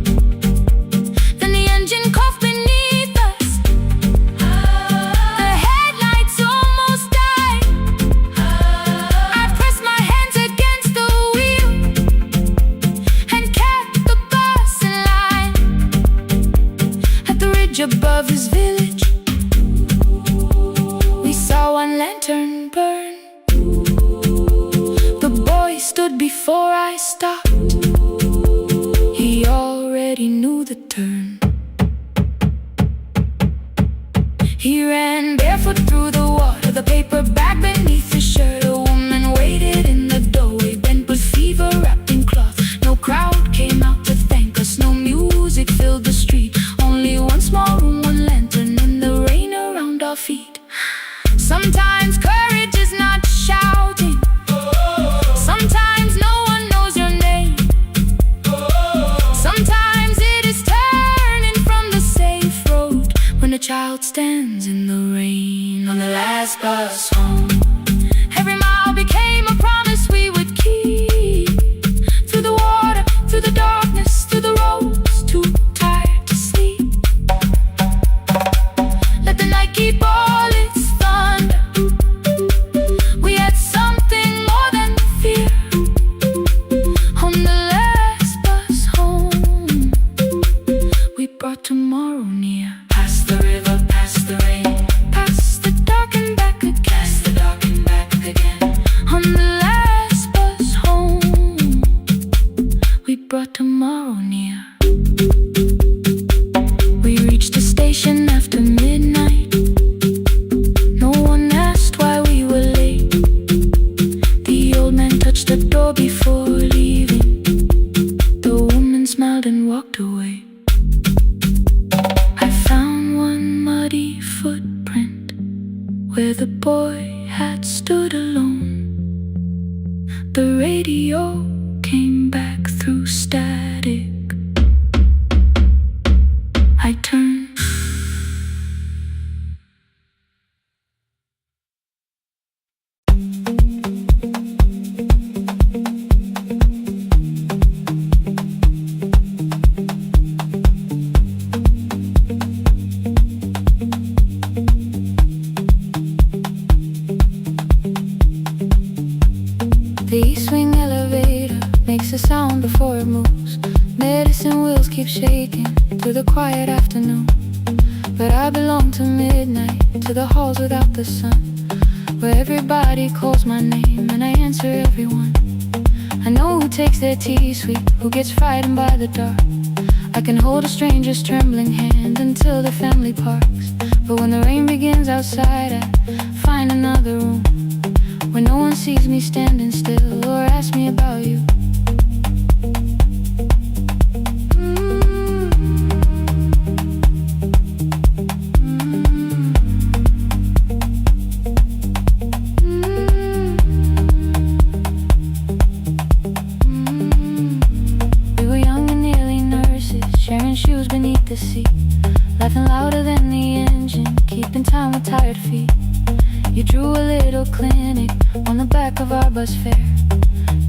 Speaker 1: Then the engine coughed beneath us. The headlights almost died. I pressed my hands against the wheel and kept the bus in line. At the ridge above his village, we saw one lantern burn. The boy stood before I stopped. He already knew the turn. He ran barefoot through the water, the paper bag beneath his shirt. A woman waited in the doorway, bent with fever, wrapped in cloth. No crowd came out to thank us, no music filled the street. Only one small room, one lantern, and the rain around our feet. Sometimes courage is not shouting. Sometimes no one knows your name. Sometimes it is turning from the safe road when a child stands in the rain. On the last bus home, every mile became a promise we would keep. Through the water, through the darkness, through the roads too tired to sleep. Let the night keep all its thunder. We had something more than fear. On the last bus home, we brought tomorrow near. Past the river, past the rain, past the dark and back again. Past the dark and back again. On the last bus home, we brought tomorrow near. The radio came back through static. I turned.
Speaker 3: The east wing elevator makes a sound before it moves. Medicine wheels keep shaking through the quiet afternoon. But I belong to midnight, to the halls without the sun, where everybody calls my name and I answer everyone. I know who takes their tea sweet, who gets frightened by the dark. I can hold a stranger's trembling hand until the family parks. But when the rain begins outside, I find another room where no one sees me standing still or asks me about you. We were young and nearly nurses, sharing shoes beneath the seat, laughing louder than the engine, keeping time with tired feet. You drew a little clinic on the back of our bus fare.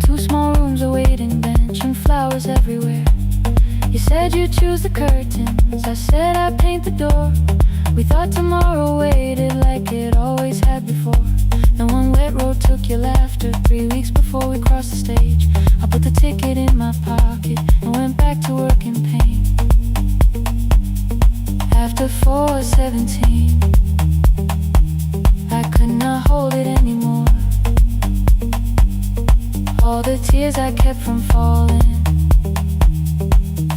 Speaker 3: 2 small rooms, a waiting bench, and flowers everywhere. You said you'd choose the curtains, I said I'd paint the door. We thought tomorrow waited like it always had before. Then one wet road took your laughter 3 weeks before we crossed the stage. I put the ticket in my pocket and went back to work in pain. After 4:17, I could not hold it anymore. All the tears I kept from falling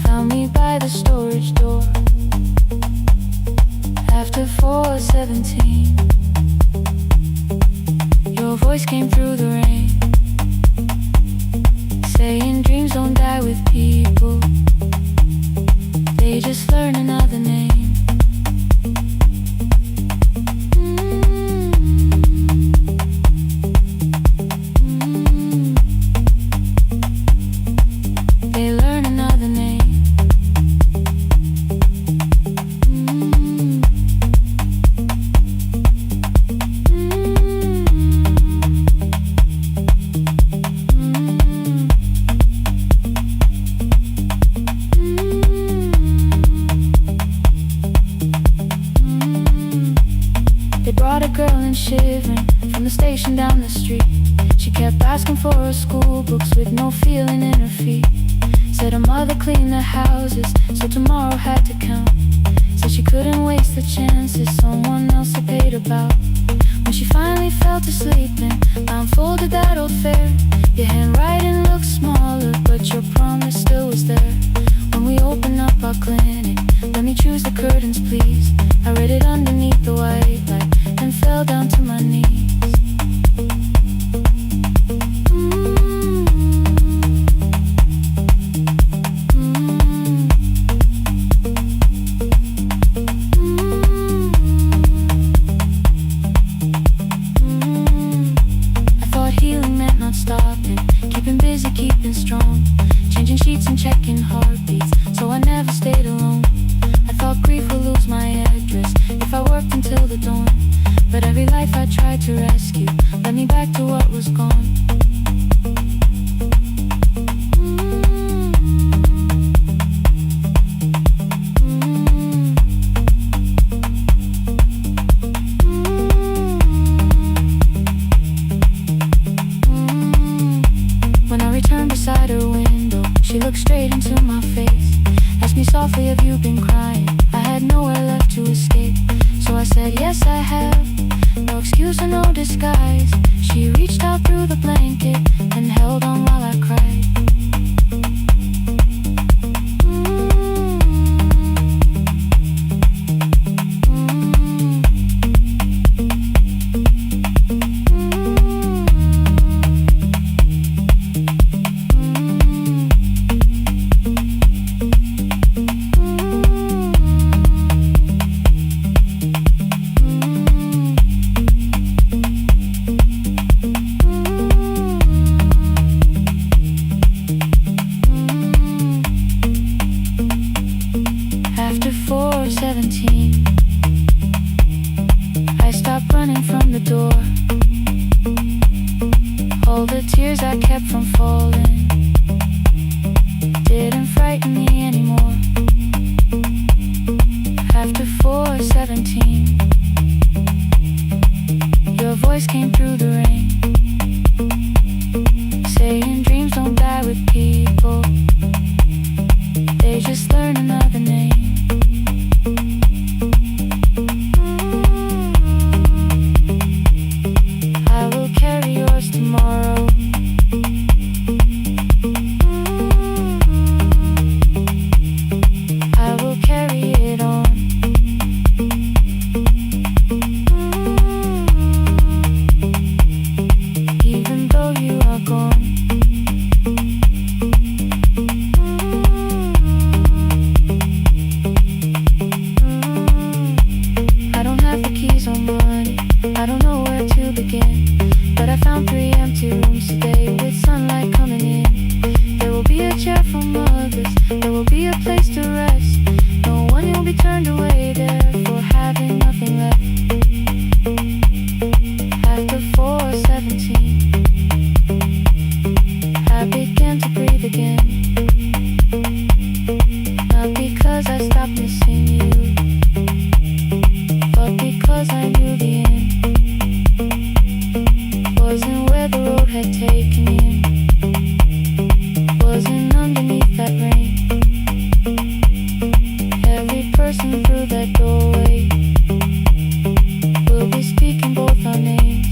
Speaker 3: found me by the storage door. After 4:17, your voice came through the rain, saying dreams don't die with people, they just learn another name. Brought a girl in shivering from the station down the street. She kept asking for her school books with no feeling in her feet. Said her mother cleaned the houses, so tomorrow had to count. Said she couldn't waste the chances someone else had paid about. When she finally fell to sleep and unfolded that old fare, your handwriting looked smaller, but your promise still was there. When we opened up our clinic, let me choose the curtains please. I read it underneath the white light and fell down to my knees. I thought healing meant not stopping, keeping busy, keeping strong, changing sheets and checking heartbeats, so I never stayed alone. I thought grief would lose my address if I worked until the dawn. But every life I tried to rescue led me back to what was gone. When I returned beside her window, she looked straight into my face, asked me softly, have you been crying? I had nowhere left to escape, so I said, yes I have, no excuse or no disguise. She reached out through the blanket and held on while I cried. All the tears I kept from falling didn't frighten me anymore. After 4:17, your voice came through the rain, saying dreams don't die with people, they just learn another name. I will carry yours tomorrow. I will carry it on. Even though you are gone. I don't have the keys or money, I don't know where to begin, but I found 3 empty rooms today with sunlight coming in. There will be a chair for mothers, there will be a place to rest. No one will be turned away there for having nothing left. After 4:17, I began to breathe again. Not because I stopped missing you, but because I knew the end wasn't where the road had taken him, wasn't underneath that rain. Every person through that doorway will be speaking both our names.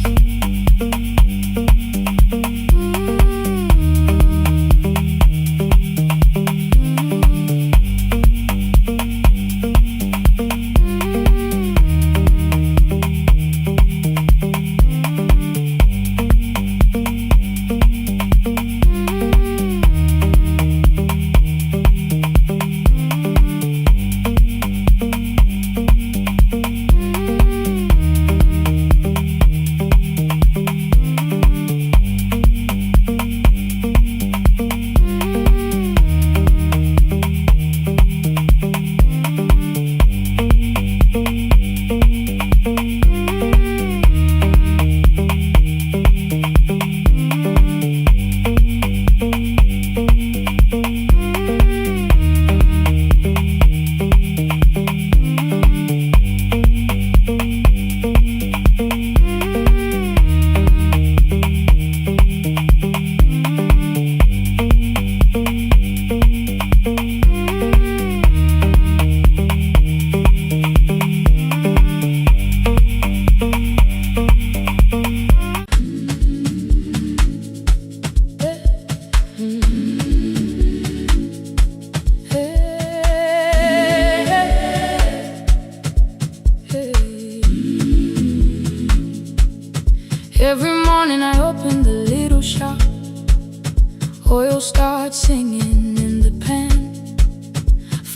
Speaker 3: Every morning I open the little shop, oil starts singing in the pan.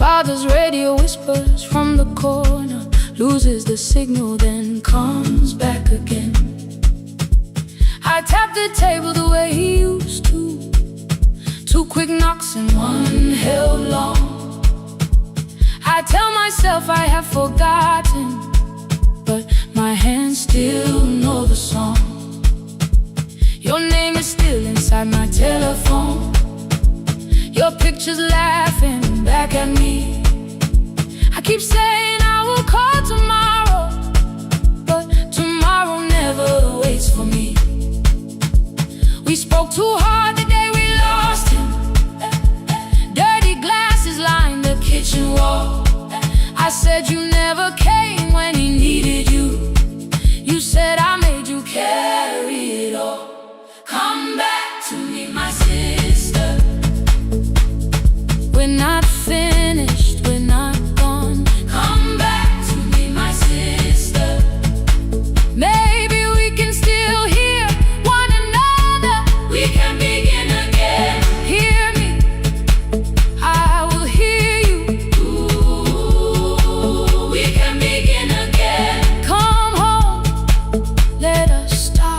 Speaker 3: Father's radio whispers from the corner, loses the signal then comes back again. I tap the table the way he used to, 2 quick knocks and 1 held long. I tell myself I have forgotten, but my hands still know the song. Your name is still inside my telephone, your picture's laughing back at me. I keep saying I will call tomorrow, but tomorrow never waits for me. We spoke too hard the day we lost him, dirty glasses lined the kitchen wall. I said you never came when he needed you, you said I made you carry it all. Come back to me, my sister. We're not finished, we're not gone. Come back to me, my sister. Maybe we can still hear one another. We can begin again. Hear me, I will hear you. Ooh, we can begin again. Come home, let us start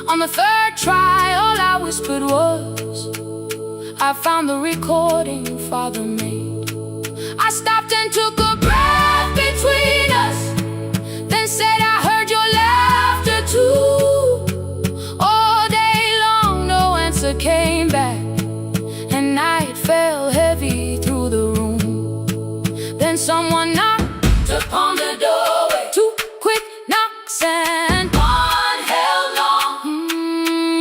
Speaker 3: On the third try, all I whispered was, I found the recording your father made. I stopped and took a breath between us, then said I heard your laughter too. All day long no answer came back, and night fell heavy through the room. Then someone knocked upon the doorway. Two quick knocks and one held long.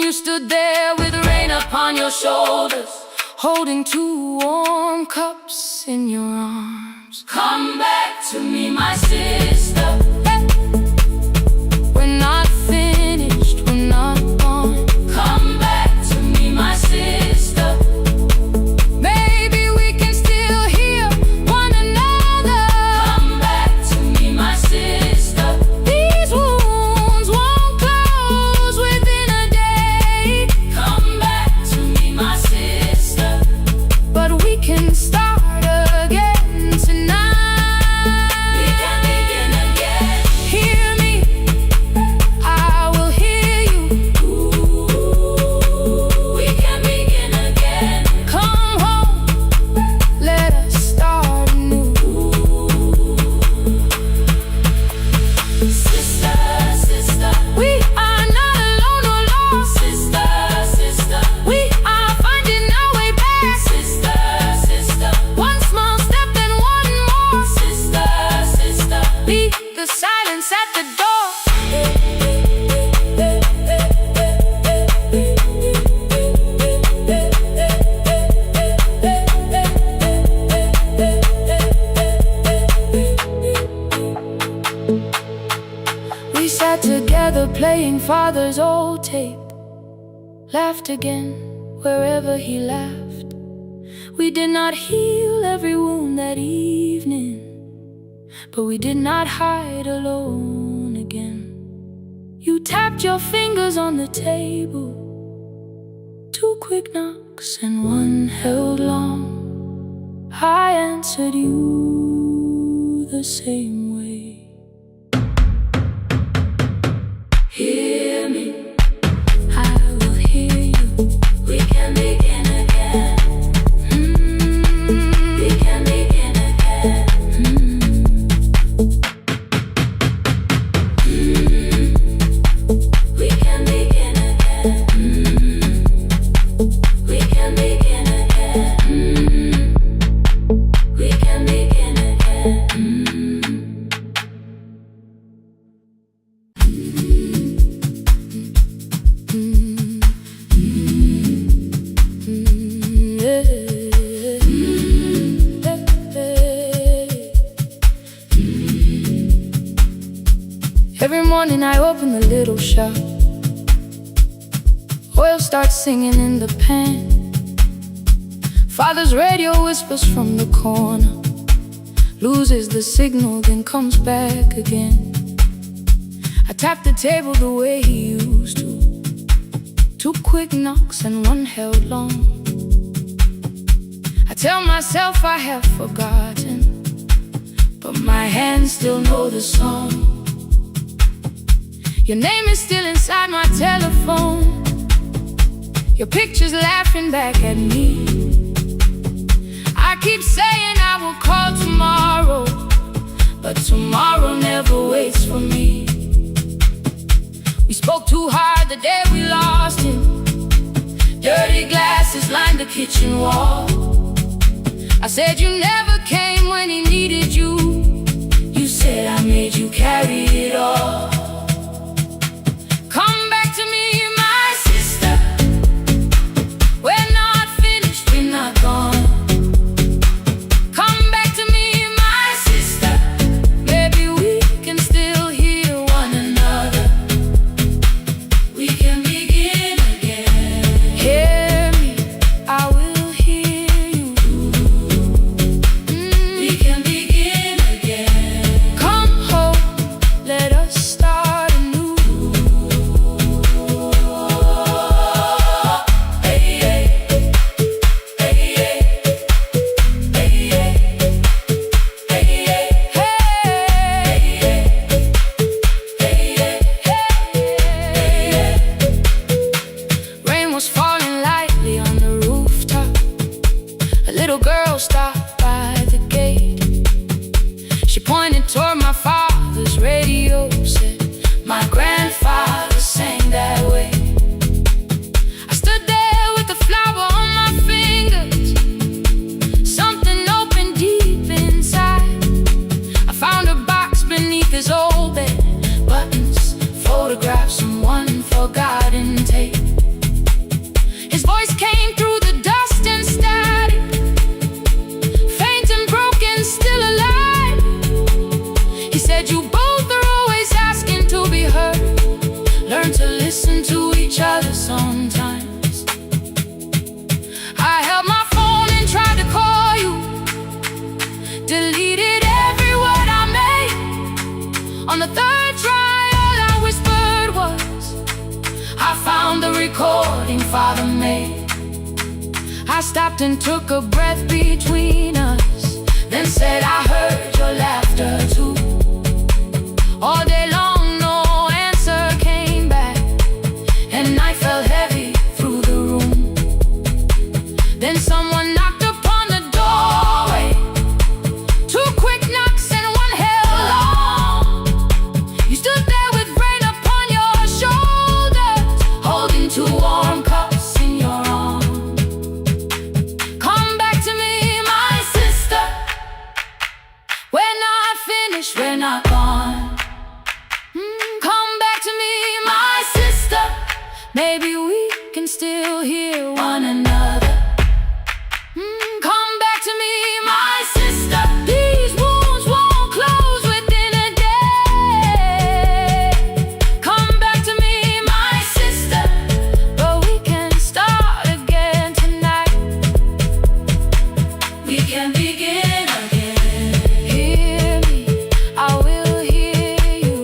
Speaker 3: You stood there with rain upon your shoulders, holding two warm cups in your arms. Come back to me, my sister. Hey. We're not finished, we're not gone. Come back to me, my sister. Maybe we can still hear one another. Come back to me, my sister. These wounds won't close within a day. Come back to me, my sister. But we can start again tonight. We can begin again. Hear me, I will hear you. We can begin again. Come home, let us start anew. Sister, sister, we are not alone or lost. Sister, sister, we are finding our way back. Sister, sister, one small step and one more. Sister, sister, beat the silence at the door. We sat together playing father's old tape, laughed again wherever he laughed. We did not heal every wound that evening, but we did not hide alone again. You tapped your fingers on the table, two quick knocks and one held long. I answered you the same way. Hear me, I will hear you. We can begin again. We can begin again. We can begin again. We can begin again. We can begin again. Every morning I open the little shop. Oil starts singing in the pan. Father's radio whispers from the corner, loses the signal, then comes back again. I tap the table the way he used to, two quick knocks and one held long. I tell myself I have forgotten, but my hands still know the song. Your name is still inside my telephone, your picture's laughing back at me. I keep saying I will call tomorrow, but tomorrow never waits for me. We spoke too hard the day we lost him. Dirty glasses lined the kitchen wall. I said you never came when he needed you. You said I made you carry it all. Come back to me, my sister. We're not finished, we're not gone. Come back to me, my sister. Maybe we can still hear one another. We can begin again. Hear me, I will hear you. We can begin again. Come home, let us start. voice came through the dust and static, faint and broken, still alive. He said, you both are always asking to be heard. Learn to listen to each other sometimes. I held my phone and tried to call you, deleted every word I made. On the third try, all I whispered was, I found the recording Father made. I stopped and took a breath between us, then said, I heard your laughter too. All day long, no answer came back, and night fell heavy through the room. Then someone knocked upon the doorway. 2 quick knocks and one held on. You stood there with rain upon your shoulders, holding 2 warm cups in your arms. Come back to me, my sister. We're not finished, we're not gone. Come back to me, my sister. Maybe we can still hear one another. Come back to me, my sister. These wounds won't close within a day. Come back to me, my sister. But we can start again tonight. We can begin again. Hear me, I will hear you.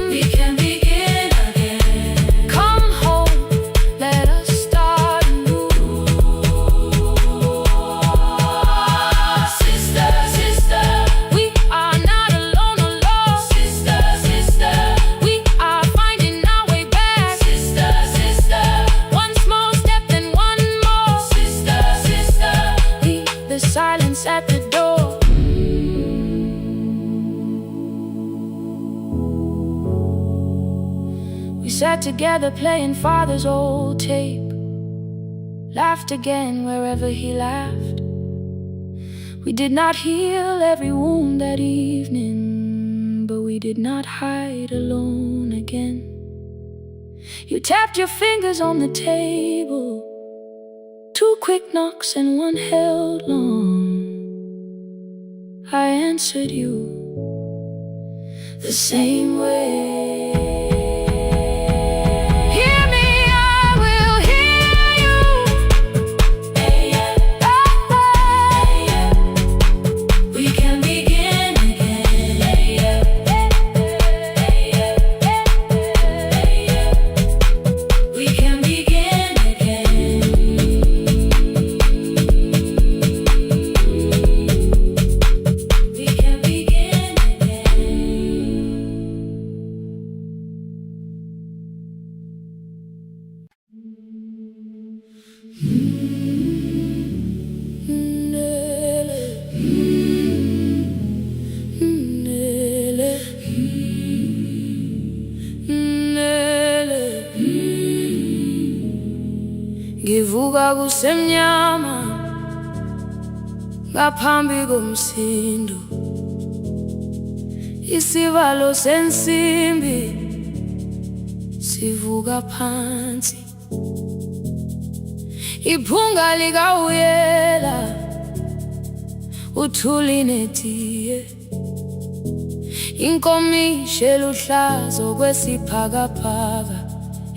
Speaker 3: We can begin again. Come home, let us start anew. Sister, sister, we are not alone, alone. Sister, sister, we are finding our way back. Sister, sister, one small step then one more. Sister, sister, leave the silence at the door. We sat together playing Father's old tape, laughed again wherever he laughed. We did not heal every wound that evening, but we did not hide alone again. You tapped your fingers on the table, 2 quick knocks and one held long. I answered you the same way. Hear me, I will hear you. We can begin again. We can begin again. We can begin Ngivuka kusemnyama ngaphambi komsindo, isivalo sensimbi sivuka phansi, iphunga likawuyela uthuli netiye, inkomishi eluhlaza okwesiphakapaka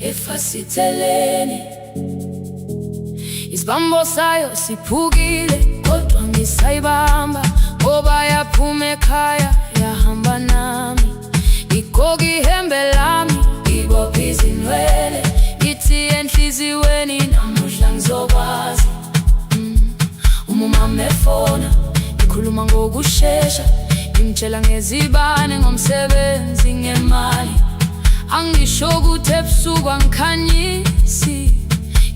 Speaker 3: efasiteleni. Isibambo sayo siphukile kodwa ngisayibamba, ngoba yaphuma ekhaya yahamba nami. Igoga ihembe lami, ibopha izinwele, ithi enhliziyweni namuhla ngizokwazi. Umama efona, ikhuluma ngokushesha, imtshela ngezibane, ngomsebenzi, ngemali. Angisho ukuthi ebusuku angikhanyisi,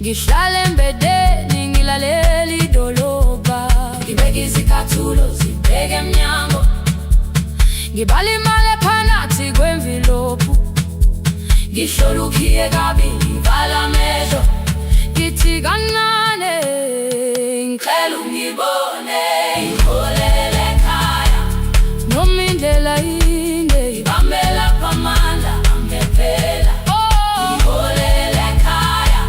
Speaker 3: ngihlala embedeni ngilalela idolobha. Ngibeka izicathulo zibheke emnyango, ngibala imali ephakathi kwemvilophu, ngihlola ukhiye kabili, ngivala amehlo, ngithi kancane ngicela ungibone, ngiholele ekhaya noma indlela inde, ngibambela phamandla angephela. Ngiholele ekhaya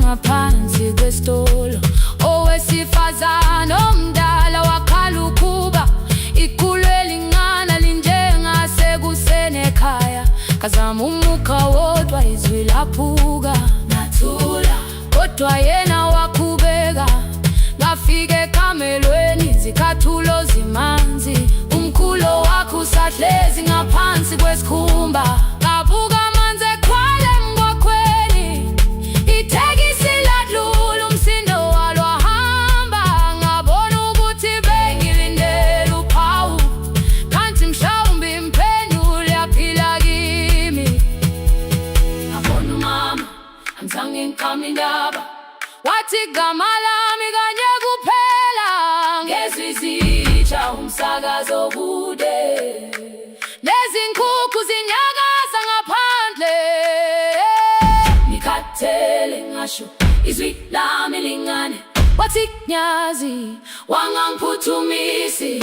Speaker 3: ngaphansi kwestolo. Owesifazane omdala wakhala ukuba iqulu elingana linjengasekuseni ekhaya. Ngazama umukha wodwa izwi laphuka, ngathula kodwa yena waqhubeka. Ngafika ekamelweni zikathulo zimanzi, umkhulo wakhe usahlezi ngaphansi kwesikhumba. Ngabuka amanzi ekhwale emgwaqweni, itekisi ladlula umsindo walo wahamba. Ngabona ukuthi bengilindele uphawu, kanti mhlawumbe impendulo yaphila kimi. Ngabona umama angizange ngiqame indaba, wathi igama lami kanye kuphela. Ngezwi zitsha umsakazo kude, nezinkukhu zinyakaza ngaphandle. Ngikhathele ngasho izwi lami lingane, wathi nyazi wangangiphuthumisi.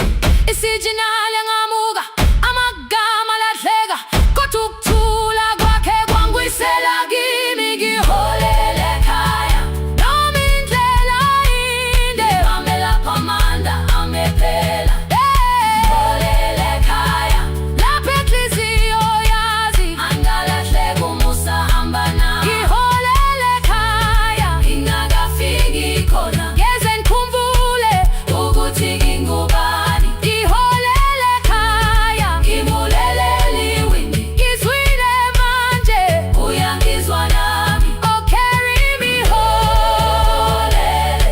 Speaker 3: Isijinali ngamuka, amagama lahleka, kodwa ukuthula kwakhe kwangwisela kimi. Ngiholele ekhaya noma indlela inde, ngihamba lapho amanda amephela. Ngiholele ekhaya lapho inhliziyo yazi angalahleka umusa hamba nami. Ngiholele ekhaya ingakafiki khona, ngeze ngikhumbule ukuthi ngingubani. Ngiholele ekhaya ngibulelele iwindi, ngizwile manje uyangizwa nami. Oh carry me holele,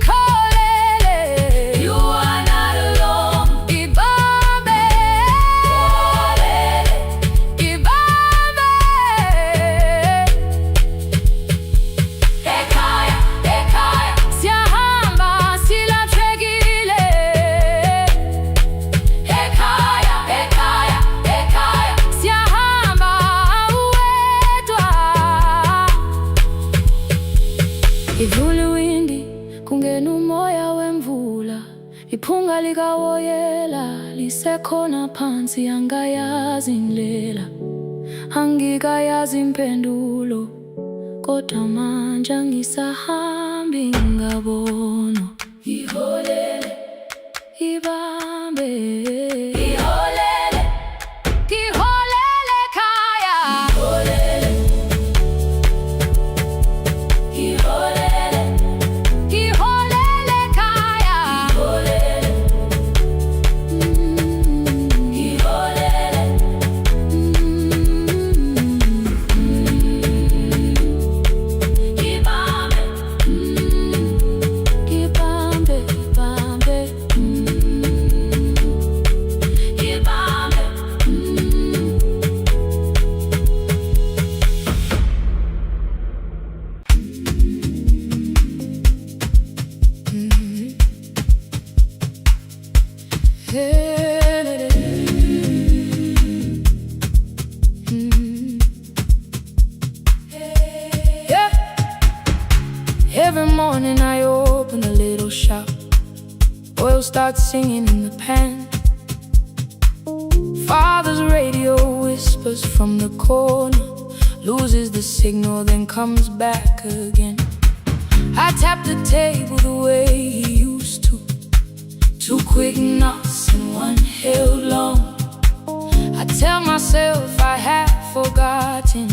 Speaker 3: kholele, you are not alone. Ibambe holele, ibambe. Ekhaya, ekhaya siyahamba silahlekile. Ekhaya, ekhaya, ekhaya siyahamba uwedwa. Ivule iwindi kungena umoya wemvula, iphunga likawoyela lisekhona phansi. Angayazi indlela, angikayazi impendulo, kodwa manje angisahambi ngabona. Ngiholele, ibambe, ngiholele, ngiholele ekhaya. Ngiholele, ngiholele, ngiholele ekhaya. Ngiholele, ngiholele, ibambe, ibambe, ibambe, ibambe. Yeah. Every morning I open a little shop, oil starts singing in the pan. Father's radio whispers from the corner, loses the signal then comes back again. I tap the table the way he used to, two quick knocks and one held long. I tell myself I have forgotten,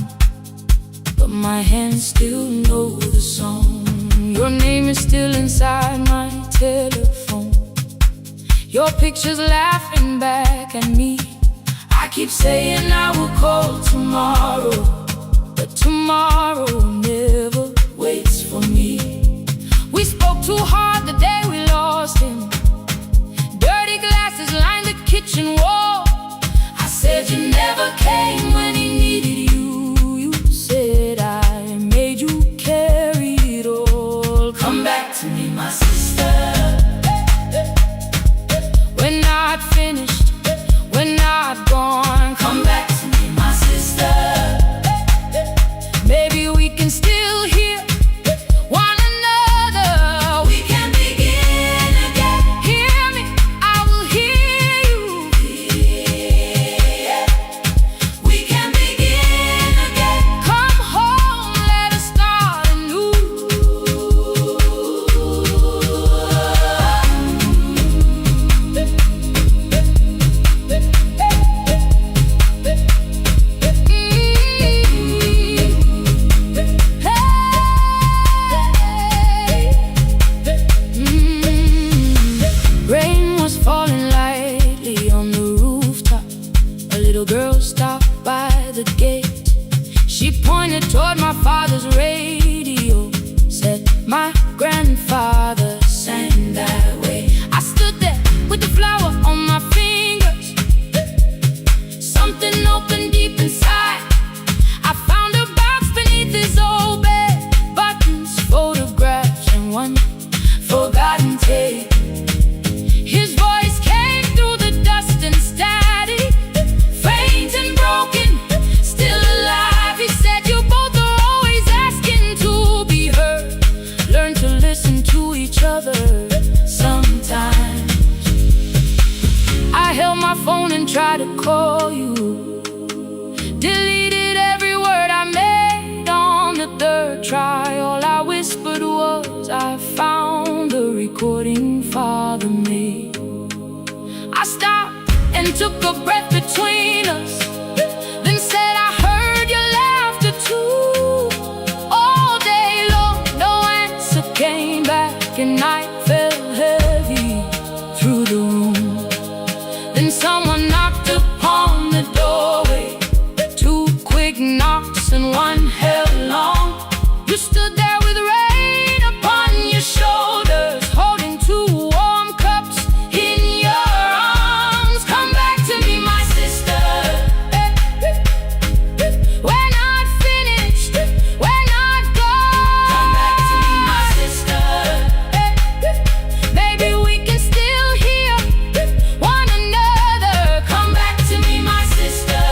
Speaker 3: but my hands still know the song. Your name is still inside my telephone, your picture's laughing back at me. I keep saying I will call tomorrow, but tomorrow never waits for me. We spoke too hard the day we lost him, dirty glasses lined the kitchen wall. I said you never came when he needed you. You said I made you carry it all. Come back to me, my sister. We're not finished, we're not gone. Come back to me, my sister. Maybe we can still hear one another. We can begin try to call you. Deleted every word I made on the third try. All I whispered was, I found the recording Father made. I stopped and took a breath between us, then said I heard your laughter too. All day long, no answer came back, and night fell heavy through the room. Then someone knocked upon the doorway. Two quick knocks and one held long. You stood there with rain upon your shoulders, holding two warm cups in your arms. Come back to me, my sister. We're not finished, we're not gone. Come back to me, my sister. Maybe we can still hear one another. Come back to me, my sister.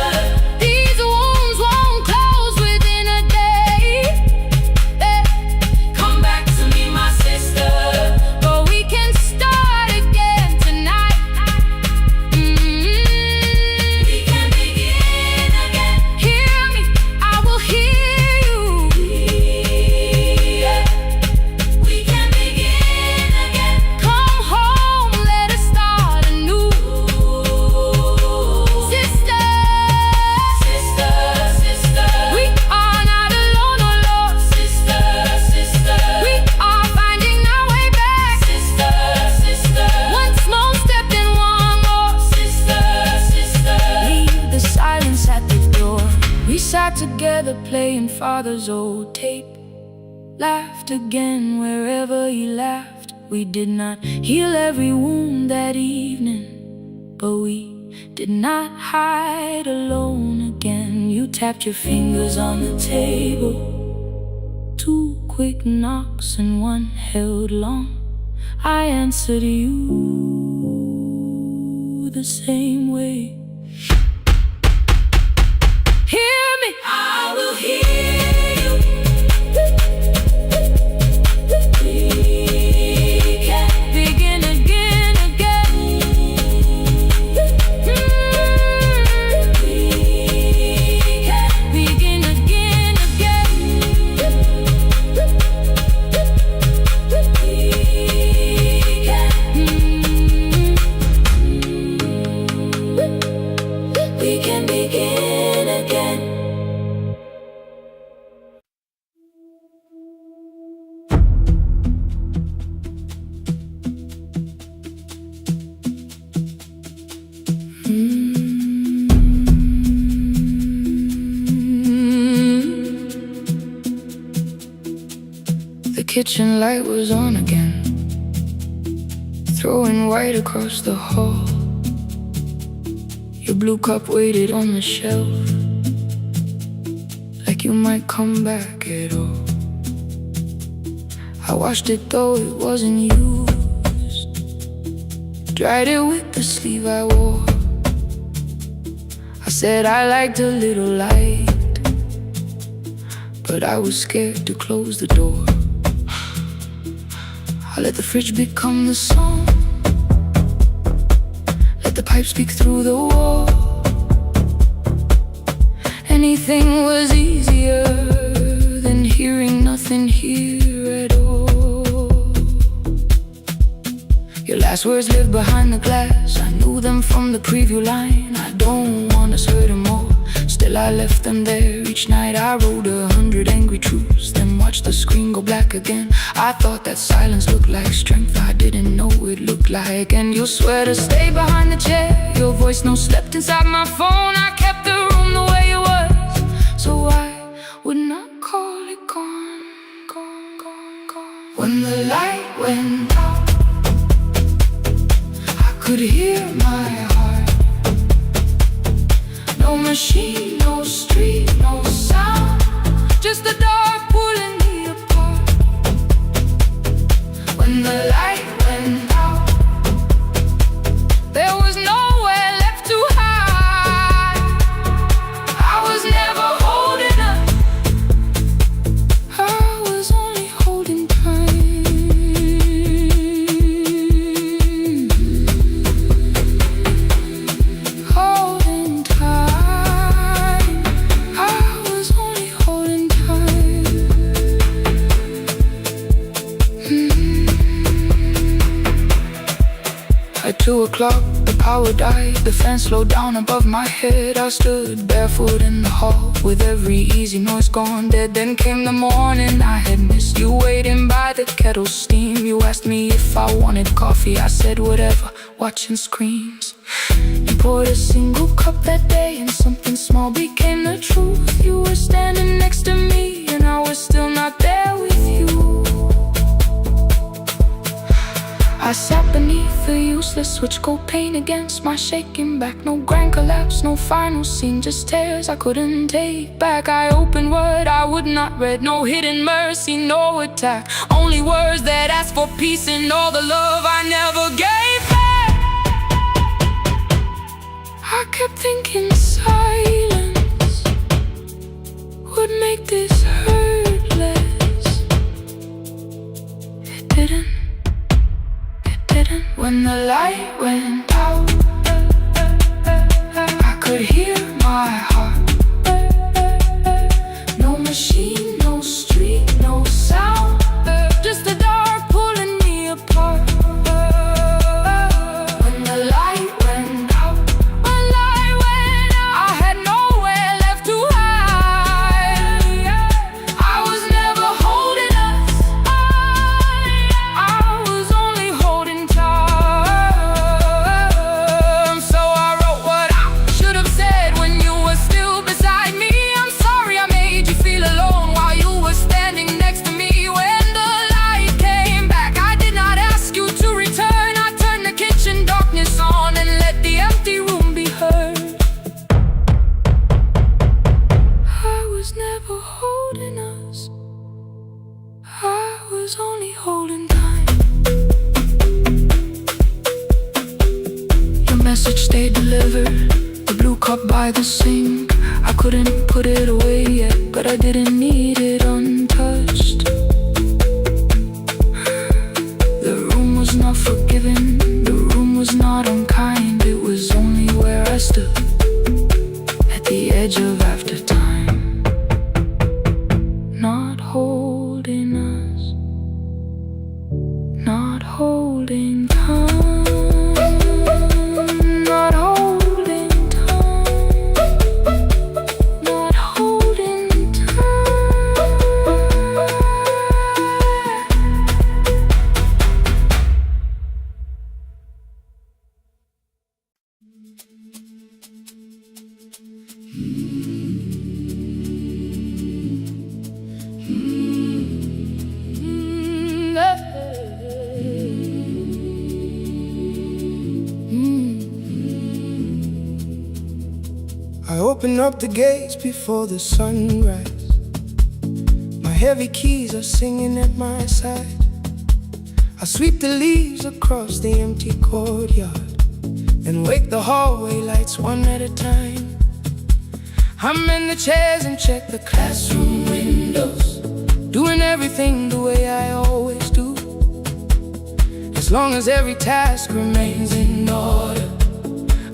Speaker 3: These wounds won't close within a day. Come back to me, my sister. But we can start again tonight. We can begin again. Hear me, I will hear you. We can begin again. Come home, let us start anew. Sister, sister, sister, we are not alone, oh Lord. Sister, sister, we are finding our way back. Sister, sister, one small step and one more. Sister, sister, leave the silence at the door. We sat together playing Father's old tape. Laughed again wherever he laughed. We did not heal every wound that evening, but we did not hide alone again. You tapped your fingers on the table. Two quick knocks and one held long. I answered you the same way. Hear me, I will hear you. We can begin again, again. We can begin again, again. We can begin again. The kitchen light was on again, throwing white across the hall. Your blue cup waited on the shelf, like you might come back at all. I washed it though it wasn't used, dried it with the sleeve I wore. I said I liked a little light, but I was scared to close the door. I let the fridge become the song, let the pipe speak through the wall. Anything was easier than hearing nothing here at all. Your last words lived behind the glass. I knew them from the preview line. I don't want us hurt more. Still I left them there. Each night I wrote 100 angry truths, then watched the screen go black again. I thought that silence looked like strength. I didn't know it looked like. And you swear to stay behind the chair. Your voice no slept inside my phone. I kept the room the way it was, so I would not call it gone, gone, gone, gone. When the light went out, I could hear my heart. No machine, no street, no sound, just the dark pulling me apart. When the light went out, there was nowhere left to hide. I was never holding up, I was only holding time. Oh,
Speaker 2: At 2 o'clock, the power died. The fan slowed down above my head. I stood barefoot in the hall with every easy noise gone dead. Then came the morning. I had missed you waiting by the kettle steam. You asked me if I wanted coffee. I said whatever, watching screens. You poured a single cup that day, and something small became the truth. You were standing next to me, and I was still not there with you. I sat beneath the useless switch, cold pain against my shaking back. No grand collapse, no final scene, just tears I couldn't take back. I opened what I would not read, no hidden mercy, no attack. Only words that asked for peace and all the love I never gave back. I kept thinking silence would make this hurt less. It didn't. When the light went out, I could hear my heart. No machine, no street, no sound, just the dark pulling me apart. When the light went out, I had nowhere left to hide. I was never holding us, I was only holding tight. Only holding time. Your message stayed delivered, the blue cup by the sink. I couldn't put it away yet, but I didn't need it untouched. The room was not forgiving, the room was not unkind. It was only where I stood at the edge of after time, not holding us, not holding time, not holding time, not holding time.
Speaker 4: I open up the gates before the sunrise. My heavy keys are singing at my side. I sweep the leaves across the empty courtyard and wake the hallway lights one at a time. I'm in the chairs and check the classroom windows, doing everything the way I always do. As long as every task remains in order,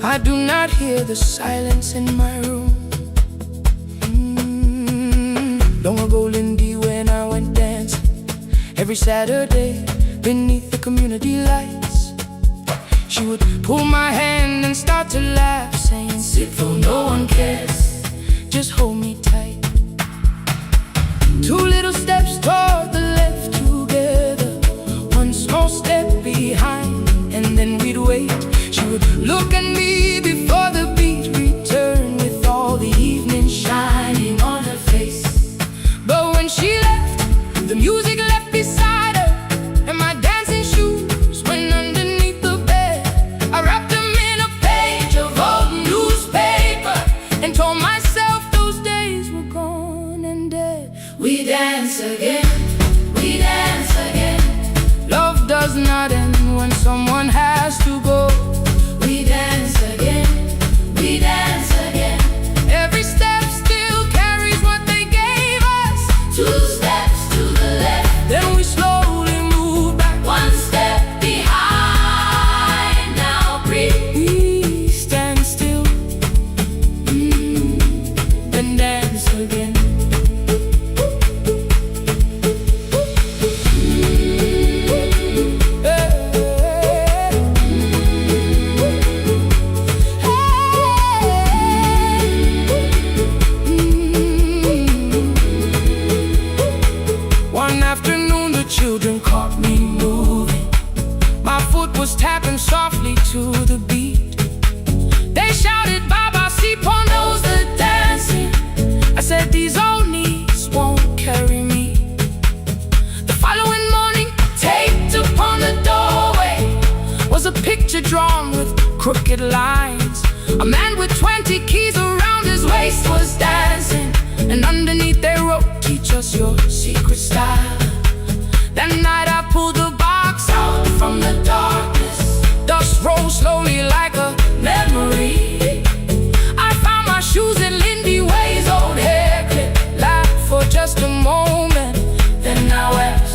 Speaker 4: I do not hear the silence in my room. Long ago, Lindy, when I went dancing every Saturday beneath the community lights, she would pull my hand and start to laugh, saying, "Sit though no one cares, just hold me tight." 2 little steps toward the left together, 1 small step behind, and then we'd wait. She would look at me before the beat returned, with all the evening shining on her face. But when she left, the music left beside her, and my dancing shoes went underneath the bed. I wrapped them in a page of old newspaper and told myself those days were gone and dead. We dance again, we dance again. Love does not end when someone has to go. We dance clapping softly to the beat. They shouted, Baba, Sipo knows the dancing. I said, these old knees won't carry me. The following morning, taped upon the doorway was a picture drawn with crooked lines. A man with 20 keys around his waist was dancing, and underneath they wrote, teach us your secret style. That night I pulled the box out from the darkness. Dust rose slowly like a memory. I found my shoes in Lindy Way's old hair clip. Laughed for just a moment, then I wept.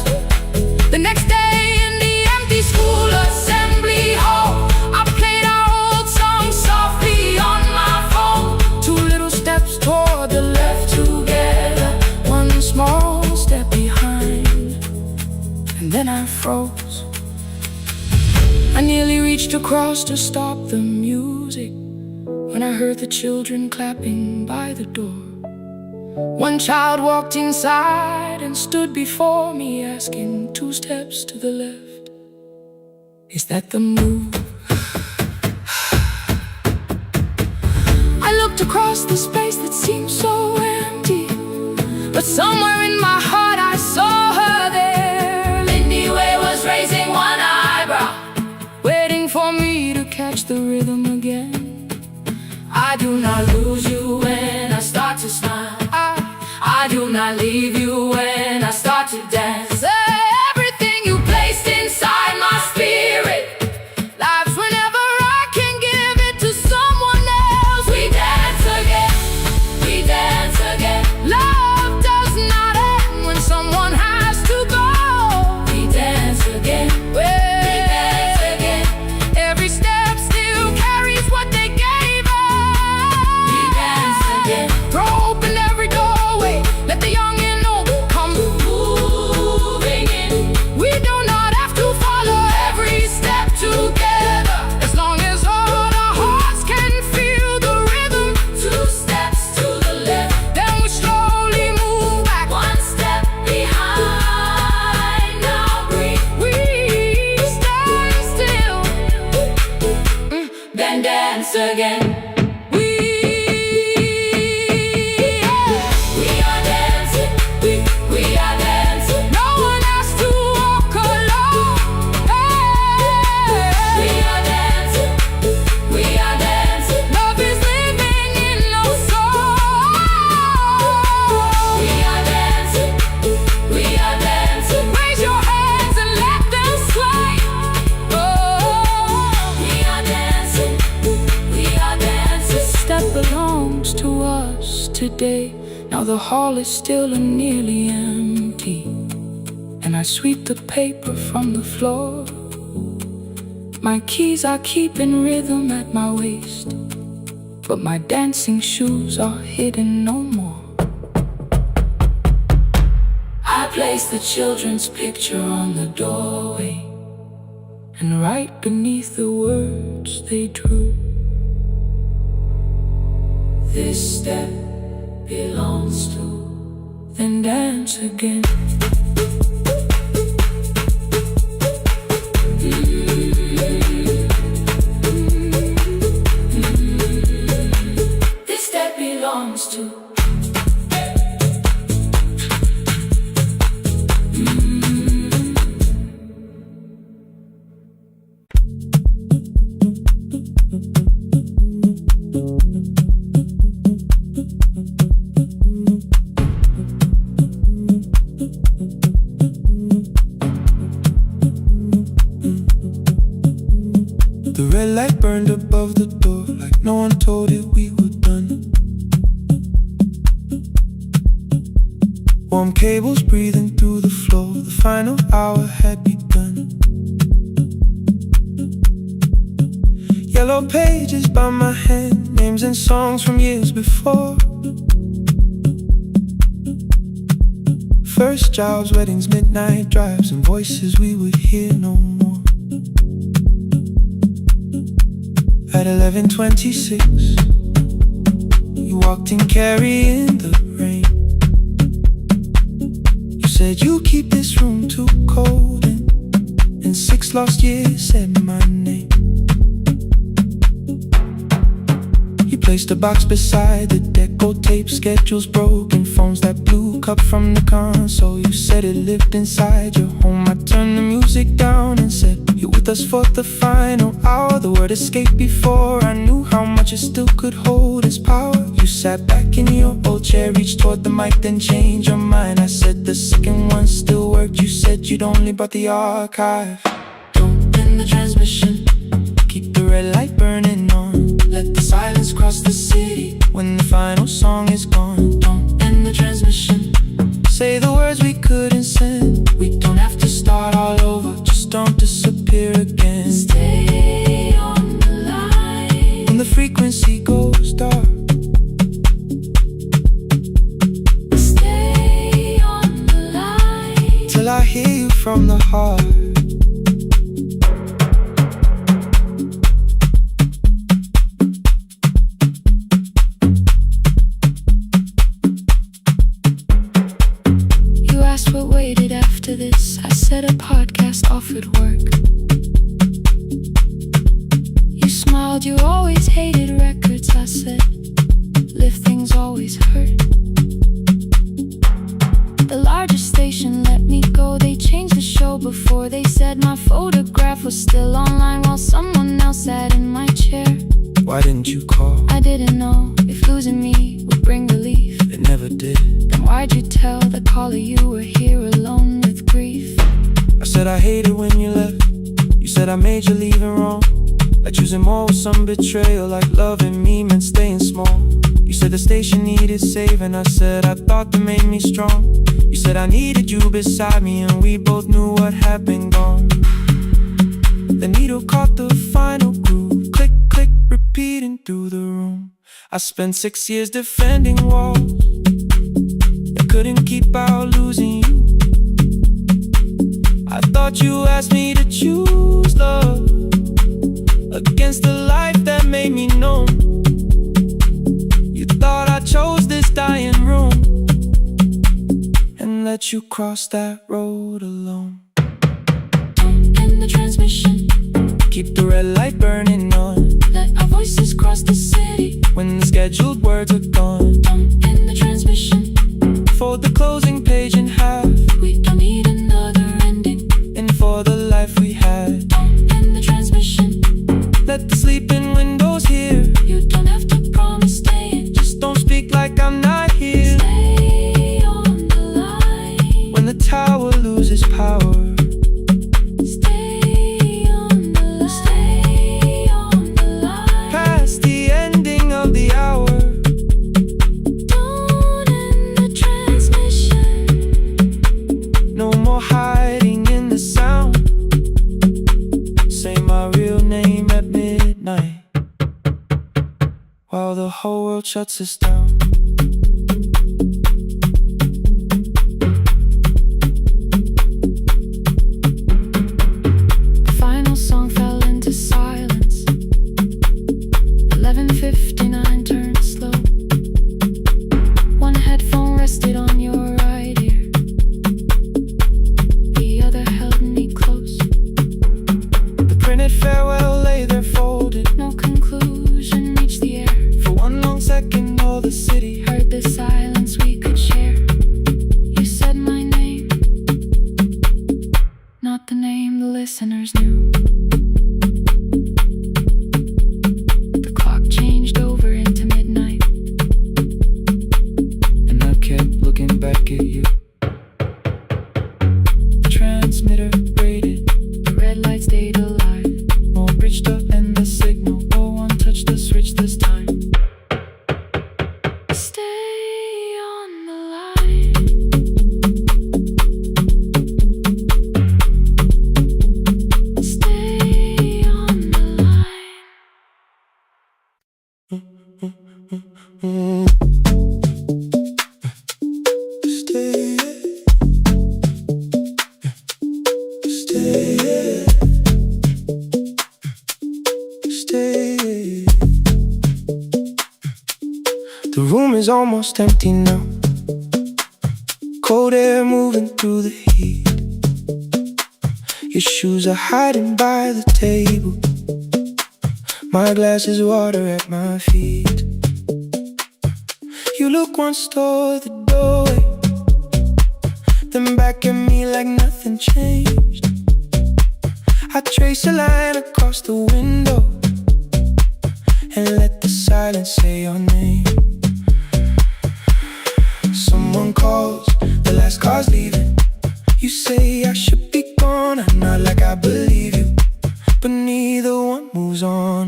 Speaker 4: The next day in the empty school assembly hall, I played our old song softly on my phone. 2 little steps toward the left together, 1 small step behind, and then I froze. I nearly reached across to stop the music when I heard the children clapping by the door. 1 child walked inside and stood before me, asking 2 steps to the left, is that the move? I looked across the space that seemed so empty, but somewhere in my heart I saw her there. Lindy Way was raising 1 eyebrow, waiting for me to catch the rhythm again. I do not lose you when I start to smile. I do not leave you when I start to dance. Everything you placed inside my spirit lives whenever I can give it to someone else. We dance again, we dance again. Love does not end when someone has to go. We dance again, we dance again. Every step still carries what they gave us. We dance again. Throw open every doorway, let the young and old come moving in. We do not have to follow every step together, as long as all our hearts can feel the rhythm. 2 steps to the left, then we slowly move back, 1 step behind. Now breathe, we stand still, then dance again. We are dancing, we are dancing. No one has to walk alone. Hey. We are dancing, we are dancing. Love is living in our soul. We are dancing, we are dancing. Raise your hands and let them sway. Oh, we are dancing, we are dancing. This step belongs to us today. Now the hall is still nearly empty, and I sweep the paper from the floor. My keys I keep in rhythm at my waist, but my dancing shoes are hidden no more. I place the children's picture on the doorway, and right beneath the words they drew, this step belongs to, then dance again. This step belongs to.
Speaker 2: The red light burned above the door, like no one told it we were done. Warm cables breathing through the floor, the final hour had begun. Yellow pages by my hand, names and songs from years before. First jobs, weddings, midnight drives, and voices we would hear no more. At 11:26, you walked in carrying the rain. You said you keep this room too cold, and in 6 lost years said my name. placed a box beside the deco tape, schedules broken, phones that blew, cup from the console. You said it lived inside your home. I turned the music down and said, you're with us for the final hour. The word escaped before I knew how much it still could hold its power. You sat back in your old chair, reached toward the mic, then changed your mind. I said the second one still worked. You said you'd only brought the archive. Don't end the transmission, keep the red light burning on. Let the silence cross the city when the final song is gone. Don't end the transmission, say the words we couldn't send. We don't have to start all over, just don't disappear again.
Speaker 1: Stay on the line
Speaker 2: when the frequency goes dark.
Speaker 1: Stay on the line
Speaker 2: Till I hear you from the heart.
Speaker 3: What waited after this? I said a podcast offered work. You smiled, you always hated records. I said, lifting's always hurt. The largest station let me go. They changed the show before they said my photograph was still online while someone else sat in my chair.
Speaker 2: Why didn't you call?
Speaker 3: I didn't know if losing me would bring relief.
Speaker 2: It never did.
Speaker 3: Then why'd you tell the caller you were here alone with grief?
Speaker 2: I said I hated when you left. You said I made you leaving wrong, like choosing more with some betrayal, like loving me meant staying small. You said the station needed saving. I said I thought that made me strong. You said I needed you beside me, and we both knew what had been gone. The needle caught the final groove, click, click, repeating through the room. I spent 6 years defending walls that couldn't keep out losing you. I thought you asked me to choose love against the life that made me numb. You thought I chose this dying room and let you cross that road alone.
Speaker 1: Don't end the transmission,
Speaker 2: keep the red light burning on.
Speaker 1: let our voices cross the city
Speaker 2: when the scheduled words are gone.
Speaker 1: Don't end the transmission,
Speaker 2: fold the closing page in half.
Speaker 1: we don't need another ending.
Speaker 2: And for the life we had,
Speaker 1: Don't end the transmission,
Speaker 2: let the sleeping windows hear.
Speaker 1: you don't have to promise staying.
Speaker 2: Just don't speak like I'm not here.
Speaker 1: Stay on the line
Speaker 2: When the tower loses power,
Speaker 1: stay on the line, stay on the line.
Speaker 2: past the ending of the hour.
Speaker 1: Don't end the transmission,
Speaker 2: No more hiding in the sound. Say my real name at midnight while the whole world shuts us down.
Speaker 3: The final song fell into silence. 11:59 turned slow. One headphone rested on your right ear, the other held me close.
Speaker 2: The printed farewell lay there folded.
Speaker 3: No conclusion reached the air.
Speaker 2: For one long second all the city
Speaker 3: Heard the silence we could share. You said my name, not the name the listeners knew. The clock changed over into midnight,
Speaker 2: and I kept looking back at you. The transmitter braided,
Speaker 3: the red light stayed alive.
Speaker 2: more bridged up and the signal. No one touched the switch this time.
Speaker 3: Stay on the line. Stay on the line.
Speaker 2: Stay, stay, stay. The room is almost empty now. Cold air moving through the heat. Your shoes are hiding by the table. My glass is water at my feet. You look once toward the doorway, then back at me like nothing changed. I trace a line across the window and let the silence say your name. Someone calls, the last car's leaving. You say I should be gone, I nod like I believe you, but neither one moves on.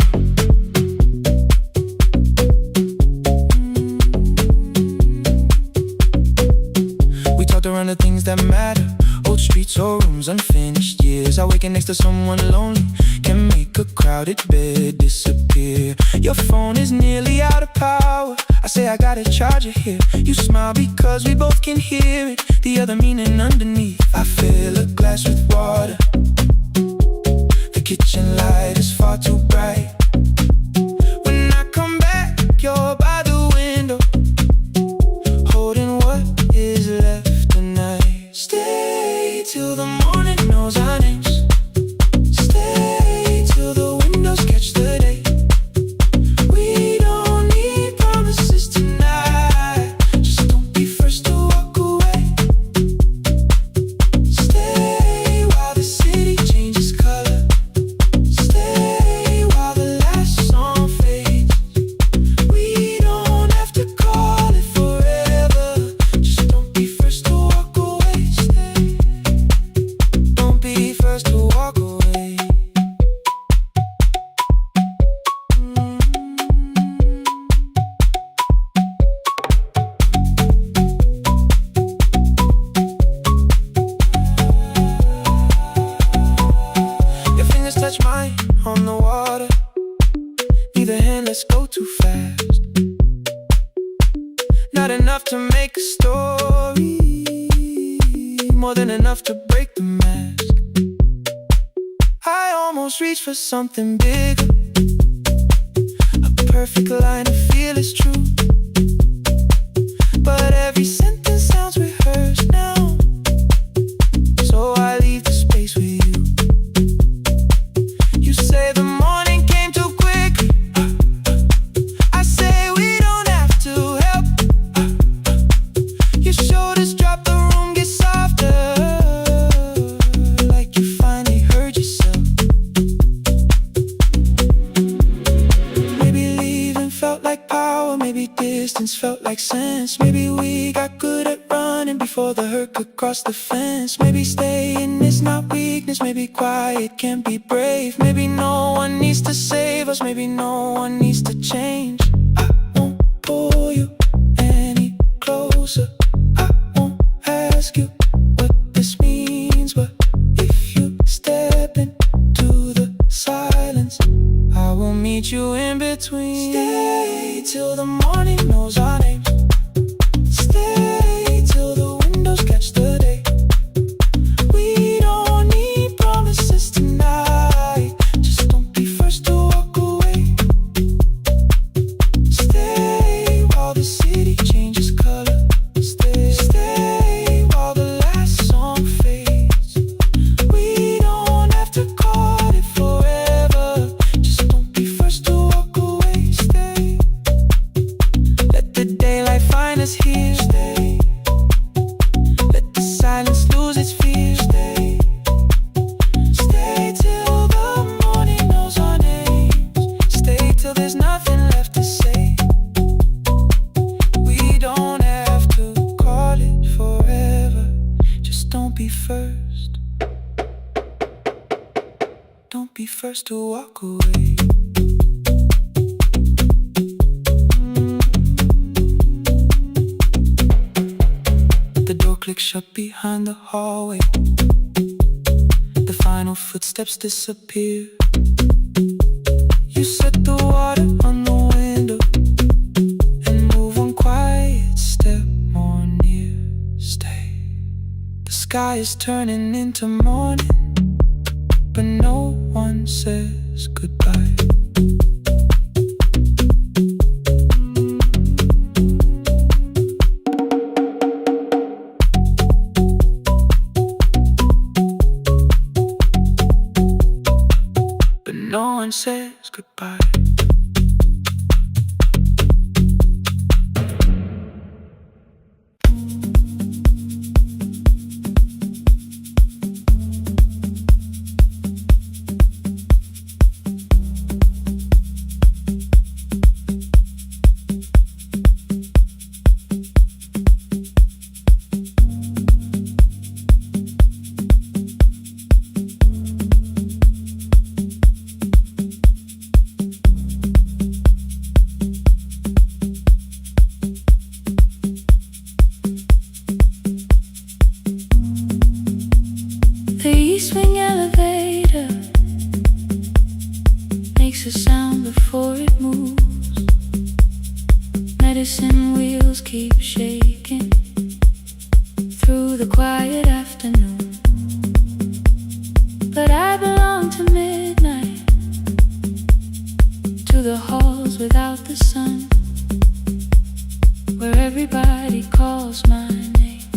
Speaker 2: We talked around the things that matter, old streets or rooms, unfinished years. I waking next to someone lonely can make a crowded bed disappear. Your phone is nearly out of power, I say I gotta charge it here. You smile because we both can hear it, the other meaning underneath. I fill a glass with water, the kitchen light is far too bright. When I come back, you're by the window, holding what is left tonight. Stay till the morning knows our names. Stay till the windows catch the day. We don't need promises tonight, just don't be first to walk away. Stay while the city changes color. Stay while the last song fades. We don't have to call it forever, just don't be first to walk away. Stay, don't be first to walk away. Your fingers touch mine on the water, neither hand, let's go too fast. Not enough to make a story, more than enough to break the mask. I almost reach for something bigger, a perfect line of feel is true, but every sentence sounds rehearsed now, so I leave the space with you. You say the morning came too quickly, I say we don't have to help. Your shoulders drop, the room gets softer, like you finally heard yourself. Maybe leaving felt like power, maybe distance felt like sense. Maybe we got good at running before the hurt could cross the fence. Maybe staying is not weakness, maybe quiet can be brave. Maybe no one needs to save us, maybe no one needs to change. I won't pull you any closer, I won't ask you what this means, but if you step into the silence, I will meet you in between. Stay till the morning knows our names. Stay till the windows catch the day. We don't need promises tonight, just don't be first to walk away. Stay while the city changes color. Stay while the last song fades. We don't have to call it forever, just don't be first to walk away. Stay, let the daylight find us here. Stay, let the silence lose its fear. Stay, stay till the morning knows our names. Stay till there's nothing left to say. We don't have to call it forever, just don't be first. Don't be first to walk away. The door clicks shut behind the hallway, the final footsteps disappear. You set the water on the window and move one quiet step more near. Stay, the sky is turning into morning, but no one says goodbye. But no one says goodbye.
Speaker 3: makes a sound before it moves. Medicine wheels keep shaking through the quiet afternoon. But I belong to midnight, to the halls without the sun, where everybody calls my name,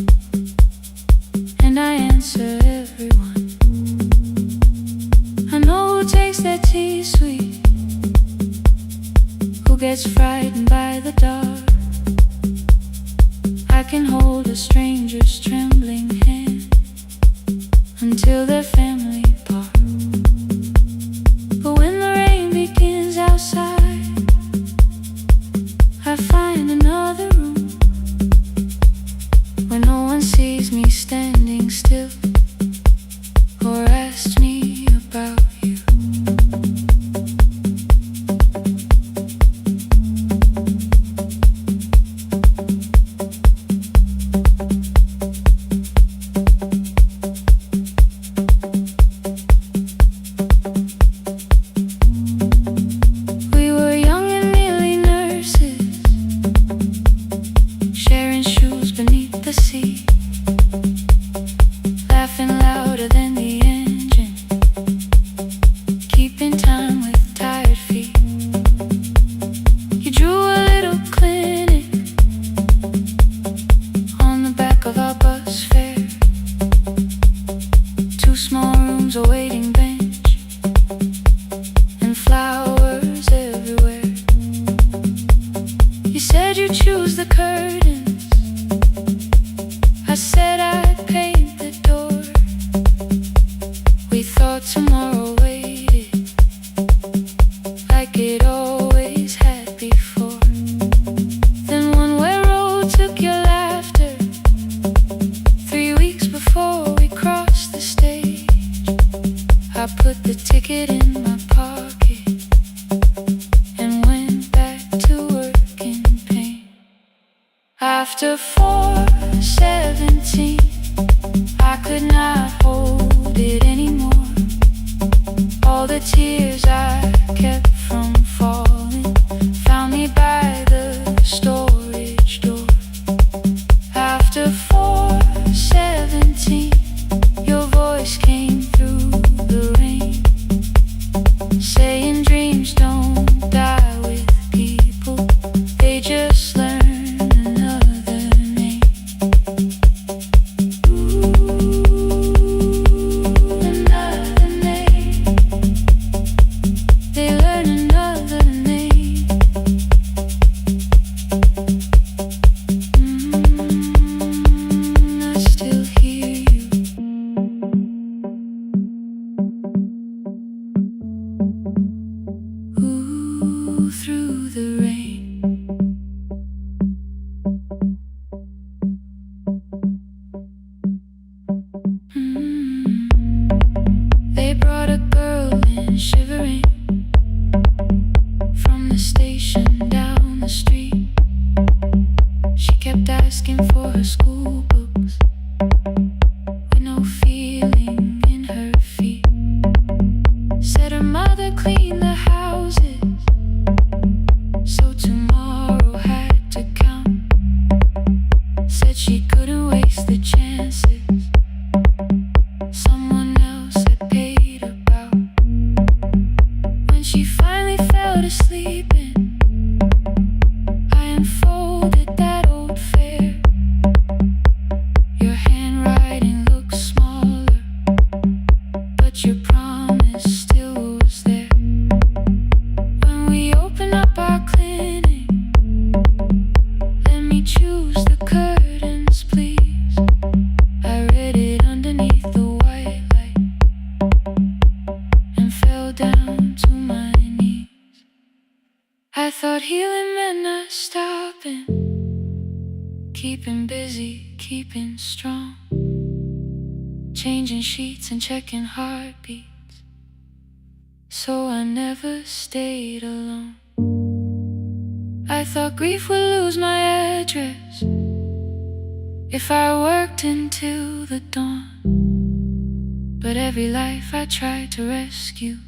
Speaker 3: and I answer everyone. I know who takes their tea sweet, who gets frightened by the dark. I can hold a stranger's trembling hand until their family part. But when the rain begins outside, I find another room where no one sees me standing still or asks me about you. We were young and nearly nurses, sharing shoes beneath the sea, laughing louder than the engine, keeping time with tired feet. You drew a little clinic on the back of our bus fare, 2 small rooms, a waiting bench, and flowers everywhere. You said you'd choose the curtains, I said I'd paint the door. We thought tomorrow waited like it always had before. Then one way road took your laughter, 3 weeks before we crossed the stage. I put the ticket in my pocket and went back to work in pain. After 4:17, I could not hold it anymore. All the tears I kept from falling found me by the storage door. After 4:17, your voice came through the rain, saying dreams don't die with people, they just learn another name. Another name. They learn another name. I still hear you. Ooh, through the rain. They brought a girl in shivering from the station down the street. She kept asking for her school books with no feeling in her feet. Said her mother cleaned the houses, so tomorrow had to count. Said she couldn't waste the chances someone else had paid about. When she finally fell to sleeping, I unfolded that old fare. Your handwriting looks smaller, but your promise still was there. When we opened up our clinic, let me choose the curtains, please. I read it underneath the white light and fell down to my knees. I thought healing meant not stopping, keeping busy, keeping strong, changing sheets and checking heartbeats, so I never stayed alone. I thought grief would lose my address if I worked until the dawn. But every life I tried to rescue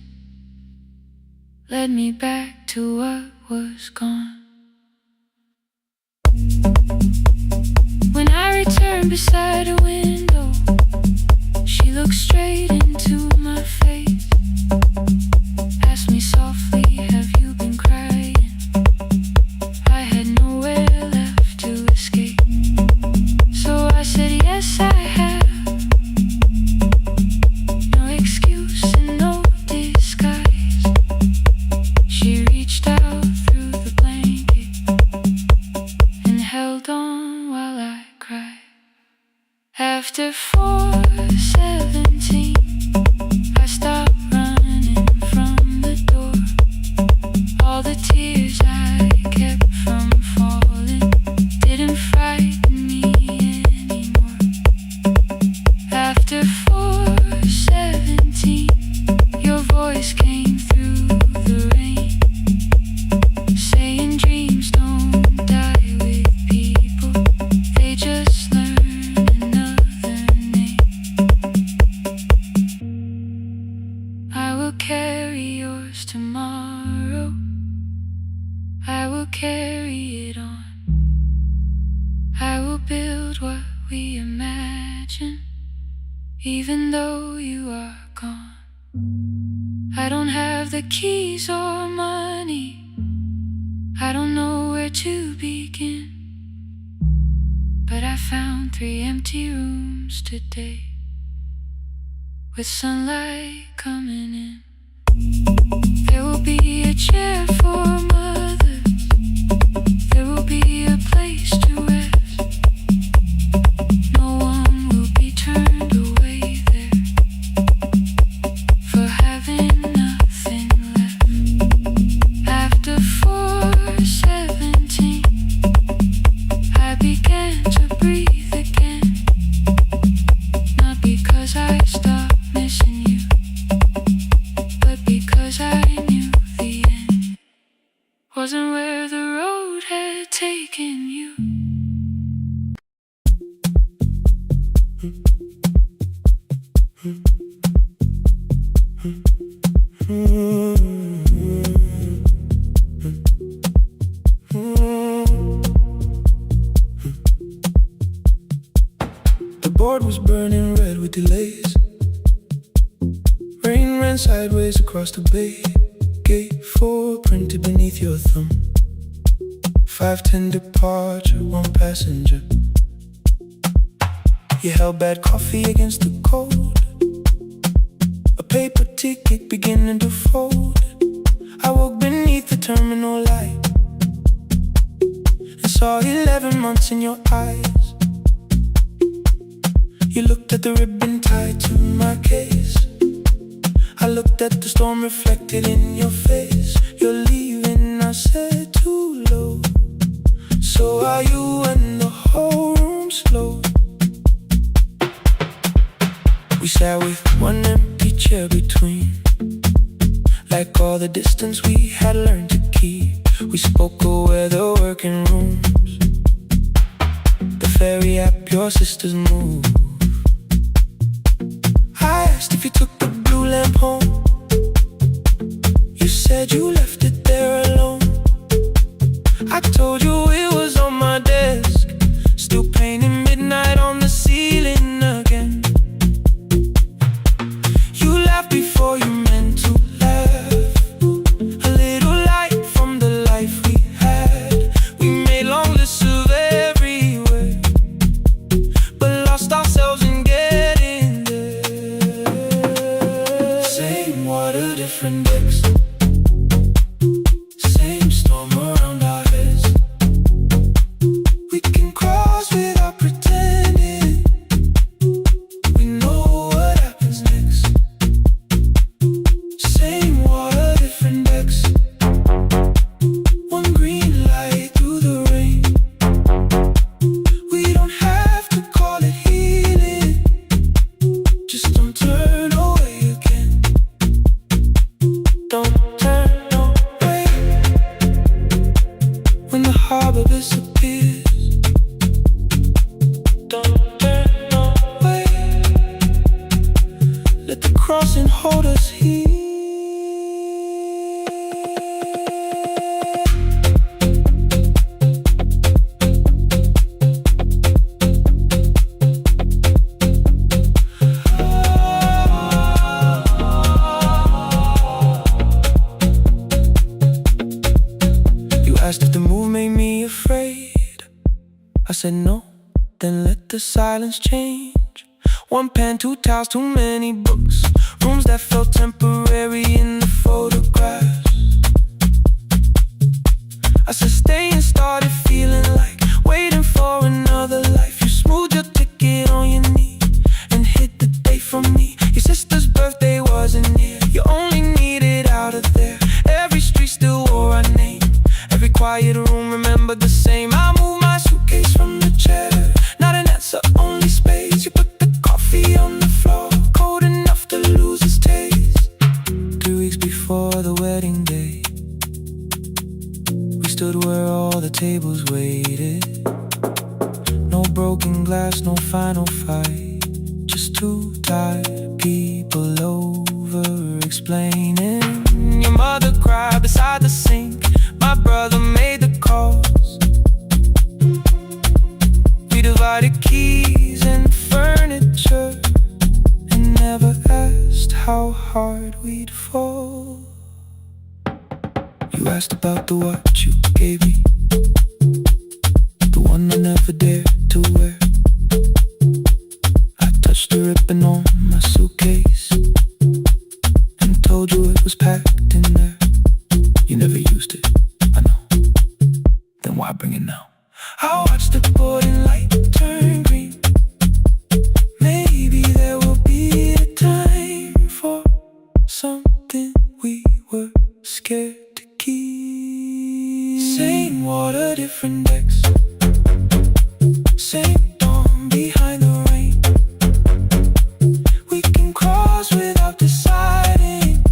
Speaker 3: led me back to what was gone. When I returned beside a window, she looked straight into my face, asked me softly, have you been crying? I had nowhere left to escape, so I said yes I have. No excuse and no disguise. She reached out through the blanket and held on while I cried. After 4:17, I stopped running from the door. All the tears I kept from falling didn't frighten me anymore. After 4:17, your voice came through the rain, saying dreams don't die with people, they just learn another name. I will carry yours tomorrow, I will carry it on. I will build what we imagine, even though you are gone. I don't have the keys or money, I don't know where to begin, but I found 3 empty rooms today, with sunlight coming in. There will be a chair for mothers, there will be a place to rest. No one will be turned away there for having nothing left. After 4:17, I began to breathe again, not because I stopped missing you, but because I knew the end wasn't where the road had taken you.
Speaker 2: The board was burning red with delays. Rain ran sideways across the bay. Gate 4 printed beneath your thumb. 5:10 departure, 1 passenger. You held bad coffee against the cold, a paper ticket beginning to fold. I woke beneath the terminal light and saw 11 months in your eyes. You looked at the ribbon tied to my case, I looked at the storm reflected in your face. You're leaving, I said, too low. So are you, and the whole room slowed. We sat with 1 empty chair between, like all the distance we had learned to keep. We spoke of weather, working rooms, the ferry app, your sister's move. I asked if you took the blue lamp home, you said you left it there alone. I told you it was on my desk, still painting midnight on the ceiling again. You laughed before you meant to laugh, a little light from the life we had. We made long lists of everywhere, but lost ourselves in getting there. Same water, different decks, asked if the move made me afraid. I said no, then let the silence change. One pen, two towels, too many books, rooms that felt temporary in the photographs. I said stay and started feeling like waiting for another life. You smoothed your ticket on your knee and hid the date from me. Your sister's birthday wasn't near, you only needed out of there. Every street still wore our name, every quiet room remembered the same. I moved my suitcase from the chair, not an answer, only space. You put the coffee on the floor, cold enough to lose its taste. 3 weeks before the wedding day, we stood where all the tables waited. No broken glass, no final fight, just two tired people over-explaining. Your mother cried beside the sink, my brother made the calls. We divided keys and furniture and never asked how hard we'd fall. You asked about the watch you gave me, the one I never dared to wear. I touched the ribbon on my suitcase and told you it was packed in there. You never used it, I know. Then why bring it now? I watched the boarding light turn green. Maybe there will be a time for something we were scared to keep. Same water, different decks, same dawn behind the rain. We can cross without deciding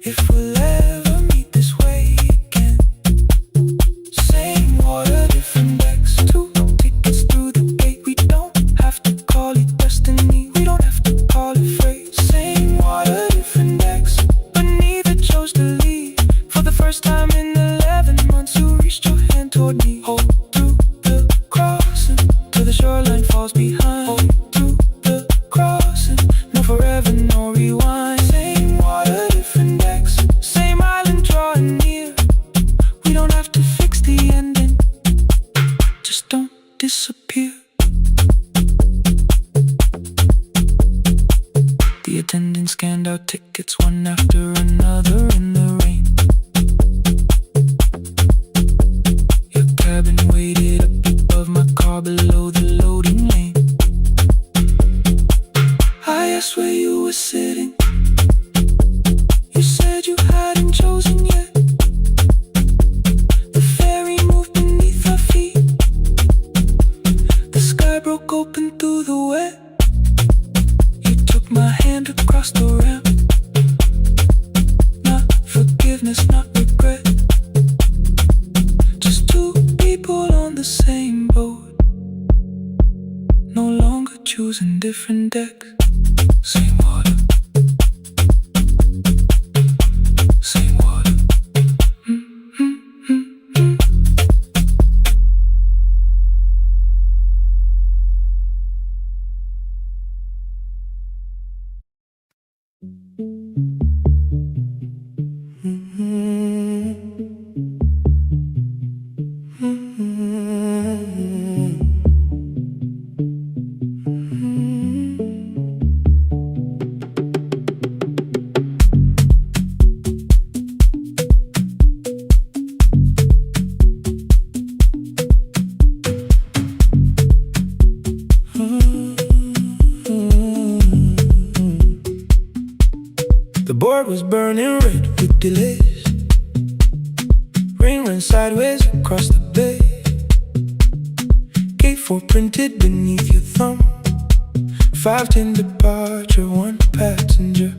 Speaker 2: if we'll ever meet this way again. Same water, different decks, 2 tickets through the gate. We don't have to call it destiny, we don't have to call it fate. Same water, different decks, but neither chose to leave. For the first time in 11 months, you reached your hand toward me. Hold through the crossing till the shoreline falls behind. Hold through the crossing, no forever, no rewind. Same water, different decks, same island drawing near. We don't have to fix the ending, just don't disappear. The attendant scanned our tickets one after another in the rain. Your cabin waited up above my car below the loading lane. I asked where you were sitting, you said you hadn't chosen yet. The ferry moved beneath our feet, the sky broke open through the wet. You took my hand across the ramp, not forgiveness, not regret. Just two people on the same boat, no longer choosing different decks. Same water, same water. The board was burning red with delays. Rain ran sideways across the bay. Gate 4 printed beneath your thumb. 5:10 departure, 1 passenger.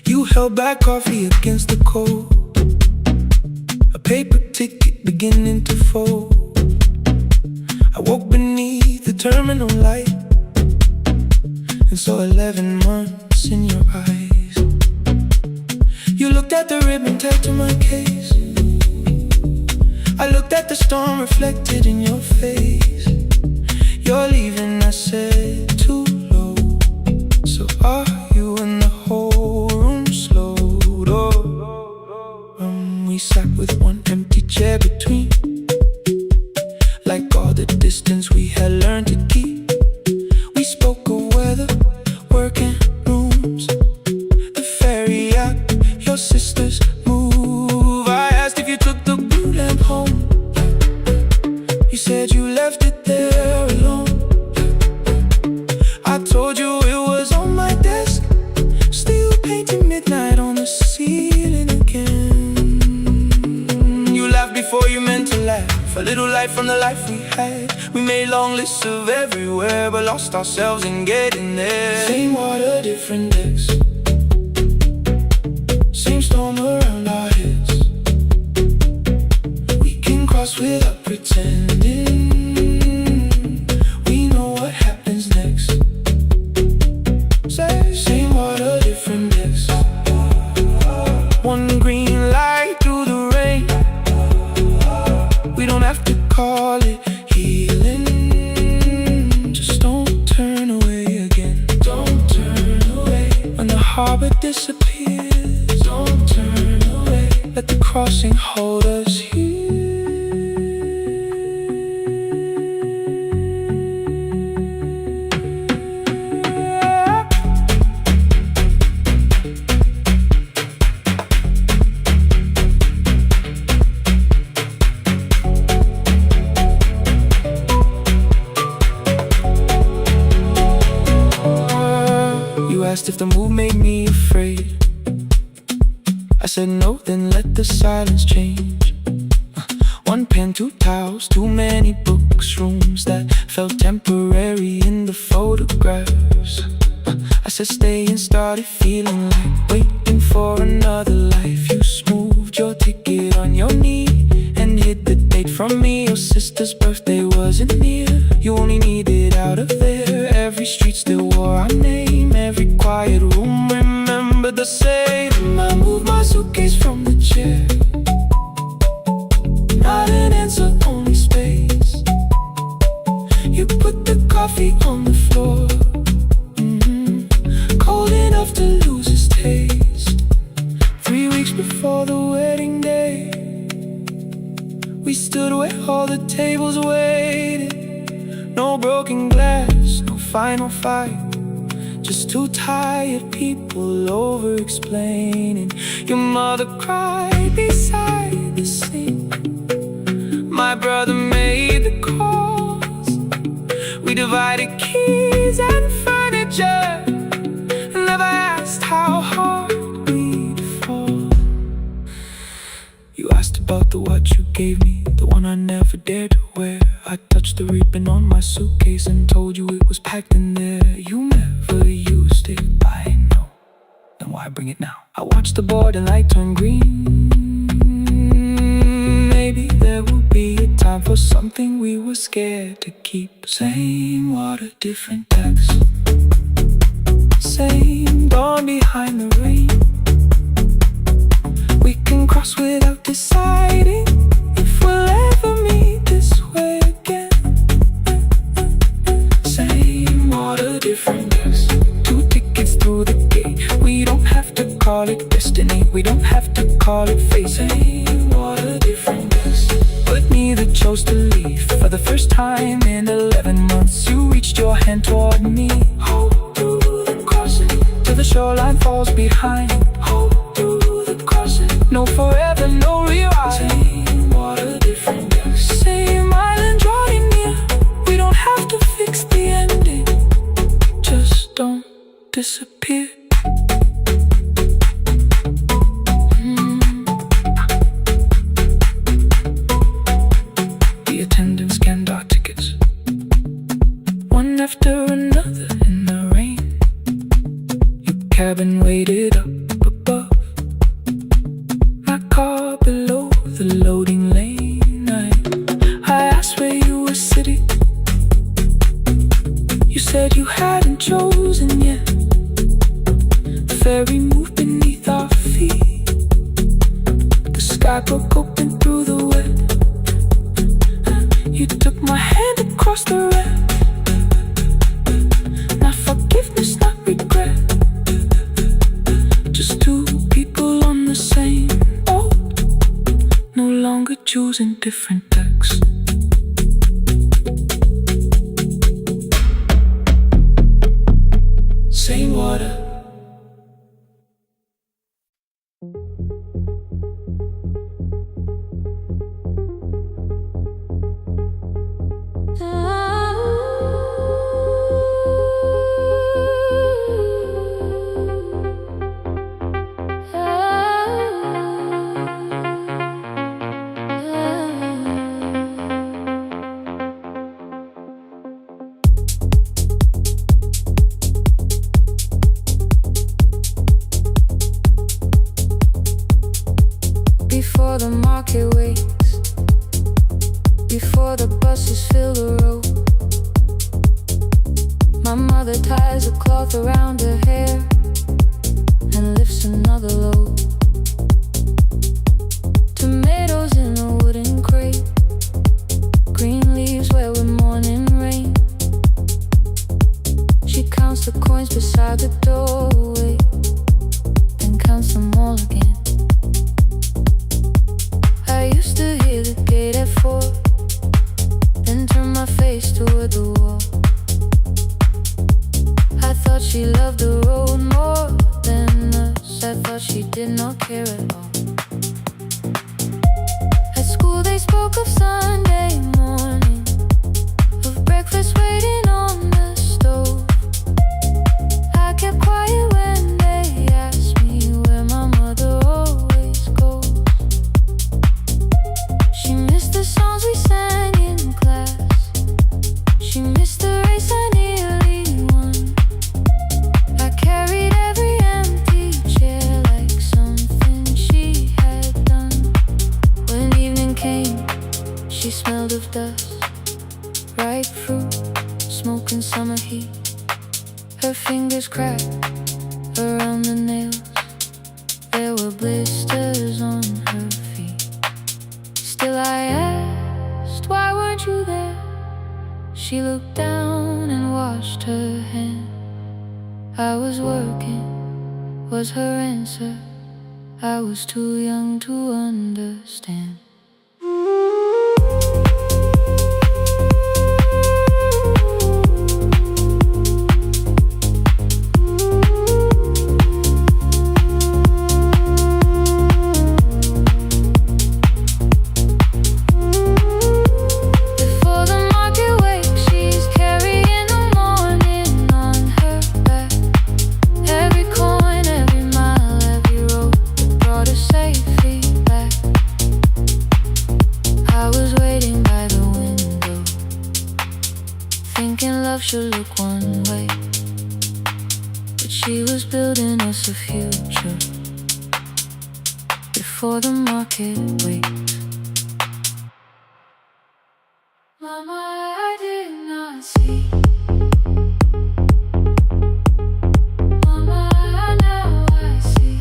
Speaker 2: You held back coffee against the cold, a paper ticket beginning to fold. I woke beneath the terminal light and saw 11 months in your eyes. You looked at the ribbon tagged to my case. I looked at the storm reflected in your face. You're leaving, I said, too low. So are you? And the whole room slowed. Oh, we only sat with one empty chair between. Like all the distance we had learned to keep. We spoke of weather, work and rooms, the ferry out, your sister's move. I asked if you took the blue lamp home. You said you left it there alone. I told you it was on my desk, still painting midnight on the ceiling again. You laughed before you meant to laugh, a little light from the life we had. We made long lists of everywhere, but lost ourselves in getting there. Same water, different decks, same storm around our heads. We can cross without pretending. We know what happens next. Same water, different decks. One green light through the rain. We don't have to call it healing. Just don't turn away again. Don't turn away. When the harbor disappears, don't turn away. Let the crossing hold us here. Asked if the move made me afraid. I said no, then let the silence change. One pen, two towels, too many books, rooms that felt temporary in the photographs. I said stay and started feeling like waiting for another life. You smoothed your ticket on your knee and hid the date from me. Your sister's birthday wasn't near. You only needed out of there. Every street still wore our name. Every quiet room remembered the same. I moved my suitcase from the chair. Not an answer, only space. You put the coffee on the floor, cold enough to lose its taste. 3 weeks before the wedding day, we stood where all the tables waited. No broken glass, no final fight, just two tired people over-explaining. Your mother cried beside the sink. My brother made the calls. We divided keys and furniture, and never asked how hard we'd fall. You asked about the watch you gave me, the one I never dared to wear. I touched the ribbon on my suitcase and told you it was packed in there. You never used it, I know. Then why bring it now? I watched the board and light turn green. Maybe there will be a time for something we were scared to keep. Same water, different decks. Same dawn behind the rain. We can cross without deciding if we'll ever meet this way again. Same water, different decks. 2 tickets through the gate. We don't have to call it destiny. We don't have to call it fate. Same water, different decks. But neither chose to leave. For the first time in 11 months, you reached your hand toward me. Hold through the crossing till the shoreline falls behind. Hold through the crossing. No forever, no rewrite. Same water, different decks. Same island drawing near. We don't have to fix the ending. Just don't disappear. The attendant scanned our tickets, one after another in the rain. Your cabin waited up above, my car below the loading lane. I asked where you were sitting. You said you hadn't chosen yet. The ferry moved beneath our feet. The sky broke open through the wet. You took my hand across the red. Not forgiveness, not regret. Just 2 people on the same boat. choosing different decks. Same water.
Speaker 3: Before the market waits, before the buses fill the road, my mother ties a cloth around her hair and lifts another load. Tomatoes in a wooden crate, green leaves wet with morning rain. She counts the coins beside the doorway, then counts them all again. I used to hear the gate at 4, then turn my face toward the wall. I thought she loved the road more than us. I thought she did not care at all. At school they spoke of Sunday morning, of breakfast waiting on the stove. I kept quiet when they asked me where my mother always goes. She missed the songs we sang in class, she missed the race I nearly won. I carried every empty chair like something she had done. When evening came, she smelled of dust, ripe fruit, smoke and summer heat. Her fingers cracked around the nails, there were blisters on her feet. Still I asked, why weren't you there? She looked down and washed her hand. I was working, was her answer. I was too young to understand. Before the market wakes, she's carrying the morning on her back. Every coin, every mile, every road brought her safely back. I was waiting by the window, thinking love should look one way, but she was building us a future before the market wakes. Mama, I did not see. Mama, now I see.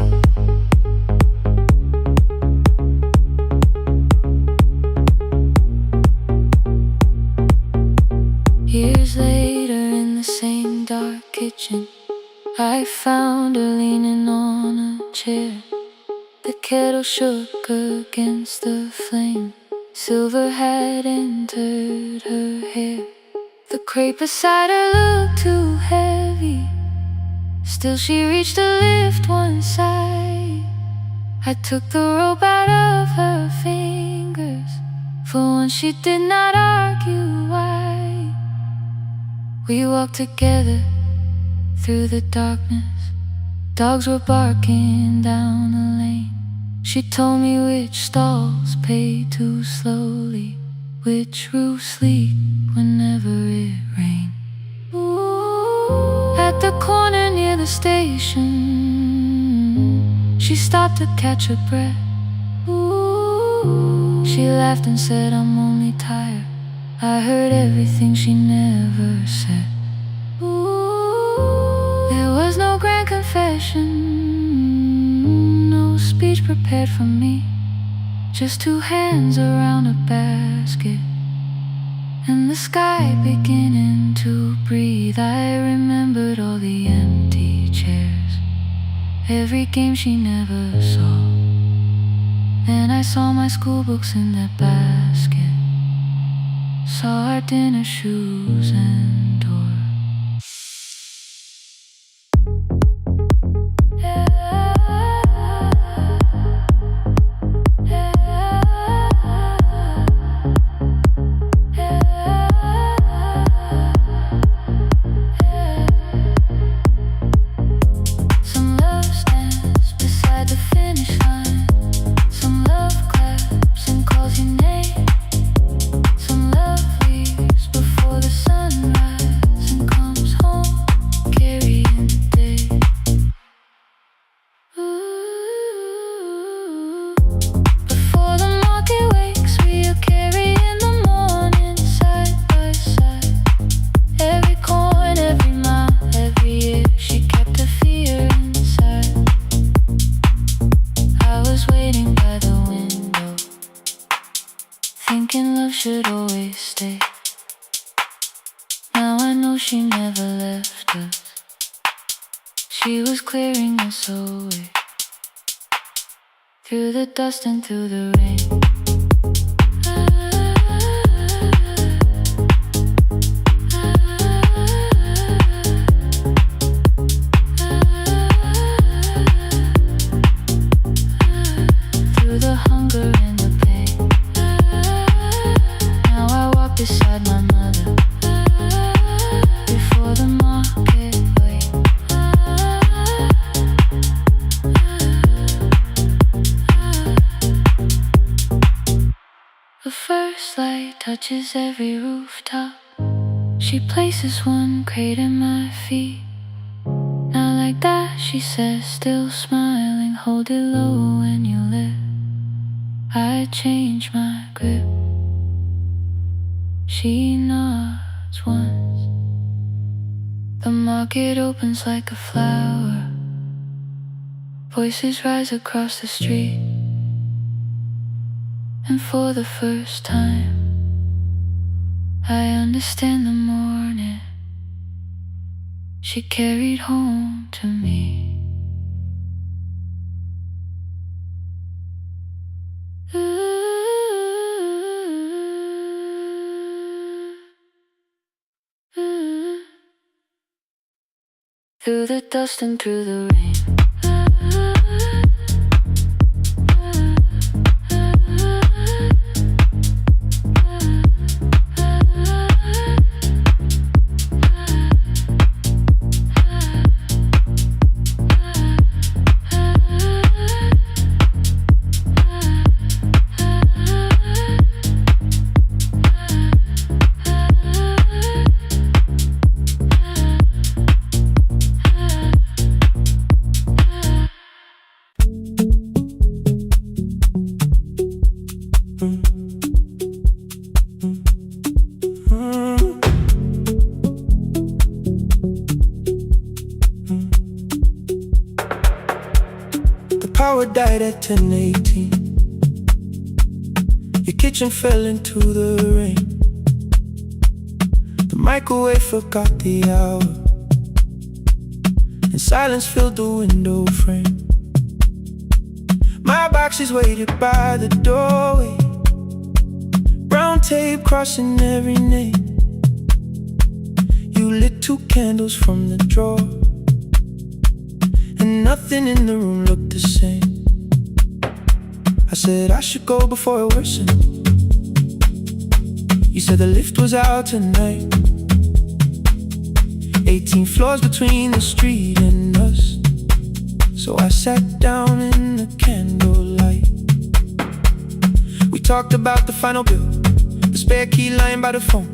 Speaker 3: Years later in the same dark kitchen, I found her leaning on a chair. The kettle shook against the flame, silver had entered her hair. The crate beside her looked too heavy, still she reached to lift one side. I took the rope out of her fingers, for once she did not argue why. We walked together through the darkness, dogs were barking down the lane. She told me which stalls pay too slowly, which roofs leak whenever it rains. At the corner near the station, she stopped to catch her breath. She laughed and said, I'm only tired. I heard everything she never said. There was no grand confession, no speech prepared for me, just two hands around a basket and the sky beginning to breathe. I remembered all the empty chairs, every game she never saw, Then I saw my school books in that basket, saw our dinner shoes and door. Some love stands beside the finish line. Some love claps and calls your name. Some love leaves before the sunrise and comes home carrying the day. Ooh. Before the market wakes, we are carrying the morning side by side. Every corn, every mile, every year, she kept the fear inside. I was waiting by the window, thinking love should always stay. Now I know she never left us. She was clearing us away, through the dust and through the rain. Through the hunger and the pain. Now I walk beside my mother, before the market waits. The first light touches every rooftop. She places one crate at my feet. Now like that, she says, still smiling, hold it low when you live. I change my grip. She nods once. The market opens like a flower. Voices rise across the street. And for the first time, I understand the morning she carried home to me. Through the dust and through the rain.
Speaker 2: Power died at 10:18. Your kitchen fell into the rain. The microwave forgot the hour, and silence filled the window frame. My boxes waited by the doorway, brown tape crossing every name. You lit 2 candles from the drawer, and nothing in the room looked the same. I said I should go before it worsened. You said the lift was out tonight. 18 floors between the street and us. So I sat down in the candlelight. We talked about the final bill, the spare key lying by the phone,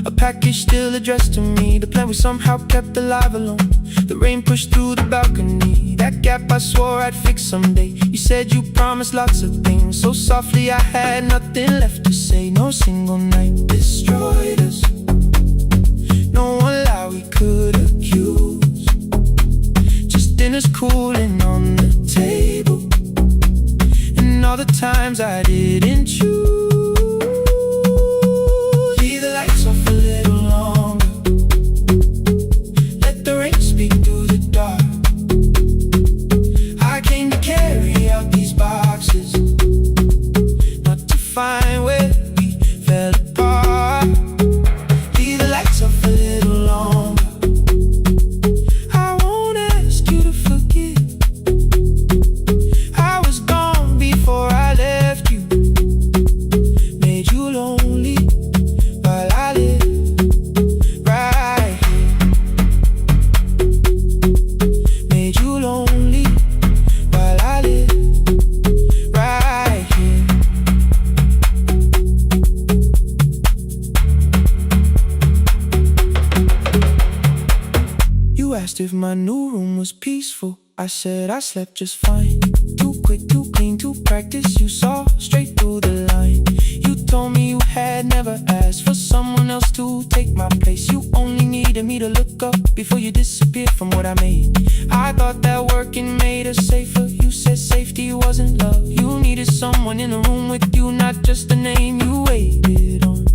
Speaker 2: a package still addressed to me, the plan we somehow kept alive alone. The rain pushed through the balcony, that gap I swore I'd fix someday. You said you promised lots of things, so softly I had nothing left to say. No single night destroyed us, no one lie we could accuse. Just dinner's cooling on the table, and all the times I didn't choose. Leave the lights off a little longer, let the rain speak through the dark. I came to carry out these boxes, asked if my new room was peaceful. I said I slept just fine. Too quick, too clean, too practiced. You saw straight through the line. You told me you had never asked for someone else to take my place. You only needed me to look up before you disappeared from what I made. I thought that working made us safer. You said safety wasn't love. You needed someone in the room with you, not just the name you waited on.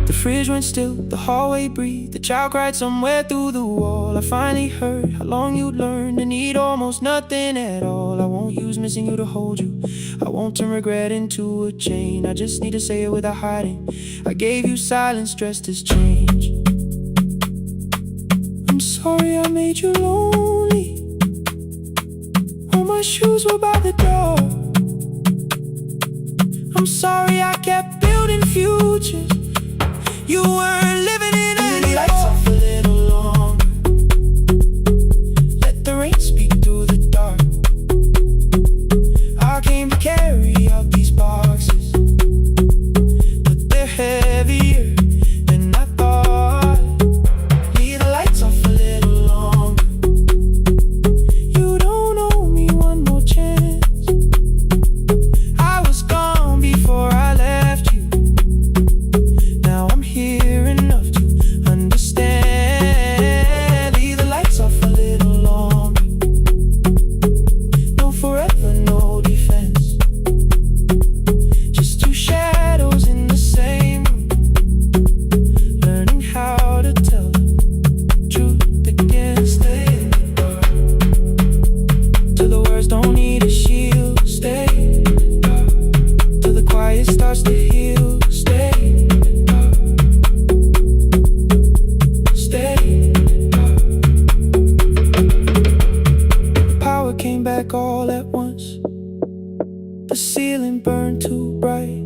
Speaker 2: The fridge went still, the hallway breathed. The child cried somewhere through the wall. I finally heard how long you'd learned to need almost nothing at all. I won't use missing you to hold you. I won't turn regret into a chain. I just need to say it without hiding. I gave you silence dressed as change. I'm sorry I made you lonely. All my shoes were by the door. I'm sorry I kept building futures. You weren't living in any lights off a little longer. Let the rain speak through the dark. I came to carry out these boxes, but they're heavier than I thought. Leave the lights off a little longer. You don't owe me one more chance. I was gone before I left you. Now I'm here enough to understand. Leave the lights off a little longer. No forever, no defense. Just two shadows in the same room, learning how to tell the truth against the dark. Till the words don't need a shield. Stay dark. Till the quiet starts to heal. Stay. Came back all at once. The ceiling burned too bright.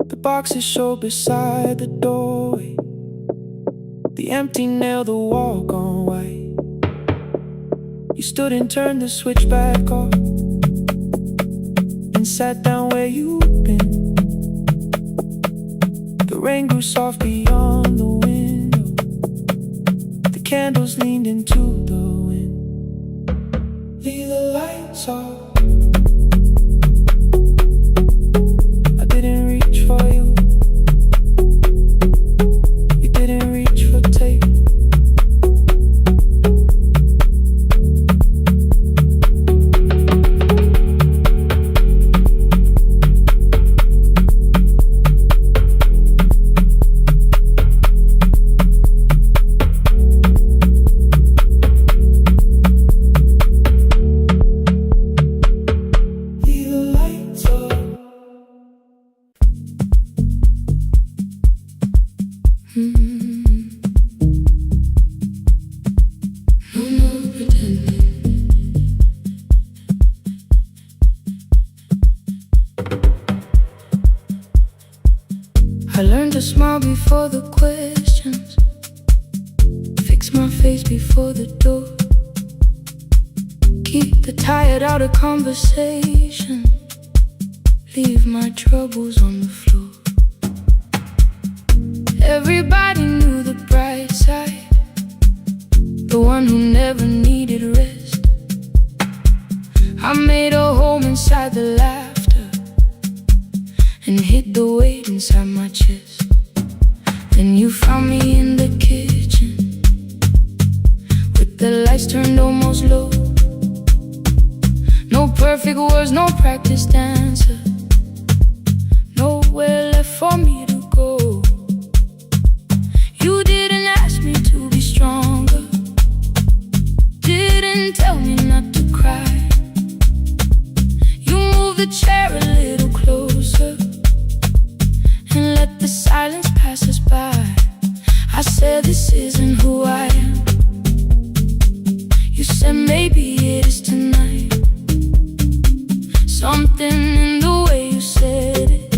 Speaker 2: The boxes showed beside the doorway. The empty nail, the wall gone white. You stood and turned the switch back off and sat down where you'd been. The rain grew soft beyond the window. The candles leaned into the wind. Leave the lights off. I didn't reach for you. You didn't reach for tape. I learned to smile before the questions, fix my face before the door, keep the tired out of conversation, leave my troubles on the floor. Everybody knew the bright side, the one who never needed rest. I made a home inside the laughter and hid the weight inside my chest. Then you found me in the kitchen with the lights turned almost low. No perfect words, no practice dancer, nowhere left for me to go. You didn't ask me to be stronger, didn't tell me not to cry. You moved the chair a little closer and let the silence pass us by. I said this isn't who I am. You said maybe it is tonight. Something in the way you said it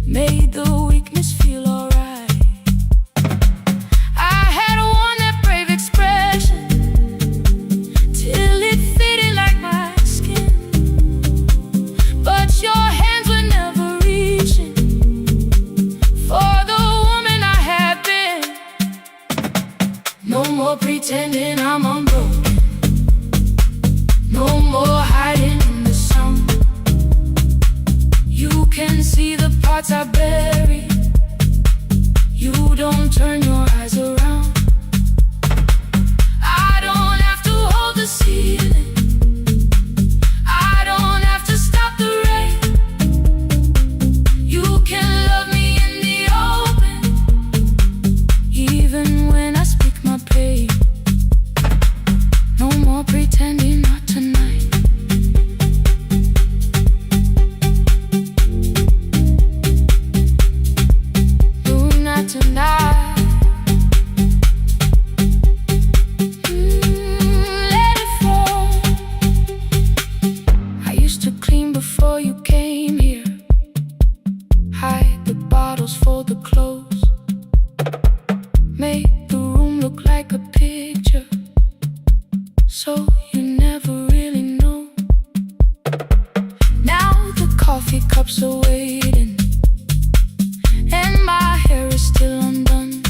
Speaker 2: made the weakness feel alright. I had worn that brave expression till it fitted like my skin,
Speaker 3: parts I bury. You don't turn your eyes around. I don't have to hold the ceiling. I don't have to stop the rain. You can love me in the open, even when I speak my pain. No more pretending, not tonight. Do not tonight. Let it fall. I used to clean before you came here. Hide the bottles, fold the clothes. Make the room look like a picture, so you never really know. Now the coffee cups are waiting, and my hair is still undone.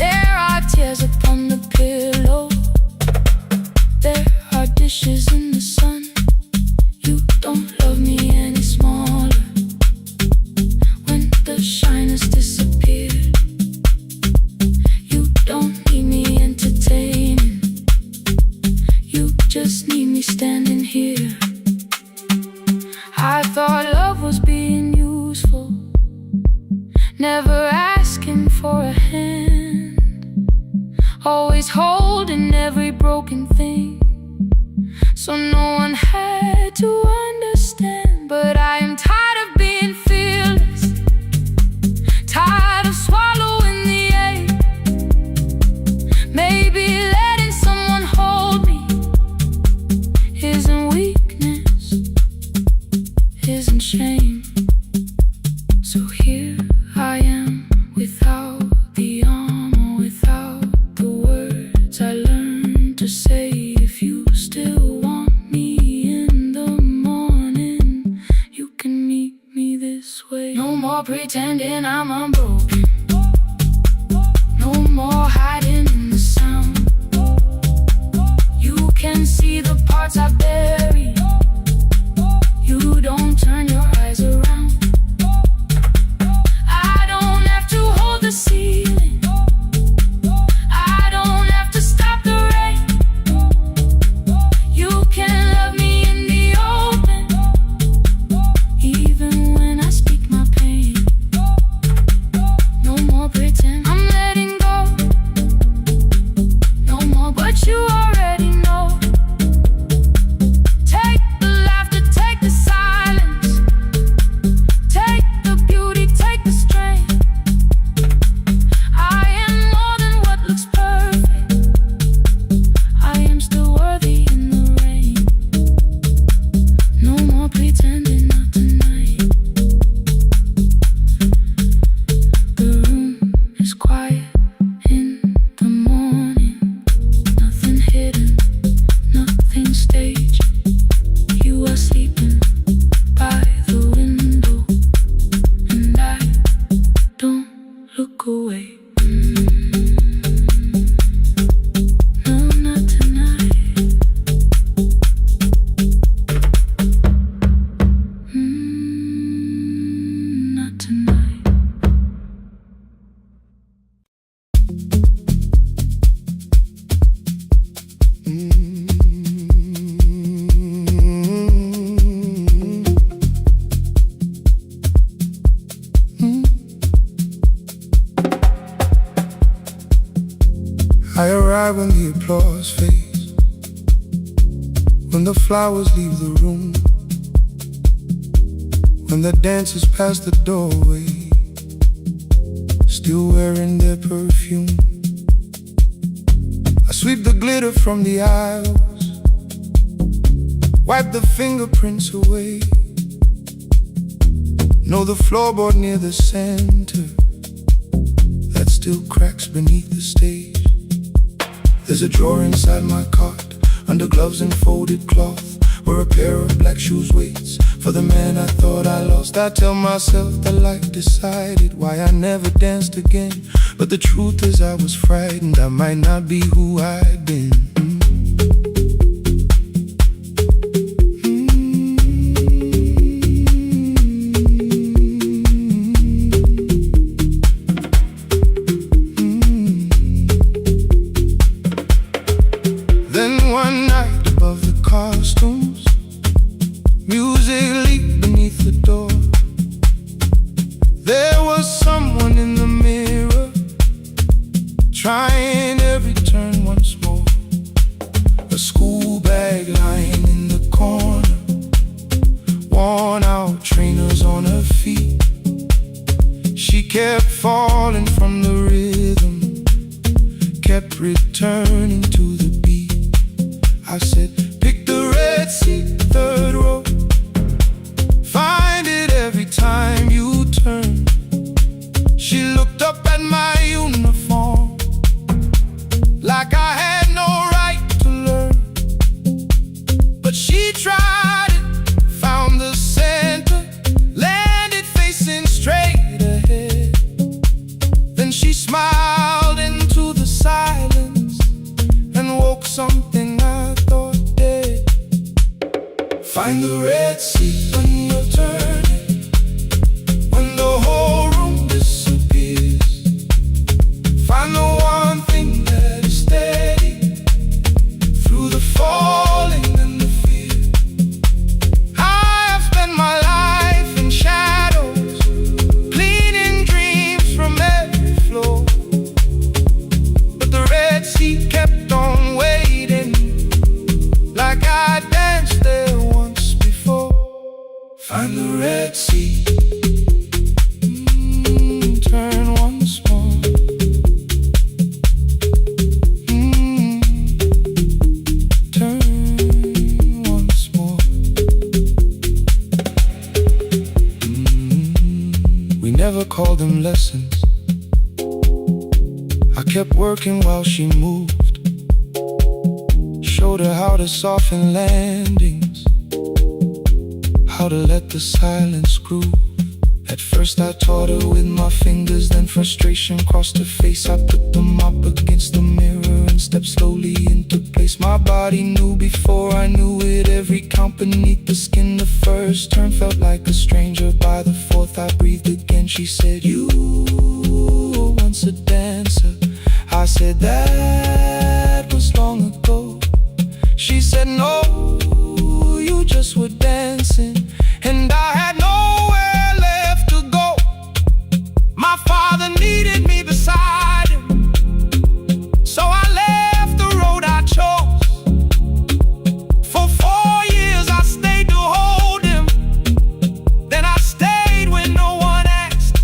Speaker 3: There are tears upon the pillow. There are dishes in the sun. You don't love me any smaller when the shine has disappeared. You don't need me entertaining. You just need me standing here. I thought love was being useful, never asking for a hand, always holding every broken thing, so no one had to understand. But I am tired of being fearless, tired of swallowing the ache. Maybe letting someone hold me isn't weakness, isn't shame. So here I am, without the armor, without the words I learned to say. If you still want me in the morning, you can meet me this way. No more pretending I'm unbroken. No more hiding in the sound. You can see the parts I bury. You don't turn your eyes around. I don't have to hold the ceiling. I don't have to stop the rain. You can love me in the open, even when I speak my pain. No more pretend, I'm letting go. No more, but you already know. Take the laughter, take the silence, take the beauty, take the strength. I am more than what looks perfect. I am still worthy in the rain. No more pretending, not tonight. The room is quiet in the morning. Nothing hidden, nothing staged. You are sleeping by the window, and I don't look away. No, not tonight. Not tonight.
Speaker 2: I arrive when the applause fades, when the flowers leave the room, when the dancers pass the doorway, still wearing their perfume. I sweep the glitter from the aisles, wipe the fingerprints away. Know the floorboard near the center that still cracks beneath the stage. There's a drawer inside my cart, under gloves and folded cloth, where a pair of black shoes waits for the man I thought I lost. I tell myself that life decided why I never danced again, but the truth is I was frightened I might not be who I'd been. One night above the costumes, music leaked beneath the door. There was someone in the mirror, trying every turn once more. A school bag lying in the corner, worn out trainers on her feet. She kept falling from the rhythm, kept returning to the beat. I said, pick the red seat, third row. Find it every time you turn. She looked up at my uniform like I had no right to learn. But she tried it, found the center, landed facing straight ahead. Then she smiled into the silence and woke something I thought dead. Find the red seat when you're turning, when the whole room disappears. Find the one thing that is steady through the falling and the fear. I have spent my life in shadows, cleaning dreams from every floor. But the red seat kept on waiting, like I danced there once before. Find the red seat, turn once more. Turn once more. We never called them lessons. I kept working while she moved, showed her how to soften landings, how to let the silence groove. At first I taught her with my fingers, then frustration crossed her face. I put them up against the mirror and stepped slowly into place. My body knew before I knew it, every count beneath the skin. The first turn felt like a stranger, by the fourth I breathed again. She said, you were once a dancer. I said, that was long ago. She said, no, you just were dancing, and I had nowhere left to go. My father needed me beside him, so I left the road I chose. For 4 years I stayed to hold him, then I stayed when no one asked.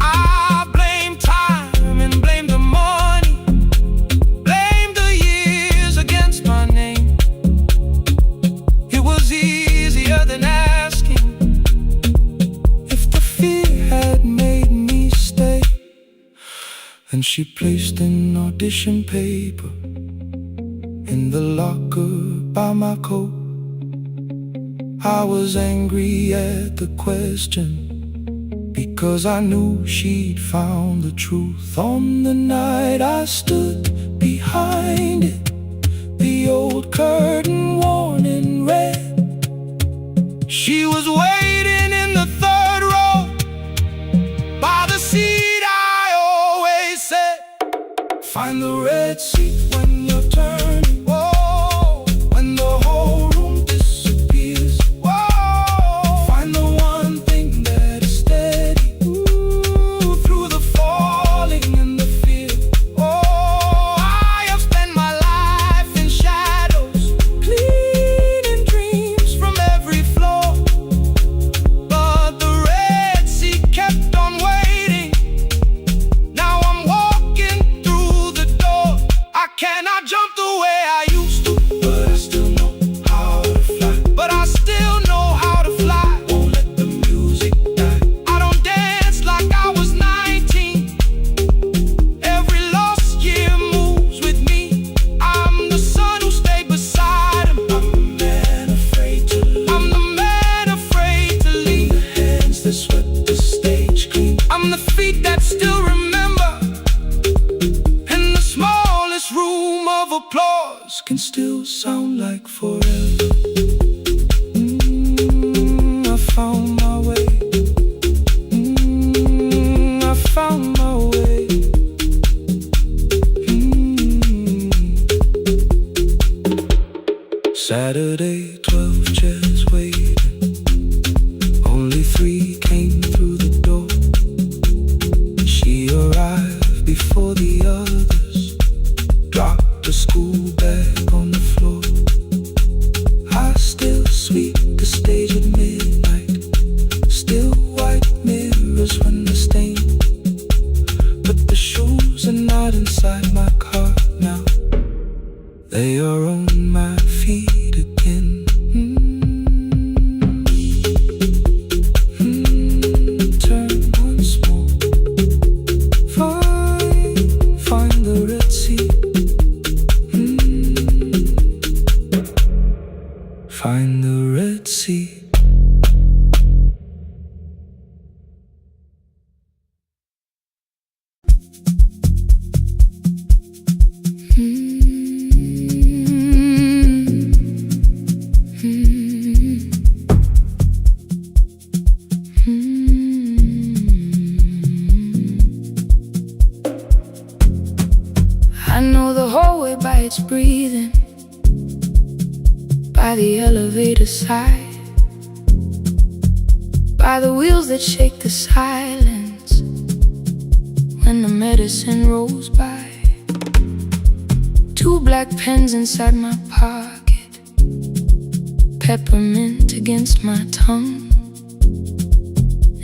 Speaker 2: I blamed time and blamed the money, blamed the years against my name. It was easier than asking if the fear had made me stay. Then she placed an audition paper in the locker by my coat. I was angry at the question, because I knew she'd found the truth. On the night I stood behind it, the old curtain worn in red. She was waiting in the third row, by the seat I always said. Find the red seat when you're turning, whoa, when the whole room disappears. Whoa, find the one thing that is steady, ooh, through the falling and the fear. Oh, I have spent my life in shadows, cleaning dreams from every floor. But the red seat kept on waiting. Now I'm walking through the door. I cannot jump the way I used to, but I still know how to fly. But I still know how to fly. Won't let the music die. I don't dance like I was 19. Every lost year moves with me. I'm the son who stayed beside him. I'm the man afraid to leave. I'm the man afraid to leave. I'm the hands that swept the stage clean. I'm the feet that still remember. And the smallest room of applause can still sound like forever. I found my way. I found my way. Saturday, 12 chairs waiting. Only 3 came through the door. She arrived before the others, dropped the school bag on the floor. I still sweep the stage at midnight, still white mirrors run the stain. But the shoes are not inside my car now, they are on my feet again. Turn once more. Find the Red Sea. Find the Red Sea.
Speaker 3: I know the hallway by its breathing, by the elevator sigh, by the wheels that shake the silence when the medicine rolls by. 2 black pens inside my pocket, peppermint against my tongue,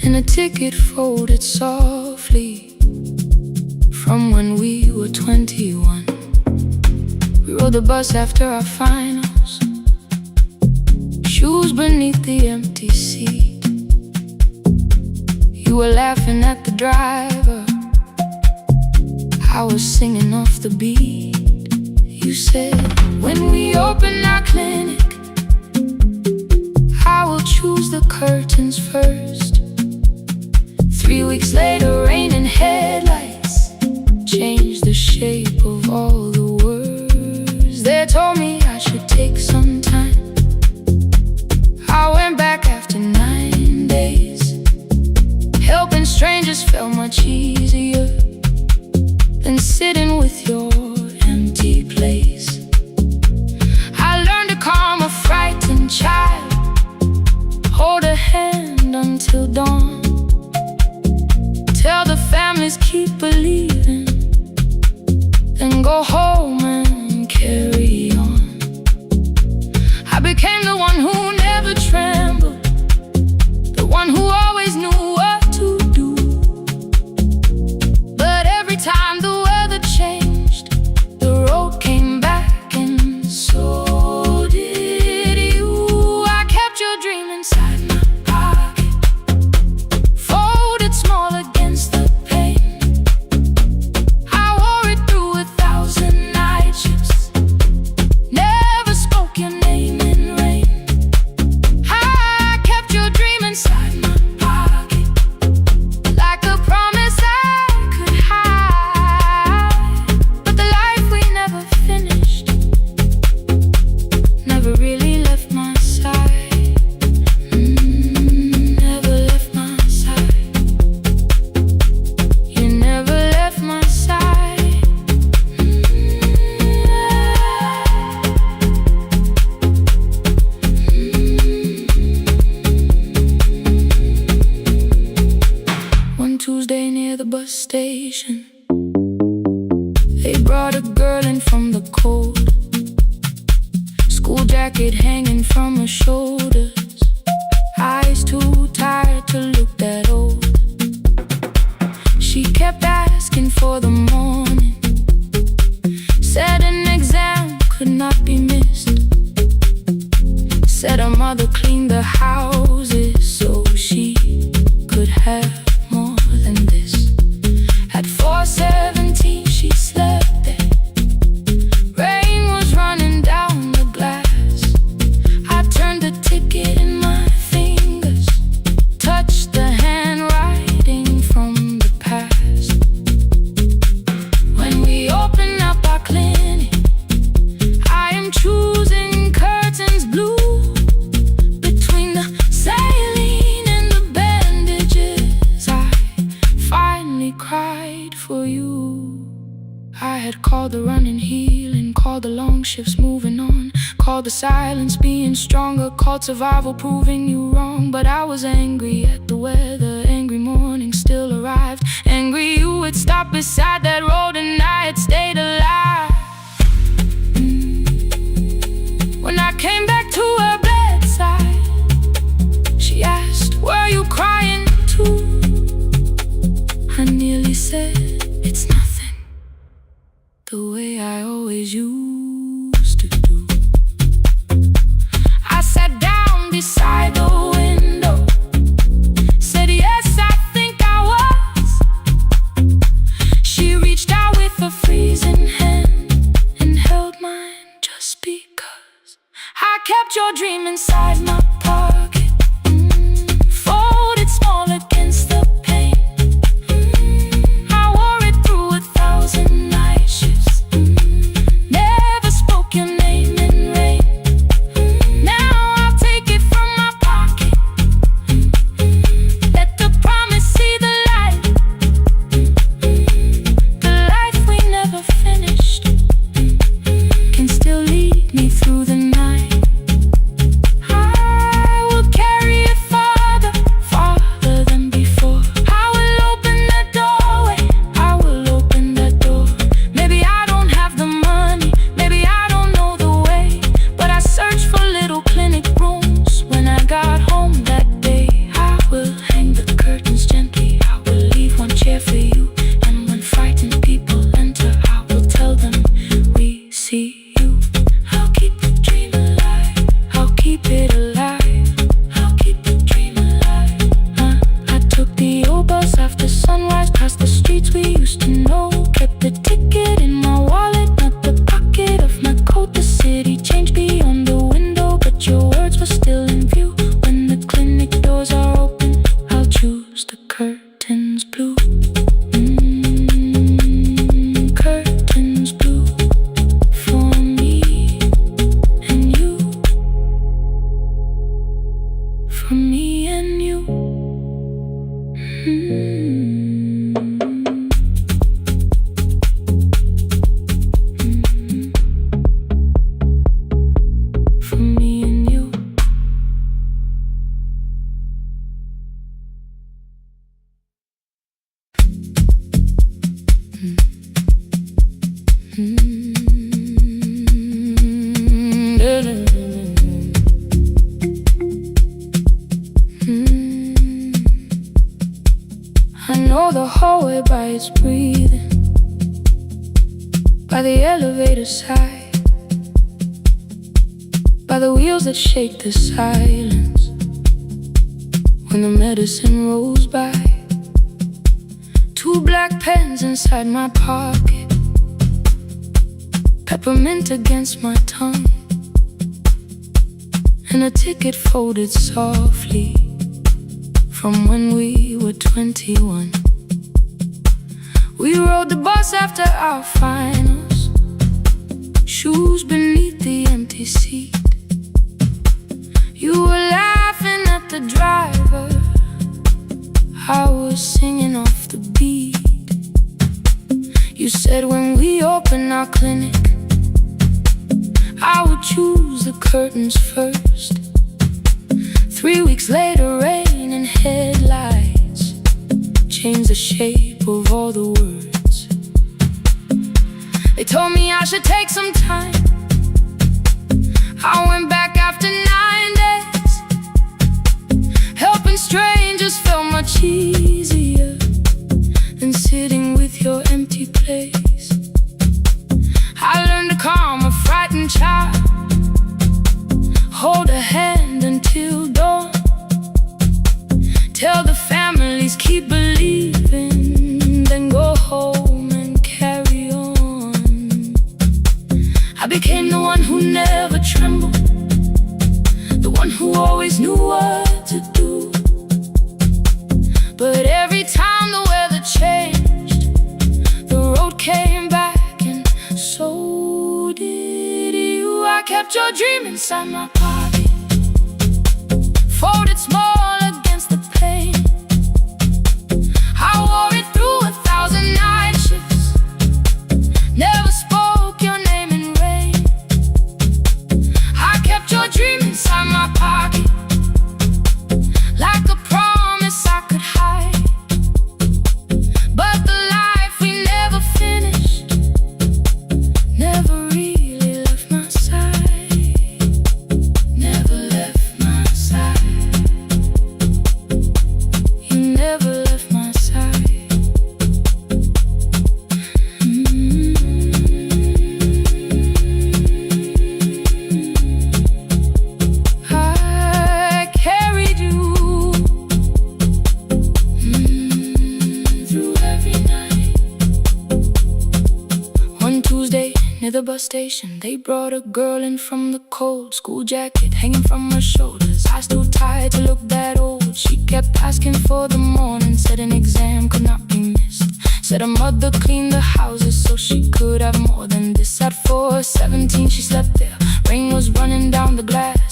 Speaker 3: and a ticket folded softly from when we were 21. We rode the bus after our finals, shoes beneath the empty seat. You were laughing at the driver, I was singing off the beat. You said, when we open our clinic, I will choose the curtains first. 3 weeks later, rain and headlights changed the shape of all the words. They told me I should take some time. I went back after 9 days. Helping strangers felt much easier than sitting with your empty place. I learned to calm a frightened child, hold a hand until dawn, tell the families keep believing, then go home and carry on. I became the one who never trembled, the one who always knew what to do. But every time the weather changed, the road came back, and so did you. I kept your dream inside my pocket, folded small against the pain. I wore it through 1,000 night shifts, never spoke your name in rain. I kept your dream inside my pocket, like a promise I could hide. But the life we never finished never really left my side. Never left my side. You never left my side. One Tuesday near the bus station, they brought a girl in from the cold, school jacket hanging from her shoulders, eyes too tired to look that old. She kept asking for the morning, said an exam could not be missed, said her mother cleaned the houses so she could have more than this. At 4:17 she slept there, rain was running down the glass. I turned the ticket in my fingers, touched the handwriting from the past. When we open up our clinic, I am choosing curtains blue between the called the silence being stronger, called survival proving you wrong. But I was angry at the weather, angry morning still arrived. Angry you had stopped beside that road and I had stayed alive. When I came back to her bedside, she asked, were you crying too? I nearly said, it's nothing, the way I always used to do. I sat down beside the window, said yes, I think I was. She reached out with a freezing hand and held mine just because I kept your dream inside my pocket, folded small against the pain. I wore it through 1,000 night shifts, never spoke your name in rain. Now I'll take it from my pocket, let the promise see the light. The life we never finished can still lead me through the night. I will carry it farther, farther than before. I will open that doorway, I will open that door. Maybe I don't have the money, maybe I don't know the way, but I searched for little clinic rooms when I got home that day. I will hang the curtains gently, I will leave one chair for you, and when frightened people enter, I will tell them we see you. I'll keep the dream alive, I'll keep it alive, I'll keep the dream alive. I took the old bus after sunrise, past the streets we used to know. Kept the ticket in my wallet, not the pocket of my coat. The city changed beyond the window, but your words were still in view. When the clinic doors are open, I'll choose the curtains blue. Curtains blue for me and you, for me and you. For me and you. I know the hallway by its breathing, by the elevator side, by the wheels that shake the silence when the medicine rolls by. 2 black pens inside my pocket, peppermint against my tongue, and a ticket folded softly from when we were 21. We rode the bus after our finals, shoes beneath the empty seat. You were laughing at the driver, I was singing off the beat. You said when we open our clinic, I would choose the curtains first. 3 weeks later, rain and headlights changed the shape of all the words. They told me I should take some time. I went back after 9 days. Helping strangers felt much easier than sitting with your empty place. I learned to calm a frightened child, hold a hand until dawn, tell the families keep believing, then go home and carry on. I became the one who never trembled, the one who always knew what to do. But every time the weather changed, the road came back, and so did you. I kept your dream inside my pocket, folded small against the pain. I wore it through 1,000 night shifts, never spoke your name in rain. I Near the bus station, they brought a girl in from the cold. School jacket hanging from her shoulders, eyes too tired to look that old. She kept asking for the morning, said an exam could not be missed. Said her mother cleaned the houses so she could have more than this. At 4:17 she slept there, rain was running down the glass.